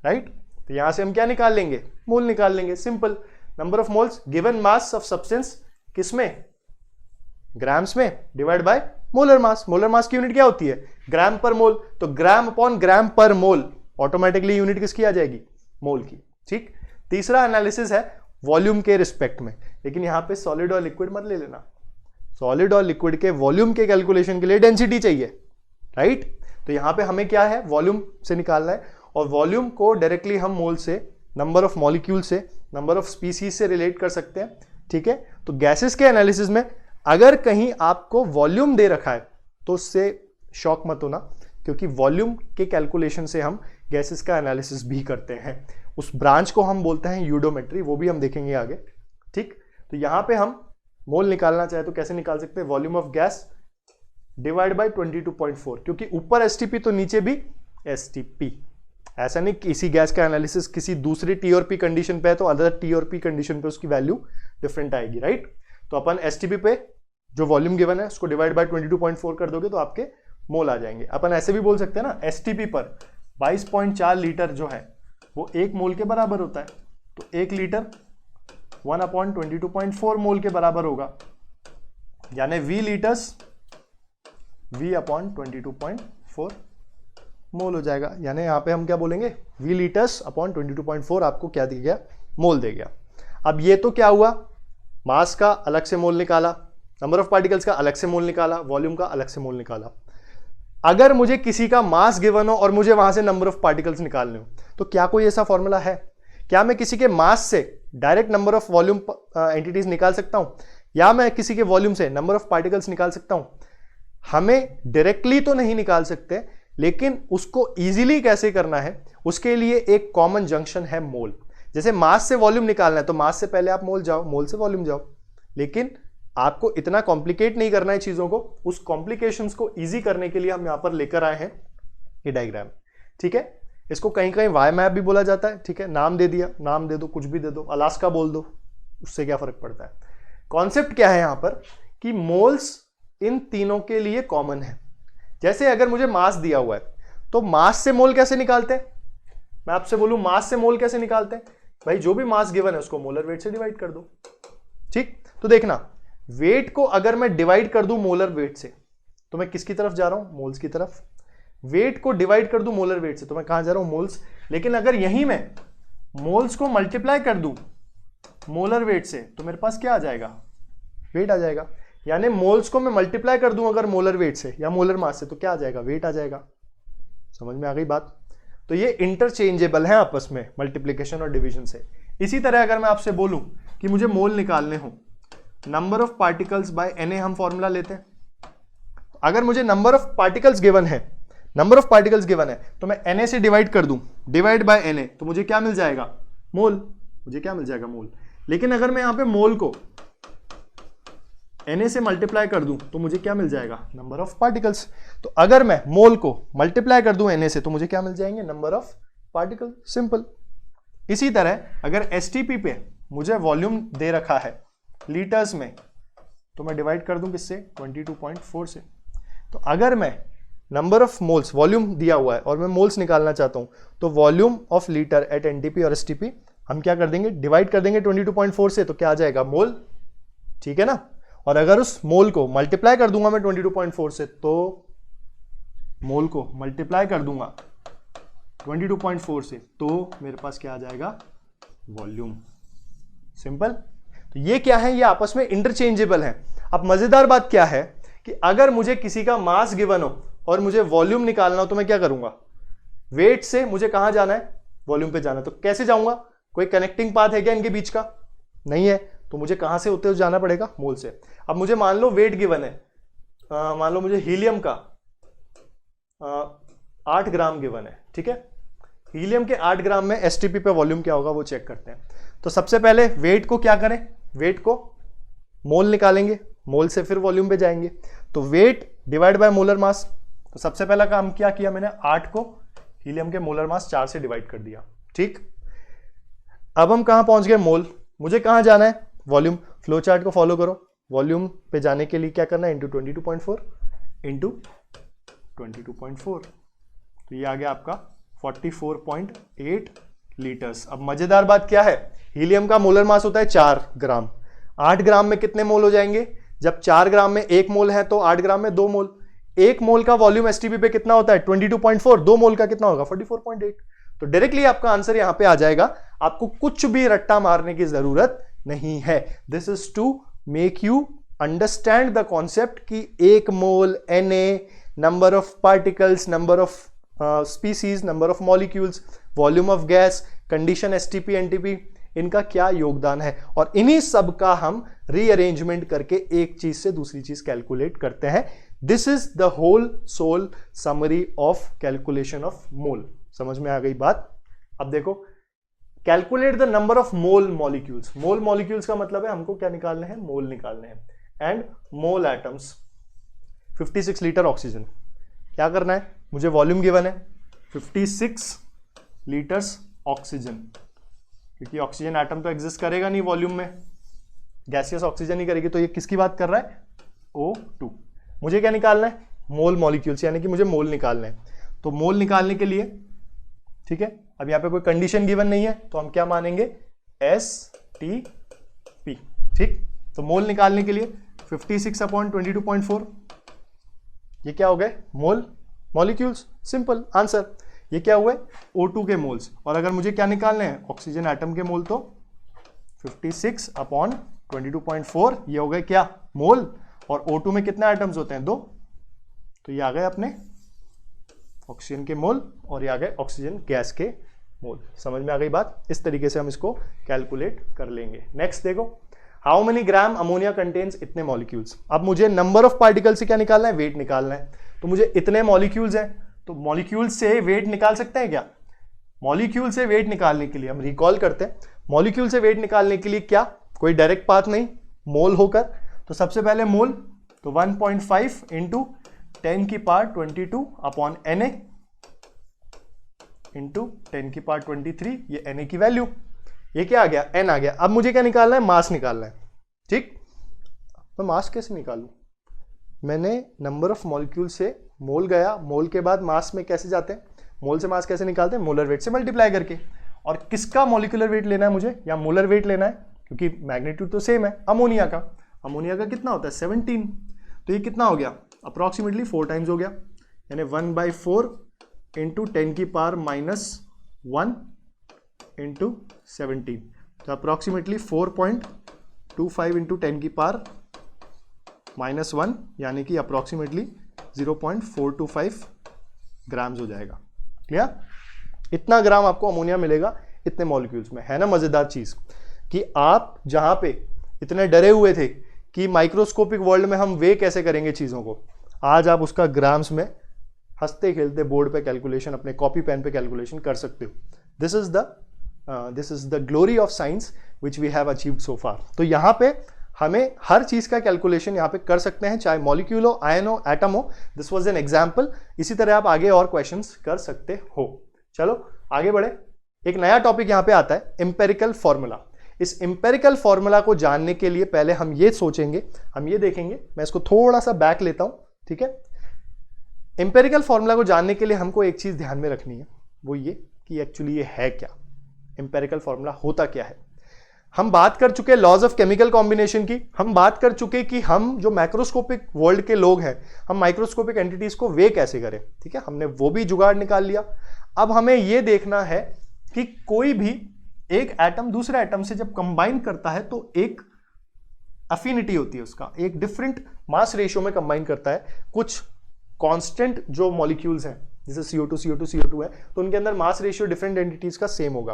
S1: राइट। तो यहां से हम क्या निकाल लेंगे, मोल निकाल लेंगे, simple. Number of moles given mass of substance किसमें, ग्राम्स में, divide by molar mass. Molar mass की यूनिट क्या होती है, ग्राम पर मोल, तो ग्राम अपॉन ग्राम पर मोल, ऑटोमेटिकली यूनिट किसकी आ जाएगी, मोल की, ठीक। तीसरा एनालिसिस है वॉल्यूम के रिस्पेक्ट में, लेकिन यहां पे सॉलिड और लिक्विड मत ले लेना, सॉलिड और लिक्विड के वॉल्यूम के कैलकुलेशन के लिए डेंसिटी चाहिए, राइट। तो यहां पे हमें क्या है, वॉल्यूम से निकालना है, और वॉल्यूम को डायरेक्टली हम मोल से, नंबर ऑफ मॉलिक्यूल से, नंबर ऑफ स्पीसीज से रिलेट कर सकते हैं, ठीक है। तो गैसेस के एनालिसिस में अगर कहीं आपको वॉल्यूम दे रखा है तो उससे शॉक मत होना, क्योंकि वॉल्यूम के कैलकुलेशन से हम गैसेस का एनालिसिस भी करते हैं। उस ब्रांच को हम बोलते हैं यूडोमेट्री, वो भी हम देखेंगे आगे, ठीक। तो यहां पे हम मोल निकालना चाहे तो कैसे निकाल सकते हैं, volume of gas divide by 22.4, क्योंकि ऊपर एसटीपी तो नीचे भी एसटीपी। ऐसा नहीं किसी गैस का एनालिसिस किसी दूसरी टी और पी कंडीशन पे है तो अदर टी और पी कंडीशन पे उसकी वैल्यू डिफरेंट आएगी, राइट। तो अपन एसटीपी पे जो वॉल्यूम गिवन है उसको डिवाइड बाय 22.4 कर दोगे तो आपके मोल आ जाएंगे। अपन ऐसे भी बोल सकते हैं ना, एसटीपी पर 22.4 लीटर जो है वो 1 मोल के बराबर होता है, तो 1 लीटर 1/22.4 मोल के बराबर होगा, यानी V लीटर्स V/22.4 मोल हो जाएगा। यानी यहां पे हम क्या बोलेंगे, V लीटर्स अपॉन 22.4 आपको क्या दे गया, मोल दे गया। अब ये तो क्या हुआ, मास का अलग से मोल निकाला, नंबर ऑफ पार्टिकल्स का अलग से मोल निकाला, वॉल्यूम का अलग से मोल निकाला। अगर मुझे किसी का मास गिवन हो और मुझे वहां से नंबर ऑफ पार्टिकल्स निकालने हो तो क्या कोई ऐसा फॉर्मूला है, क्या मैं किसी के मास से direct number of volume entities निकाल सकता हूं, या मैं किसी के वॉल्यूम से नंबर ऑफ पार्टिकल्स निकाल सकता हूं। हमें डायरेक्टली तो नहीं निकाल सकते, लेकिन उसको इजीली कैसे करना है उसके लिए एक कॉमन जंक्शन है मोल। जैसे मास से वॉल्यूम निकालना है तो मास से पहले आप मोल जाओ, मोल से वॉल्यूम जाओ, लेकिन आपको इतना कॉम्प्लिकेट नहीं करना है चीजों को। उस कॉम्प्लिकेशंस को इजी करने के लिए हम यहां पर लेकर आए हैं ये डायग्राम, ठीक है। इसको कहीं कहीं वाई मैप भी बोला जाता है, ठीक है। नाम दे दिया, नाम दे दो, कुछ भी दे दो, अलास्का बोल दो, उससे क्या फर्क पड़ता है। कॉन्सेप्ट क्या है यहां पर कि मोल्स इन तीनों के लिए कॉमन है। जैसे अगर मुझे मास दिया हुआ है तो मास से मोल कैसे निकालते हैं, मैं आपसे बोलूं मास से मोल कैसे निकालते हैं, भाई जो भी मास गिवन है उसको मोलर वेट से डिवाइड कर दो, ठीक। तो देखना, वेट को अगर मैं डिवाइड कर दूं मोलर वेट से तो मैं किसकी तरफ जा रहा हूं, मोल्स की तरफ। वेट को डिवाइड कर दूं मोलर वेट से तो मैं कहां जा रहा हूं, मोल्स। लेकिन अगर यहीं मैं मोल्स को मल्टीप्लाई कर दूं मोलर वेट से तो मेरे पास क्या आ जाएगा, वेट आ जाएगा। यानी मोल्स को मैं मल्टीप्लाई कर दूं अगर मोलर वेट से या मोलर मास से तो क्या आ जाएगा, वेट आ जाएगा। समझ में आ गई बात। तो ये इंटरचेंजेबल है आपस में, मल्टीप्लिकेशन और डिवीजन से। इसी तरह अगर मैं आपसे बोलूं कि मुझे मोल निकालने हो, number of particles by Na हम फॉर्मूला लेते हैं। अगर मुझे नंबर ऑफ पार्टिकल्स गिवन है, नंबर ऑफ पार्टिकल्स गिवन है तो मैं Na से डिवाइड कर दूं, डिवाइड बाय Na, तो मुझे क्या मिल जाएगा, मोल, मुझे क्या मिल जाएगा, मोल। लेकिन अगर मैं यहां पे मोल को Na से मल्टीप्लाई कर दूं तो मुझे क्या मिल जाएगा, नंबर ऑफ पार्टिकल्स। तो अगर मैं मोल को मल्टीप्लाई कर दूं Na से तो मुझे क्या मिल जाएंगे, नंबर ऑफ पार्टिकल, सिंपल। इसी तरह अगर एसटीपी पे मुझे वॉल्यूम दे रखा है लीटर्स में तो मैं डिवाइड कर दूं किससे, 22.4 से। तो अगर मैं नंबर ऑफ मोल्स, वॉल्यूम दिया हुआ है और मैं मोल्स निकालना चाहता हूं तो volume of litre at NTP और एसटीपी हम क्या कर देंगे, डिवाइड कर देंगे 22.4 से, तो क्या आ जाएगा, मोल, ठीक है ना। और अगर उस मोल को मल्टीप्लाई कर दूंगा मैं 22.4 से, तो मोल को मल्टीप्लाई कर दूंगा 22.4 से, तो मेरे पास क्या आ जाएगा, वॉल्यूम। सिंपल। तो ये क्या है, ये आपस में इंटरचेंजेबल है। अब मजेदार बात क्या है कि अगर मुझे किसी का मास गिवन हो और मुझे वॉल्यूम निकालना हो, तो मैं क्या करूंगा, वेट से मुझे कहां जाना है, वॉल्यूम पे जाना है। तो कैसे जाऊंगा, कोई कनेक्टिंग पाथ है क्या इनके बीच का, नहीं है, तो मुझे कहां से होते हुए जाना पड़ेगा, मोल से। अब मुझे मान लो वेट गिवन है, मान लो मुझे हीलियम का 8 ग्राम गिवन है, ठीक है। हीलियम के 8 ग्राम में एसटीपी पे वॉल्यूम क्या होगा वो चेक करते हैं। तो सबसे पहले वेट को क्या करें, वेट को मोल निकालेंगे, मोल से फिर वॉल्यूम पे जाएंगे। तो weight divide by molar mass. तो सबसे पहला काम क्या किया मैंने, 8 को हीलियम के मोलर मास 4 से डिवाइड कर दिया, ठीक। अब हम कहां पहुंच गए, मोल। मुझे कहां जाना है, वॉल्यूम। फ्लो चार्ट को फॉलो करो, वॉल्यूम पे जाने के लिए क्या करना है, इंटू 22.4 इंटू 22.4, तो ये आ गया आपका 44.8 लीटर्स। अब मजेदार बात क्या है, हीलियम का मोलर मास होता है 4 ग्राम, 8 ग्राम में कितने मोल हो जाएंगे, जब 4 ग्राम में 1 मोल है तो 8 ग्राम में 2 मोल। 1 मोल का वॉल्यूम एसटीपी पे कितना होता है, 22.4, 2 मोल का कितना होगा, 44.8। तो डायरेक्टली आपका आंसर यहां पे आ जाएगा, आपको कुछ भी रट्टा मारने की जरूरत नहीं है। This is to make you understand the concept कि 1 mole Na, number of particles, number of species, number of molecules, volume of gas, condition STP NTP, इनका क्या योगदान है, और इन्हीं सब का हम रीअरेंजमेंट करके एक चीज से दूसरी चीज कैलकुलेट करते हैं। This is the whole sole summary of calculation of mole. समझ में आ गई बात। अब देखो, calculate the number of mole molecules. Mole molecules का मतलब है हमको क्या निकालने हैं, मोल निकालने हैं। And mole atoms, 56 litre oxygen. क्या करना है, मुझे वॉल्यूम गिवन है 56 लीटर्स ऑक्सीजन, क्योंकि ऑक्सीजन एटम तो एग्जिस्ट करेगा नहीं वॉल्यूम में, गैसियस ऑक्सीजन ही करेगी। तो ये किसकी बात कर रहा है, O2। मुझे क्या निकालना है, मोल मॉलिक्यूल्स, यानी कि मुझे मोल निकालना है। तो मोल निकालने के लिए, ठीक है, अब यहां पे कोई कंडीशन गिवन नहीं है, तो हम क्या मानेंगे, STP, ठीक। तो मोल निकालने के लिए 56/22.4, ये क्या हो गए, मोल मॉलिक्यूल्स। Simple answer. ये क्या हुए, O2 के मोल्स। और अगर मुझे क्या निकालने हैं, ऑक्सीजन एटम के मोल, तो 56/22.4, ये हो गए क्या, मोल। और O2 में कितने एटम्स होते हैं, 2, तो ये आ गए अपने ऑक्सीजन के मोल, और ये आ गए ऑक्सीजन गैस के मोल। समझ में आ गई बात। इस तरीके से हम इसको कैलकुलेट कर लेंगे। नेक्स्ट देखो, how many gram ammonia contains इतने मॉलिक्यूल्स। अब मुझे नंबर ऑफ पार्टिकल से क्या निकालना है, वेट निकालना है। तो मुझे इतने मॉलिक्यूल्स हैं, तो मॉलिक्यूल से वेट निकाल सकते हैं क्या, मॉलिक्यूल से वेट निकालने के लिए हम रिकॉल करते हैं, मॉलिक्यूल से वेट निकालने के लिए क्या, कोई डायरेक्ट पाथ नहीं, मोल होकर। तो सबसे पहले मोल, तो 1.5 इंटू 10⁻22/Na इंटू 10⁻23, ये Na की वैल्यू, ये क्या आ गया, N आ गया। अब मुझे क्या निकालना है, मास निकालना है, ठीक। मैं मास कैसे निकालूं, मैंने नंबर ऑफ मॉलिक्यूल से मोल गया, मोल के बाद मास में कैसे जाते हैं, मोल से मास कैसे निकालते हैं, मोलर वेट से मल्टीप्लाई करके। और किसका मॉलिक्यूलर वेट लेना है मुझे, या मोलर वेट लेना है, क्योंकि मैग्नीट्यूड तो सेम है, अमोनिया का। अमोनिया का कितना होता है, 17। तो ये कितना हो गया, अप्रोक्सीमेटली 4 टाइम्स हो गया, यानी 1/4 इंटू 10⁻⁻1 इंटू 17, तो अप्रोक्सीमेटली 4.25 इंटू 10⁻⁻1, यानी कि अप्रोक्सीमेटली 0.425 ग्राम्स हो जाएगा। क्लियर, इतना ग्राम आपको अमोनिया मिलेगा इतने मॉलिक्यूल्स में। है ना मजेदार चीज, कि आप जहां पे इतने डरे हुए थे कि माइक्रोस्कोपिक वर्ल्ड में हम वे कैसे करेंगे चीजों को, आज आप उसका ग्राम्स में हंसते खेलते बोर्ड पे कैलकुलेशन, अपने कॉपी पेन पे कैलकुलेशन कर सकते हो। This is the glory of science which we have achieved so far. तो यहाँ पे हमें हर चीज का कैलकुलेशन यहाँ पे कर सकते हैं, चाहे मॉलिक्यूल हो, आयन हो, एटम हो। This was an example. इसी तरह आप आगे और क्वेश्चंस कर सकते हो। चलो आगे बढ़े। एक नया टॉपिक यहाँ पे आता है, एम्पेरिकल फॉर्मूला। इस एम्पेरिकल फॉर्मूला को जानने के लिए पहले हम ये सोचेंगे, हम ये देखेंगे, मैं इसको थोड़ा सा बैक लेता हूं, ठीक है। एम्पेरिकल फॉर्मूला को जानने के लिए हमको एक चीज ध्यान में रखनी है, वो ये कि एक्चुअली ये है क्या। एम्पिरिकल फॉर्मूला होता क्या है। हम बात कर चुके लॉज ऑफ केमिकल कॉम्बिनेशन की, हम बात कर चुके कि हम जो मैक्रोस्कोपिक वर्ल्ड के लोग हैं हम माइक्रोस्कोपिक एंटिटीज को वे कैसे करें, ठीक है, हमने वो भी जुगाड़ निकाल लिया। अब हमें यह देखना है कि कोई भी एक एटम दूसरे एटम से जब कंबाइन करता है तो एक अफिनिटी होती है उसका, एक डिफरेंट मास रेशियो में कंबाइन करता है। कुछ कांस्टेंट जो मॉलिक्यूल्स हैं जैसे CO2 CO2 CO2 है तो उनके अंदर मास रेशियो डिफरेंट एंटिटीज का सेम होगा।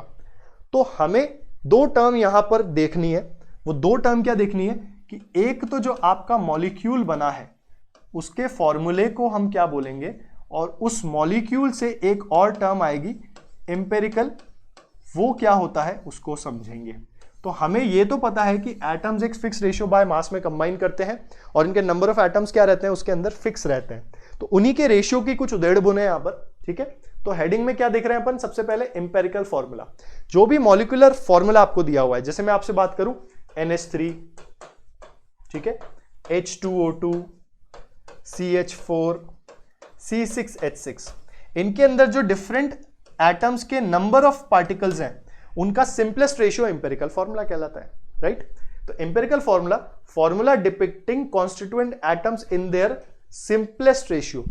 S1: तो हमें दो टर्म यहां पर देखनी है। वो दो टर्म क्या देखनी है कि एक तो जो आपका मॉलिक्यूल बना है उसके फॉर्मूले को हम क्या बोलेंगे, और उस मॉलिक्यूल से एक और टर्म आएगी एम्पिरिकल, वो क्या होता है उसको समझेंगे। तो हमें ये तो पता है कि एटम्स एक फिक्स रेशियो बाय मास में कंबाइन करते हैं और इनके नंबर ऑफ एटम्स क्या रहते हैं उसके अंदर फिक्स रहते हैं। तो उन्हीं के रेशियो की कुछ उधेड़ बुने यहां पर, ठीक है। तो हेडिंग में क्या देख रहे हैं अपन, सबसे पहले एम्पिरिकल फॉर्मूला। जो भी मॉलिक्यूलर फॉर्मूला आपको दिया हुआ है, जैसे मैं आपसे बात करूं NH3, ठीक है, H2O2, CH4, C6H6, इनके अंदर जो डिफरेंट एटम्स के नंबर ऑफ पार्टिकल्स हैं उनका सिंपलेस्ट रेशियो एम्पिरिकल फॉर्मूला कहलाता है, राइट। तो empirical formula depicting constituent atoms in their simplest ratio.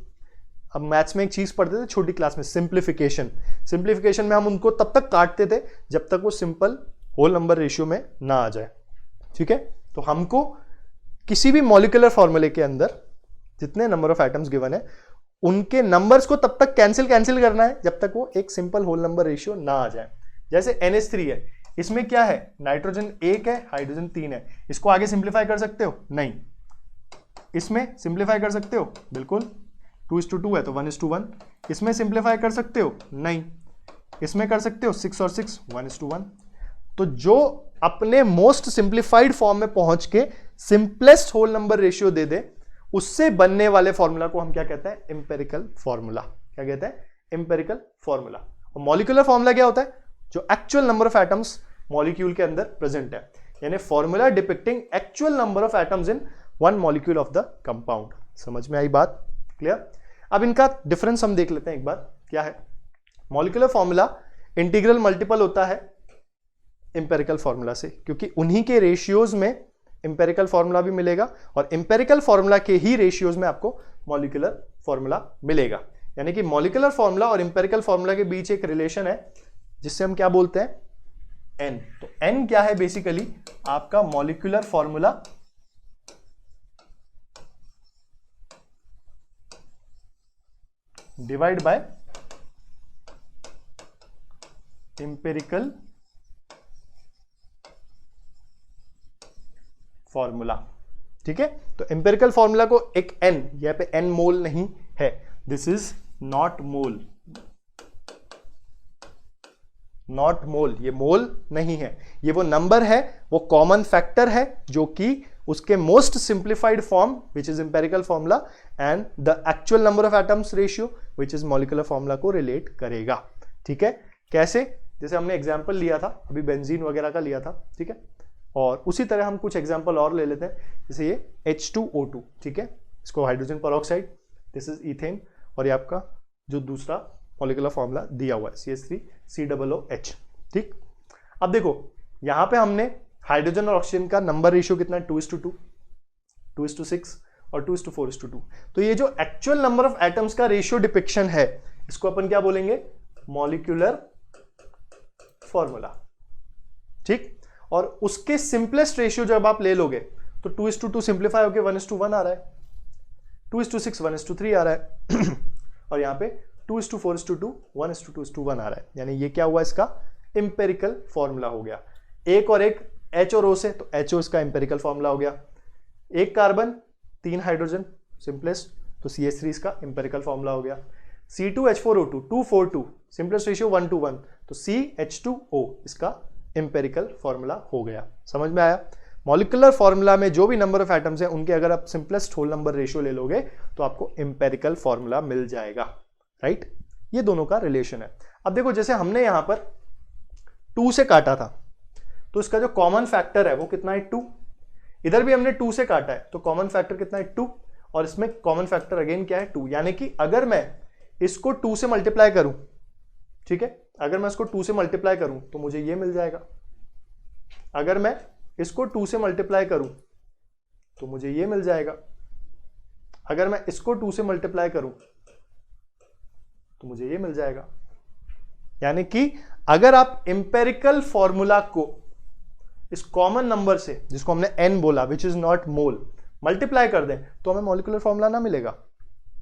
S1: अब मैथ्स में एक चीज पढ़ते थे छोटी क्लास में, सिंप्लीफिकेशन में हम उनको तब तक काटते थे जब तक वो सिंपल होल नंबर रेशियो में ना आ जाए, ठीक है। तो हमको किसी भी मॉलिक्यूलर फॉर्मूले के अंदर जितने नंबर ऑफ एटम्स गिवन है उनके नंबर्स को तब तक कैंसिल करना है जब तक वो एक सिंपल होल नंबर रेशियो ना आ जाए। जैसे NH3 है, इसमें क्या है, नाइट्रोजन 1 है, हाइड्रोजन 3 है। इसको आगे सिंप्लीफाई कर सकते हो? नहीं। इसमें सिंप्लीफाई कर सकते हो? बिल्कुल। 2:2 है तो 1:1। इसमें सिंप्लीफाई कर सकते हो? नहीं। इसमें कर सकते हो 6 और 6 1:1। तो जो अपने मोस्ट सिंप्लीफाइड फॉर्म में पहुंच के सिंपलेस्ट होल नंबर रेशियो दे दे, उससे बनने वाले फॉर्मूला को हम क्या कहते हैं, एम्पिरिकल फॉर्मूला। क्या कहते हैं, एम्पिरिकल फॉर्मूला। और मॉलिक्यूलर फॉर्मूला क्या होता है, जो actual number of atoms molecule के अंदर प्रेजेंट है, यानी formula depicting actual number of atoms in one molecule of the compound. समझ में आई बात, क्लियर। अब इनका डिफरेंस हम देख लेते हैं एक बार, क्या है। मॉलिक्यूलर फॉर्मूला इंटीग्रल मल्टीपल होता है एम्पिरिकल फॉर्मूला से, क्योंकि उन्हीं के रेशियोज में एम्पिरिकल फॉर्मूला भी मिलेगा और एम्पिरिकल फॉर्मूला के ही रेशियोज में आपको मॉलिक्यूलर फॉर्मूला मिलेगा। यानी कि मॉलिक्यूलर फॉर्मूला और एम्पिरिकल फॉर्मूला के बीच एक रिलेशन है जिससे हम क्या बोलते हैं, N। तो N क्या है, बेसिकली आपका molecular formula divide by empirical formula, ठीक है। तो एम्पिरिकल फॉर्मूला को एक N, यहां पे N मोल नहीं है, this is not mole, not mole, ये मोल नहीं है, ये वो नंबर है, वो कॉमन फैक्टर है जो कि उसके most simplified form which is empirical formula and the actual number of atoms ratio which is molecular formula को रिलेट करेगा, ठीक है। कैसे, जैसे हमने एग्जांपल लिया था अभी बेंजीन वगैरह का लिया था, ठीक है, और उसी तरह हम कुछ एग्जांपल और ले लेते हैं। जैसे ये H2O2, ठीक है, इसको hydrogen peroxide, this is ethane, और ये आपका जो दूसरा मॉलिक्यूलर फॉर्मूला दिया हुआ है CH3COOH, ठीक। अब देखो यहां पे हमने हाइड्रोजन और ऑक्सीजन का नंबर रेशियो कितना है, 2:2, 2:6 और 2:4:2। तो ये जो एक्चुअल नंबर ऑफ एटम्स का रेशियो डिपिक्शन है इसको अपन क्या बोलेंगे, मॉलिक्यूलर फॉर्मूला, ठीक। और उसके सिंपलेस्ट रेशियो जब आप ले लोगे तो 2:2 सिंप्लीफाई होकर 1:1 आ रहा है, 2:6 1:3 आ रहा है और यहां पे 2:4:2 1:2:1 आ रहा है। यानी ये क्या हुआ, इसका एम्पिरिकल फॉर्मूला हो गया। एक और एक H और O से, तो HO इसका एम्पिरिकल फॉर्मूला हो गया। एक कार्बन 3 हाइड्रोजन सिंपलेस्ट, तो CH3 इसका एम्पिरिकल फॉर्मूला हो गया। C2H4O2 2:4:2 सिंपलेस्ट रेशियो 1:1, तो CH2O इसका एम्पिरिकल फॉर्मूला हो गया। समझ में आया। मॉलिक्यूलर फॉर्मूला में जो भी नंबर ऑफ एटम्स हैं उनके अगर आप सिंपलेस्ट होल नंबर रेशियो ले लोगे तो आपको एम्पिरिकल फॉर्मूला मिल जाएगा, राइट। ये दोनों का रिलेशन है। अब देखो जैसे हमने यहां पर 2 से काटा था तो इसका जो कॉमन फैक्टर है वो कितना है, 2। इधर भी हमने 2 से काटा है तो कॉमन फैक्टर कितना है, 2, और इसमें कॉमन फैक्टर अगेन क्या है, 2। यानी कि अगर मैं इसको 2 से मल्टीप्लाई करूं ठीक है। अगर मैं इसको 2 से मल्टीप्लाई करूं तो मुझे ये मिल जाएगा, अगर मैं इसको 2 से मल्टीप्लाई करूं तो मुझे ये मिल जाएगा, अगर मैं इसको 2 से मल्टीप्लाई करूं तो मुझे ये मिल जाएगा। यानी कि अगर आप इंपेरिकल फॉर्मूला को इस कॉमन नंबर से, जिसको हमने n बोला, which is not mole, multiply कर दें तो हमें मॉलिक्यूलर फॉर्मूला ना मिलेगा?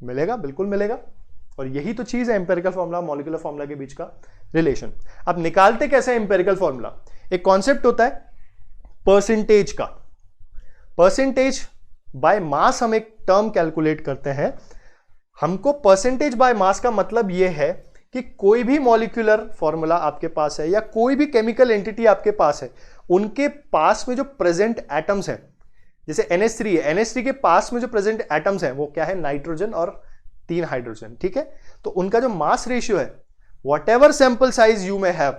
S1: मिलेगा, बिल्कुल मिलेगा। और यही तो चीज है इंपेरिकल फॉर्मूला मॉलिक्यूलर फॉर्मूला के बीच का रिलेशन। अब निकालते कैसे इंपेरिकल फॉर्मूला? एक कॉन्सेप्ट होता है परसेंटेज का। परसेंटेज बाय मास हम एक टर्म कैलकुलेट करते हैं। हमको परसेंटेज बाय मास का मतलब यह है कि कोई भी मॉलिक्यूलर फॉर्मूला आपके पास है या कोई भी केमिकल एंटिटी आपके पास है, उनके पास में जो प्रेजेंट एटम्स हैं, जैसे NH3 है, NH3 के पास में जो प्रेजेंट एटम्स हैं वो क्या है? नाइट्रोजन और 3 हाइड्रोजन, ठीक है। तो उनका जो मास रेशियो है, what ever sample size you may have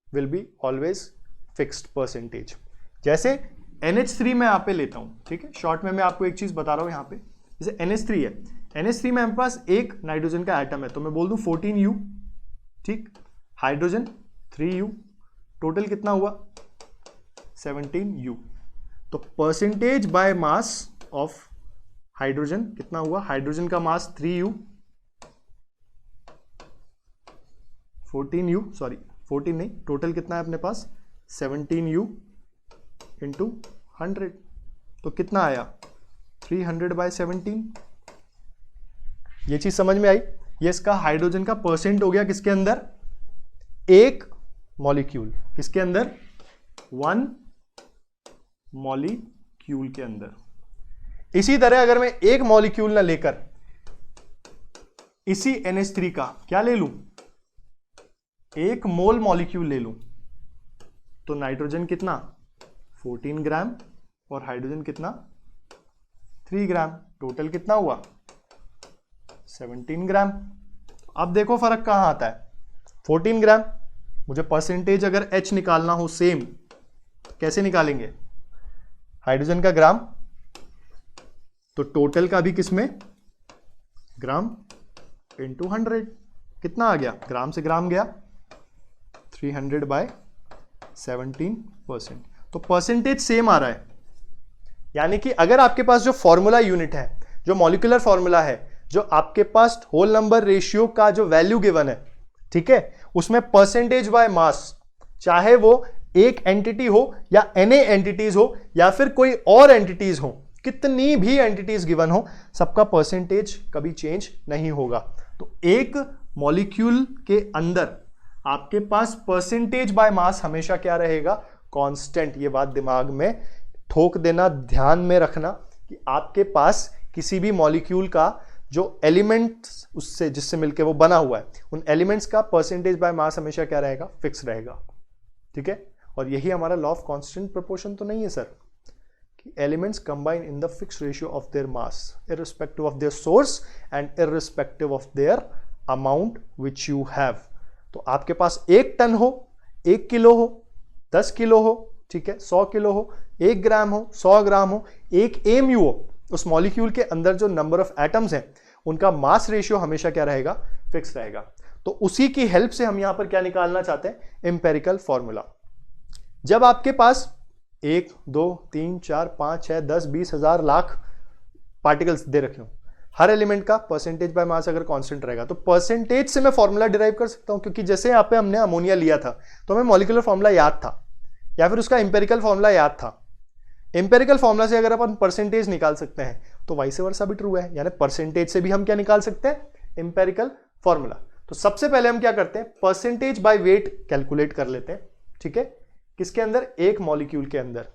S1: will be always fixed percentage. जैसे NH3 मैं यहां पे लेता हूं, ठीक है, शॉर्ट में मैं आपको एक चीज बता रहा हूं यहां पे। जैसे NH3 है, NH3 में हमारे पास एक नाइट्रोजन का एटम है, तो मैं बोल दूं 14U, ठीक, हाइड्रोजन 3U, टोटल कितना हुआ? 17U। तो percentage by mass of hydrogen कितना हुआ? हाइड्रोजन का मास 3U, 14U, सॉरी 14 नहीं, टोटल कितना है अपने पास? 17U इंटू 100, तो कितना आया? 300/17। ये चीज समझ में आई? ये इसका हाइड्रोजन का परसेंट हो गया किसके अंदर? एक मॉलिक्यूल, किसके अंदर? 1 मॉलिक्यूल के अंदर। इसी तरह अगर मैं एक मॉलिक्यूल ना लेकर इसी NH3 का क्या ले लूं? 1 मोल मॉलिक्यूल ले लूं, तो नाइट्रोजन कितना? 14 ग्राम और हाइड्रोजन कितना? 3 ग्राम, टोटल कितना हुआ? 17 ग्राम। अब देखो फर्क कहां आता है? 14 ग्राम। मुझे परसेंटेज अगर H निकालना हो सेम, कैसे निकालेंगे? हाइड्रोजन का ग्राम, तो टोटल का भी किसमें? ग्राम इंटू 100, कितना आ गया? ग्राम से ग्राम गया, 300/17%। तो परसेंटेज सेम आ रहा है। यानी कि अगर आपके पास जो फॉर्मूला यूनिट है, जो मॉलिक्यूलर फॉर्मूला है, जो आपके पास होल नंबर रेशियो का जो वैल्यू गिवन है, ठीक है, उसमें परसेंटेज बाय मास, चाहे वो एक एंटिटी हो या NA एंटिटीज हो या फिर कोई और एंटिटीज हो, कितनी भी एंटिटीज गिवन हो, सबका परसेंटेज कभी चेंज नहीं होगा। तो एक मॉलिक्यूल के अंदर आपके पास परसेंटेज बाय मास हमेशा क्या रहेगा? कांस्टेंट। ये बात दिमाग में ठोक देना, ध्यान में रखना कि आपके पास किसी भी मॉलिक्यूल का जो एलिमेंट उससे जिससे मिलकर वो बना हुआ है, उन एलिमेंट्स का परसेंटेज बाय मास हमेशा क्या रहेगा? फिक्स रहेगा, ठीक है। और यही हमारा लॉ ऑफ कांस्टेंट प्रोपोर्शन तो नहीं है सर, कि elements combine in the fix ratio of their mass irrespective of their source and irrespective of their amount which you have. तो आपके पास 1 टन हो, 1 किलो हो, 10 किलो हो, ठीक है, 100 किलो हो, 1 ग्राम हो, 100 ग्राम हो, 1 AMU हो, उस मॉलिक्यूल के अंदर जो नंबर ऑफ एटम्स हैं उनका मास रेशियो हमेशा क्या रहेगा? फिक्स रहेगा। तो उसी की हेल्प से हम यहां पर क्या निकालना चाहते हैं? Empirical formula. जब आपके पास 1 2 3 4 5 6 10 20 हजार लाख पार्टिकल्स दे रखे हो, हर एलिमेंट का परसेंटेज बाय मास अगर कांस्टेंट रहेगा, तो परसेंटेज से मैं फॉर्मूला डिराइव कर सकता हूं। क्योंकि जैसे यहां पे हमने अमोनिया लिया था तो हमें मॉलिक्यूलर फॉर्मूला याद था या फिर उसका इंपेरिकल फॉर्मूला याद था। इंपेरिकल फॉर्मूला से अगर अपन परसेंटेज निकाल सकते हैं तो वाइस वर्सा भी ट्रू है, यानी परसेंटेज से भी हम क्या निकाल सकते हैं? Empirical formula. तो सबसे पहले हम क्या करते हैं? परसेंटेज बाय वेट कैलकुलेट कर लेते हैं, ठीक है। किसके अंदर? एक मॉलिक्यूल के अंदर।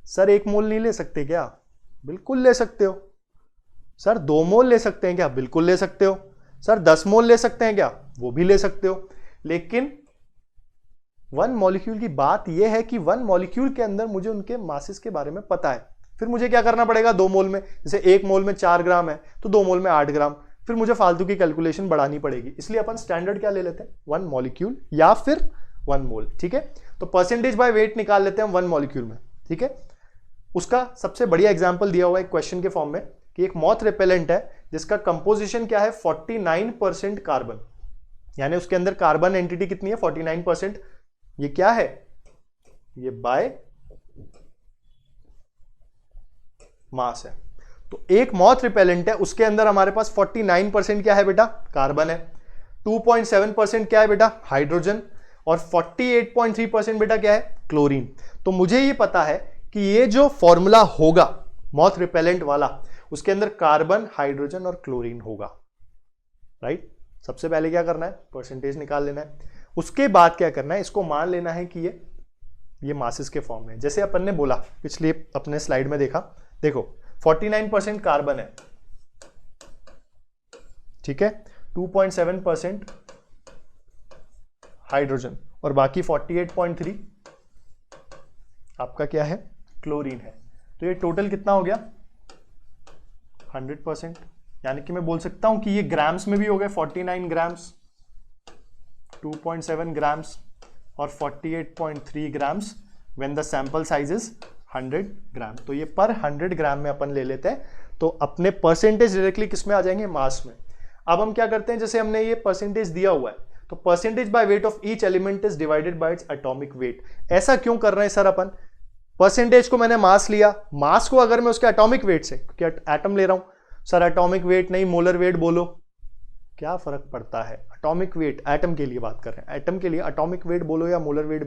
S1: सर 1 मोल नहीं ले सकते क्या? बिल्कुल ले सकते हो। सर 2 मोल ले सकते हैं क्या? बिल्कुल ले सकते हो। सर 10 मोल ले सकते हैं क्या? वो भी ले सकते हो। लेकिन 1 मॉलिक्यूल की बात यह है कि 1 मॉलिक्यूल के अंदर मुझे उनके मासेस के बारे में पता है। फिर मुझे क्या करना पड़ेगा? 2 मोल में, जैसे 1 मोल में 4 ग्राम है तो 2 मोल में 8 ग्राम, फिर मुझे फालतू की कैलकुलेशन बढ़ानी पड़ेगी। इसलिए अपन स्टैंडर्ड क्या ले लेते हैं? 1 मॉलिक्यूल या फिर 1 मोल, ठीक है। तो परसेंटेज बाय वेट निकाल लेते हैं हम 1 मॉलिक्यूल में, ठीक है। उसका सबसे बढ़िया एग्जांपल दिया हुआ है क्वेश्चन के फॉर्म में कि एक मॉथ रिपेलेंट है जिसका कंपोजिशन क्या है? 49% कार्बन, यानी उसके अंदर कार्बन एंटिटी कितनी है 49%। ये क्या है, ये बाय मास है। तो एक मॉथ रिपेलेंट है, उसके अंदर हमारे पास 49% क्या है बेटा, कार्बन है। 2.7% क्या है बेटा, हाइड्रोजन। और 48.3% बेटा क्या है, क्लोरीन। तो मुझे ये पता है कि ये जो फॉर्मूला होगा मॉथ रिपेलेंट वाला, उसके अंदर कार्बन, हाइड्रोजन और क्लोरीन होगा, राइट। सबसे पहले क्या करना है, परसेंटेज निकाल लेना है। उसके बाद क्या करना है, इसको मान लेना है कि ये मासेस के फॉर्म में, जैसे अपन ने बोला पिछले अपने स्लाइड में देखा, देखो 49% कार्बन है, ठीक है, 2.7% हाइड्रोजन और बाकी 48.3 आपका क्या है, क्लोरीन है। तो ये टोटल कितना हो गया 100%। यानी कि मैं बोल सकता हूं कि ये ग्राम्स में भी हो गए, 49 ग्राम्स, 2.7 ग्राम्स और 48.3 grams when the sample size is 100 ग्राम। तो ये पर 100 ग्राम में अपन ले लेते हैं। तो अपने परसेंटेज डायरेक्टली किस में आ जाएंगे, मास में। अब हम क्या करते हैं, जैसे हमने ये परसेंटेज दिया हुआ है, तो percentage by weight of each element is divided by its atomic weight. ऐसा क्यों कर रहे हैं सर अपन, परसेंटेज को मैंने मास लिया, मास को अगर मैं उसके एटॉमिक वेट से, क्योंकि एटम ले रहा हूं सर, एटॉमिक वेट नहीं मोलर वेट बोलो, क्या फर्क पड़ता है, एटॉमिक वेट, एटम के लिए बात कर रहे हैं, एटम के लिए एटॉमिक वेट बोलो या मोलर वेट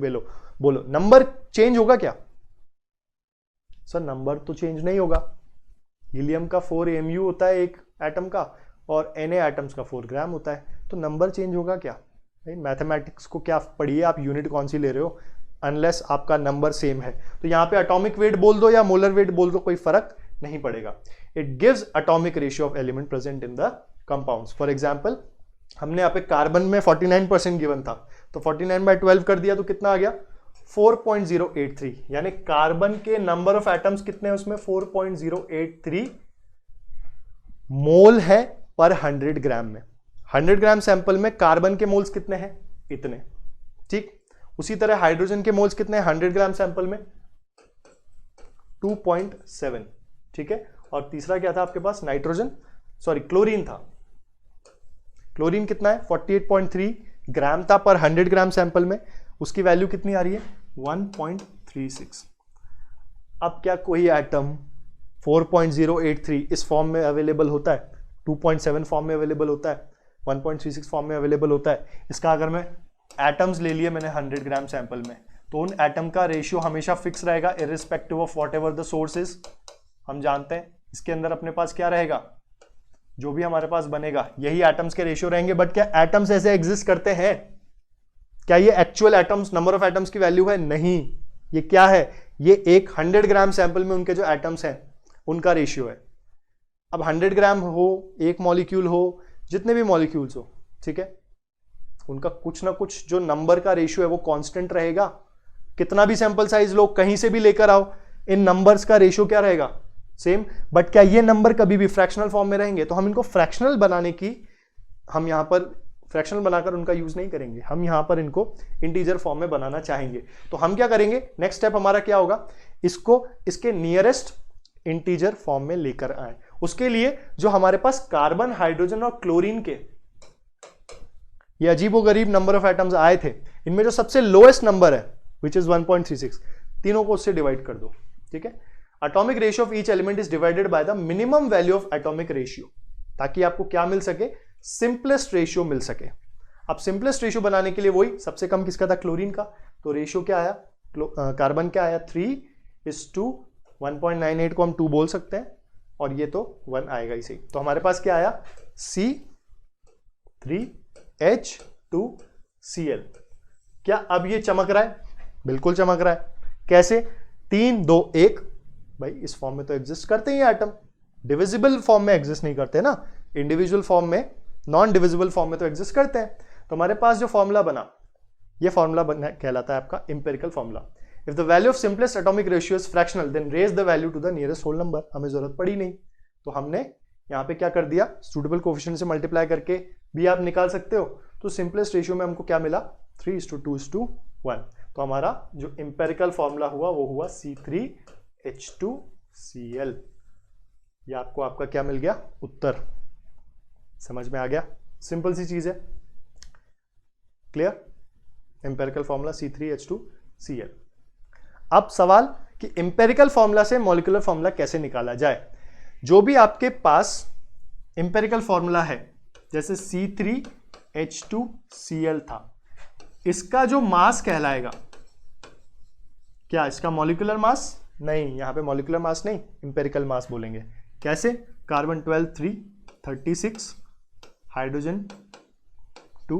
S1: बोलो, नंबर चेंज होगा क्या सर, नंबर तो चेंज नहीं होगा। हीलियम का 4 mu होता है एक एटम का, और Na एटम्स का 4 ग्राम होता है, तो नंबर चेंज होगा क्या भाई। मैथमेटिक्स को क्या पढ़िए आप, यूनिट कौन सी ले रहे हो, अनलेस आपका नंबर सेम है। तो यहां पे एटॉमिक वेट बोल दो या मोलर वेट बोल दो, कोई फर्क नहीं पड़ेगा। It gives atomic ratio of element present in the compounds. For example हमने यहाँ पे कार्बन में 49% गिवन था, तो 49/12 कर दिया तो कितना आ गया 4.083, यानी कार्बन के नंबर ऑफ एटम्स कितने हैं उसमें 4.083 मोल है पर 100 ग्राम में। 100 ग्राम सैंपल में कार्बन के मोल्स कितने हैं, इतने, ठीक। उसी तरह हाइड्रोजन के मोल्स कितने हैं 100 ग्राम सैंपल में, 2.7, ठीक है। और तीसरा क्या था आपके पास, नाइट्रोजन, सॉरी क्लोरीन था। क्लोरीन कितना है 48.3 ग्राम था पर 100 ग्राम सैंपल में, उसकी वैल्यू कितनी आ रही है 1.36। अब क्या कोई एटम 4.083 इस फॉर्म में अवेलेबल होता है, 2.7 फॉर्म में अवेलेबल होता है, 1.36 फॉर्म में अवेलेबल होता है। इसका अगर मैं एटम्स ले लिए मैंने 100 ग्राम सैंपल में, तो उन एटम का रेशियो हमेशा फिक्स रहेगा irrespective of whatever the source is. हम जानते हैं इसके अंदर अपने पास क्या रहेगा, जो भी हमारे पास बनेगा यही एटम्स के रेशियो रहेंगे। बट क्या एटम्स ऐसे एग्जिस्ट करते हैं, क्या ये actual atoms, number of atoms की वैल्यू है, नहीं। ये क्या है, ये एक 100 ग्राम सैंपल में उनके जो एटम्स हैं उनका रेशियो है। अब 100 ग्राम हो, एक मॉलिक्यूल हो, जितने भी मॉलिक्यूल्स हो, ठीक है, उनका कुछ ना कुछ जो नंबर का रेशियो है वो कांस्टेंट रहेगा। कितना भी सैंपल साइज लो, कहीं से भी लेकर आओ, इन नंबर्स का रेशियो क्या रहेगा, सेम। बट क्या ये नंबर कभी भी फ्रैक्शनल फॉर्म में रहेंगे, तो हम इनको फ्रैक्शनल बनाने की, हम यहां पर फ्रैक्शनल बनाकर उनका यूज नहीं करेंगे, हम यहां पर इनको इंटीजर फॉर्म में बनाना चाहेंगे। तो हम क्या करेंगे, नेक्स्ट स्टेप हमारा क्या होगा, इसको इसके नियरेस्ट इंटीजर फॉर्म में लेकर आए। उसके लिए जो हमारे पास कार्बन, हाइड्रोजन और क्लोरीन के ये अजीबोगरीब नंबर ऑफ एटम्स आए थे, इनमें जो सबसे लोएस्ट नंबर है विच इज 1.36, तीनों को उससे डिवाइड कर दो, ठीक है। Atomic ratio of each element is divided by the minimum value of atomic ratio, ताकि आपको क्या मिल सके, सिंपलेस्ट रेशियो मिल सके। अब सिंपलेस्ट रेशियो बनाने के लिए वही सबसे कम किसका था, क्लोरीन का। तो रेशियो क्या आया, कार्बन क्या आया 3:1.98 को हम 2 बोल सकते हैं, और ये तो 1 आएगा इसे। तो हमारे पास क्या आया C3H2Cl। क्या अब ये चमक रहा है, बिल्कुल चमक रहा है। कैसे, 3 2 1, भाई इस फॉर्म में तो एग्जिस्ट करते ही एटम, डिविजिबल फॉर्म में एग्जिस्ट नहीं करते ना, इंडिविजुअल फॉर्म में, नॉन डिविजिबल फॉर्म में तो एग्जिस्ट करते हैं। तो हमारे पास जो फॉर्मूला बना, ये फॉर्मूला कहलाता है आपका empirical formula. If the value of simplest atomic ratio is fractional then raise the value to the nearest whole number. हमें जरूरत पड़ी नहीं, तो हमने यहां पे क्या कर दिया, सूटेबल कोएफिशिएंट से मल्टीप्लाई करके भी आप निकाल सकते हो। तो सिंपलेस्ट रेशियो में हमको क्या मिला 3:2:1। तो हमारा जो एम्पिरिकल फॉर्मूला हुआ वो हुआ C3H2Cl। ये आपको आपका क्या मिल गया, उत्तर। समझ में आ गया, सिंपल सी चीज है। क्लियर? Empirical formula C3H2Cl। अब सवाल कि एम्पेरिकल फॉर्मूला से मॉलिक्यूलर फॉर्मूला कैसे निकाला जाए। जो भी आपके पास एम्पेरिकल फॉर्मूला है, जैसे C3H2Cl था, इसका जो मास कहलाएगा, क्या इसका मॉलिक्यूलर मास? नहीं, यहां पे मॉलिक्यूलर मास नहीं, एम्पेरिकल मास बोलेंगे। कैसे? Carbon 12 3 36, hydrogen 2,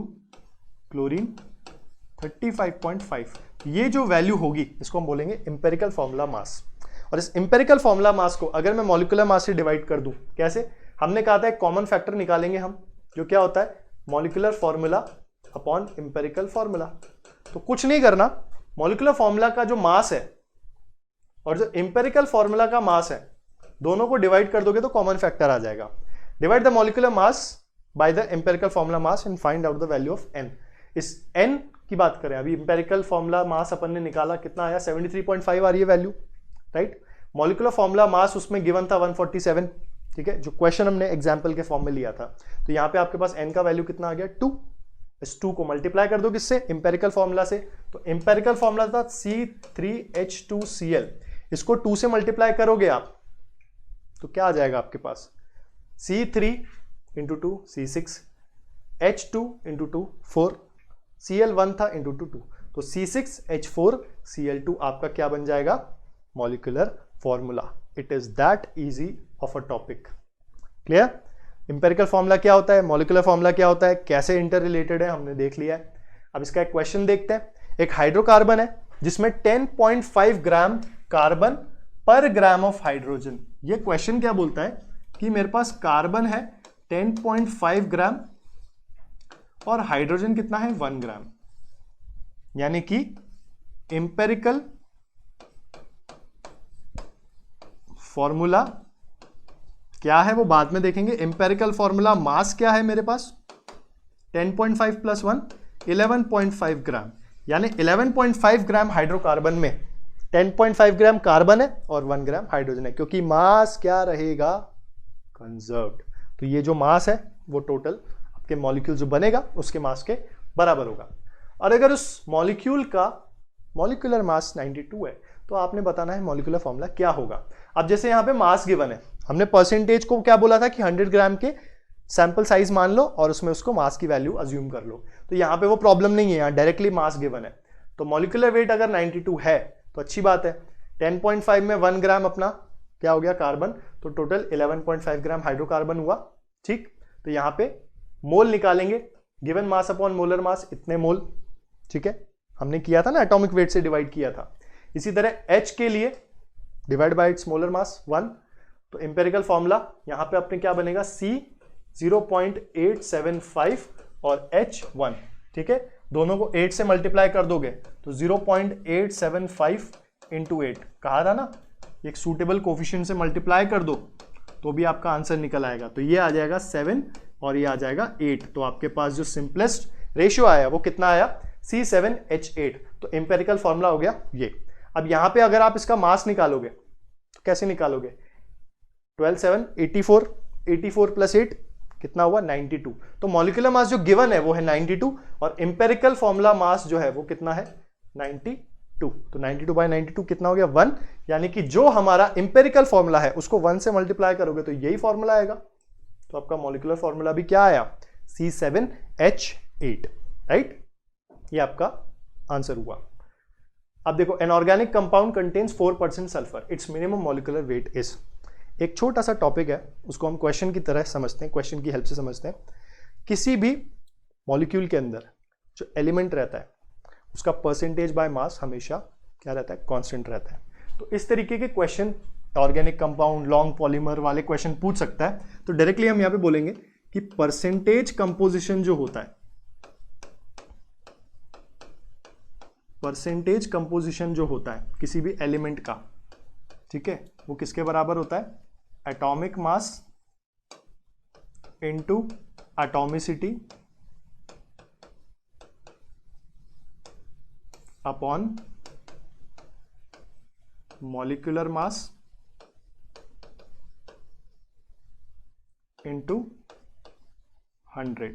S1: chlorine 35.5। ये जो वैल्यू होगी इसको हम बोलेंगे एम्पेरिकल फॉर्मूला मास। और इस एम्पेरिकल फॉर्मूला मास को अगर मैं मॉलिक्यूलर मास से डिवाइड कर दूं, कैसे? हमने कहा था एक कॉमन फैक्टर निकालेंगे हम, जो क्या होता है, molecular formula upon empirical formula. तो कुछ नहीं करना, मॉलिक्यूलर फॉर्मूला का जो मास है और जो एम्पेरिकल फॉर्मूला का मास है, दोनों को डिवाइड कर दोगे तो कॉमन फैक्टर आ जाएगा। Divide the molecular mass by the empirical formula mass and find out the value of n। इस n की बात करें, अभी एम्पेरिकल फॉर्मूला मास अपन ने निकाला, कितना आया? 73.5 आ रही है value, right? Molecular formula mass उसमें गिवन था 147, ठीक है, जो क्वेश्चन हमने एग्जांपल के फॉर्म में लिया था। तो यहां पे आपके पास n का वैल्यू कितना आ गया? 2। इस 2 को मल्टीप्लाई कर दो किससे? एम्पेरिकल फॉर्मूला से। तो एम्पेरिकल फॉर्मूला था C3H2Cl, इसको 2 से मल्टीप्लाई करोगे आप तो क्या आ जाएगा आपके पास? C3 into 2 C6, H2 into 2 4, Cl1 था इंटू 2 2, तो C6H4Cl2 आपका क्या बन जाएगा? Molecular formula. It is that easy of a topic. Clear? Empirical formula क्या होता है, मॉलिक्यूलर फॉर्मूला क्या होता है, कैसे इंटर रिलेटेड है, हमने देख लिया है। अब इसका एक क्वेश्चन देखते हैं। एक हाइड्रोकार्बन है जिसमें 10.5 ग्राम कार्बन पर ग्राम ऑफ हाइड्रोजन। ये क्वेश्चन क्या बोलता है कि मेरे पास कार्बन है 10.5 ग्राम और हाइड्रोजन कितना है? 1 ग्राम। यानी कि एम्पेरिकल फॉर्मूला क्या है वो बाद में देखेंगे। एम्पेरिकल फॉर्मूला मास क्या है मेरे पास? 10.5 प्लस 1 11.5 ग्राम। यानी 11.5 ग्राम हाइड्रोकार्बन में 10.5 ग्राम कार्बन है और 1 ग्राम हाइड्रोजन है, क्योंकि मास क्या रहेगा? कंजर्व्ड। तो ये जो मास है वो टोटल आपके मॉलिक्यूल जो बनेगा उसके मास के बराबर होगा। और अगर उस मॉलिक्यूल का मॉलिक्यूलर मास 92 है तो आपने बताना है मॉलिक्यूलर फॉर्मूला क्या होगा। अब जैसे यहाँ पे मास गिवन है, हमने परसेंटेज को क्या बोला था कि 100 ग्राम के सैंपल साइज मान लो और उसमें उसको मास की वैल्यू अज्यूम कर लो। तो यहाँ पे वो प्रॉब्लम नहीं है, यहाँ डायरेक्टली मास गिवन है। तो मॉलिक्यूलर वेट अगर 92 है तो अच्छी बात है। 10.5 में 1 ग्राम अपना क्या हो गया? कार्बन। तो टोटल 11.5 ग्राम हाइड्रोकार्बन हुआ, ठीक। तो यहाँ पे मोल निकालेंगे, given mass upon molar mass, इतने मोल, ठीक है। हमने किया था ना, एटॉमिक वेट से डिवाइड किया था। इसी तरह H के लिए divide by it's molar mass 1। तो एम्पेरिकल फॉर्मूला यहाँ पे अपने क्या बनेगा? C 0.875 और H1, ठीक है। दोनों को 8 से मल्टीप्लाई कर दोगे तो 0.875 इंटू 8, कहा था ना एक सूटेबल कोफिशिएंट से मल्टीप्लाई कर दो तो भी आपका आंसर निकल आएगा। तो ये आ जाएगा 7 और ये आ जाएगा 8। तो आपके पास जो सिंपलेस्ट रेशियो आया वो कितना आया? C7H8। तो एम्पेरिकल फॉर्मूला हो गया ये। अब यहां पे अगर आप इसका मास निकालोगे तो कैसे निकालोगे? 12 7 84, 84 प्लस 8 कितना हुआ? 92। तो मॉलिक्यूलर मास जो गिवन है वो है 92 और एम्पेरिकल फॉर्मूला मास जो है वो कितना है? 92। तो 92 बाय 92 कितना हो गया? 1। यानी कि जो हमारा एम्पेरिकल फॉर्मूला है उसको 1 से मल्टीप्लाई करोगे तो यही फॉर्मूला आएगा। तो आपका मॉलिक्यूलर फॉर्मूला भी क्या आया? C7H8, right. ये आपका आंसर हुआ। अब देखो, an organic compound contains 4% sulphur, it's minimum molecular weight is. एक छोटा सा टॉपिक है, उसको हम क्वेश्चन की तरह समझते हैं, क्वेश्चन की हेल्प से समझते हैं। किसी भी मॉलिक्यूल के अंदर जो एलिमेंट रहता है उसका परसेंटेज बाय मास हमेशा क्या रहता है? कांस्टेंट रहता है। तो इस तरीके के question organic compound, long polymer वाले क्वेश्चन पूछ सकता है। तो डायरेक्टली हम यहां पे बोलेंगे कि परसेंटेज कंपोजिशन जो होता है, परसेंटेज कंपोजिशन जो होता है किसी भी एलिमेंट का, ठीक है, वो किसके बराबर होता है? Atomic mass into atomicity upon molecular mass into 100।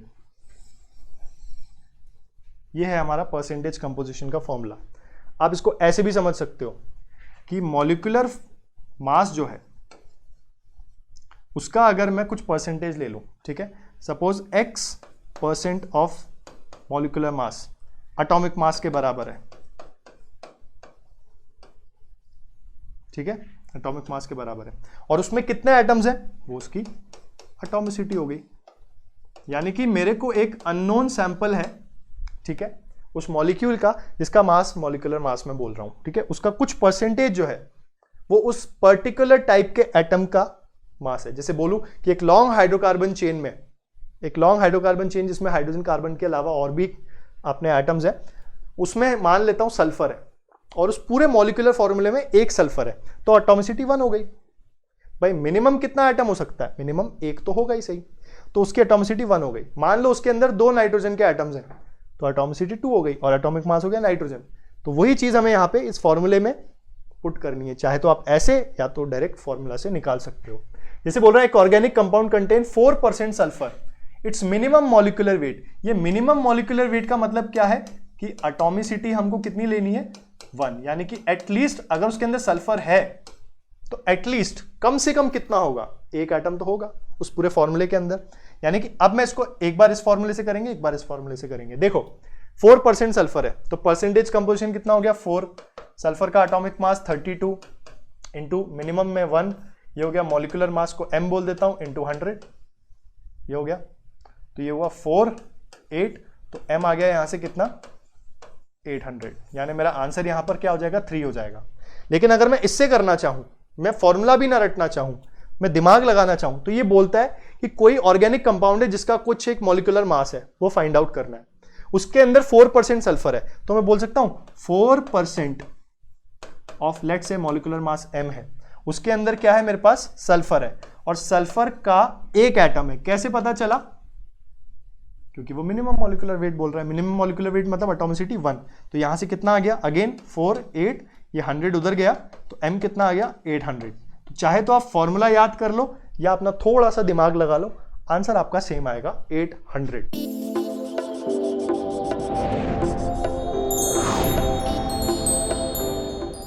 S1: ये है हमारा परसेंटेज कंपोजिशन का फॉर्मूला। आप इसको ऐसे भी समझ सकते हो कि मॉलिक्यूलर मास जो है उसका अगर मैं कुछ परसेंटेज ले लूं, ठीक है, suppose x% of molecular mass atomic mass के बराबर है, ठीक है, एटॉमिक मास के बराबर है, और उसमें कितने एटम्स हैं, वो उसकी एटॉमिसिटी हो गई। यानी कि मेरे को एक अननोन सैंपल है, ठीक है, उस मॉलिक्यूल का जिसका मास मॉलिक्यूलर मास में बोल रहा हूं, ठीक है, उसका कुछ परसेंटेज जो है वो उस पर्टिकुलर टाइप के एटम का मास है। जैसे बोलूं कि एक लॉन्ग हाइड्रोकार्बन चेन में, एक लॉन्ग हाइड्रोकार्बन चेन जिसमें हाइड्रोजन कार्बन के अलावा और भी अपने एटम्स हैं, उसमें मान लेता हूं सल्फर है और उस पूरे मॉलिक्यूलर फॉर्मूले में एक सल्फर है, तो एटॉमिसिटी 1 हो गई। भाई मिनिमम कितना एटम हो सकता है, मिनिमम एक तो होगा ही, सही, तो उसकी एटॉमिसिटी 1 हो गई। मान लो उसके अंदर 2 नाइट्रोजन के एटम्स हैं, तो एटॉमिसिटी 2 हो गई और एटॉमिक मास हो गया नाइट्रोजन। तो वही चीज हमें यहां पे इस फॉर्मूले में पुट करनी है, चाहे तो आप ऐसे या तो डायरेक्ट फॉर्मूला से निकाल सकते हो। जैसे बोल रहा है एक organic compound contain 4% sulphur, it's minimum molecular weight. ये मिनिमम मॉलिक्यूलर वेट का मतलब क्या है कि एटॉमिसिटी हमको कितनी लेनी है, 1, यानी कि एटलीस्ट अगर उसके अंदर सल्फर है तो एटलीस्ट कम से कम कितना होगा, एक एटम तो होगा उस पूरे फॉर्मूले के अंदर। यानी कि अब मैं इसको एक बार इस फॉर्मूले से करेंगे, एक बार इस फॉर्मूले से करेंगे। देखो 4% सल्फर है तो परसेंटेज कंपोजिशन कितना हो गया, 4, सल्फर का एटॉमिक मास 32 इंटू मिनिमम में 1, ये हो गया मॉलिक्यूलर मास को m बोल देता हूं इंटू 100, ये हो गया, तो ये हुआ 4, 8, तो m आ गया यहां से कितना, 800, यानी मेरा आंसर यहां पर क्या हो जाएगा, 3 हो जाएगा। लेकिन अगर मैं इससे करना चाहूं, मैं फॉर्मूला भी ना रटना चाहूं, मैं दिमाग लगाना चाहूं, तो ये बोलता है कि कोई ऑर्गेनिक कंपाउंड है जिसका कुछ एक मॉलिक्यूलर मास है, वो फाइंड आउट करना है, उसके अंदर 4% सल्फर है, तो मैं बोल सकता हूं 4% ऑफ लेट से मॉलिक्यूलर मास m है, उसके अंदर क्या है, मेरे पास सल्फर है, और सल्फर का एक एटम है। कैसे पता चला, क्योंकि वो मिनिमम मॉलिक्यूलर वेट बोल रहा है, मिनिमम मॉलिक्यूलर वेट मतलब एटॉमिसिटी 1, तो यहां से कितना आ गया, अगेन 4, 8, ये 100 उधर गया, तो m कितना आ गया, 800। तो चाहे तो आप फॉर्मूला याद कर लो या अपना थोड़ा सा दिमाग लगा लो, आंसर आपका सेम आएगा, 800।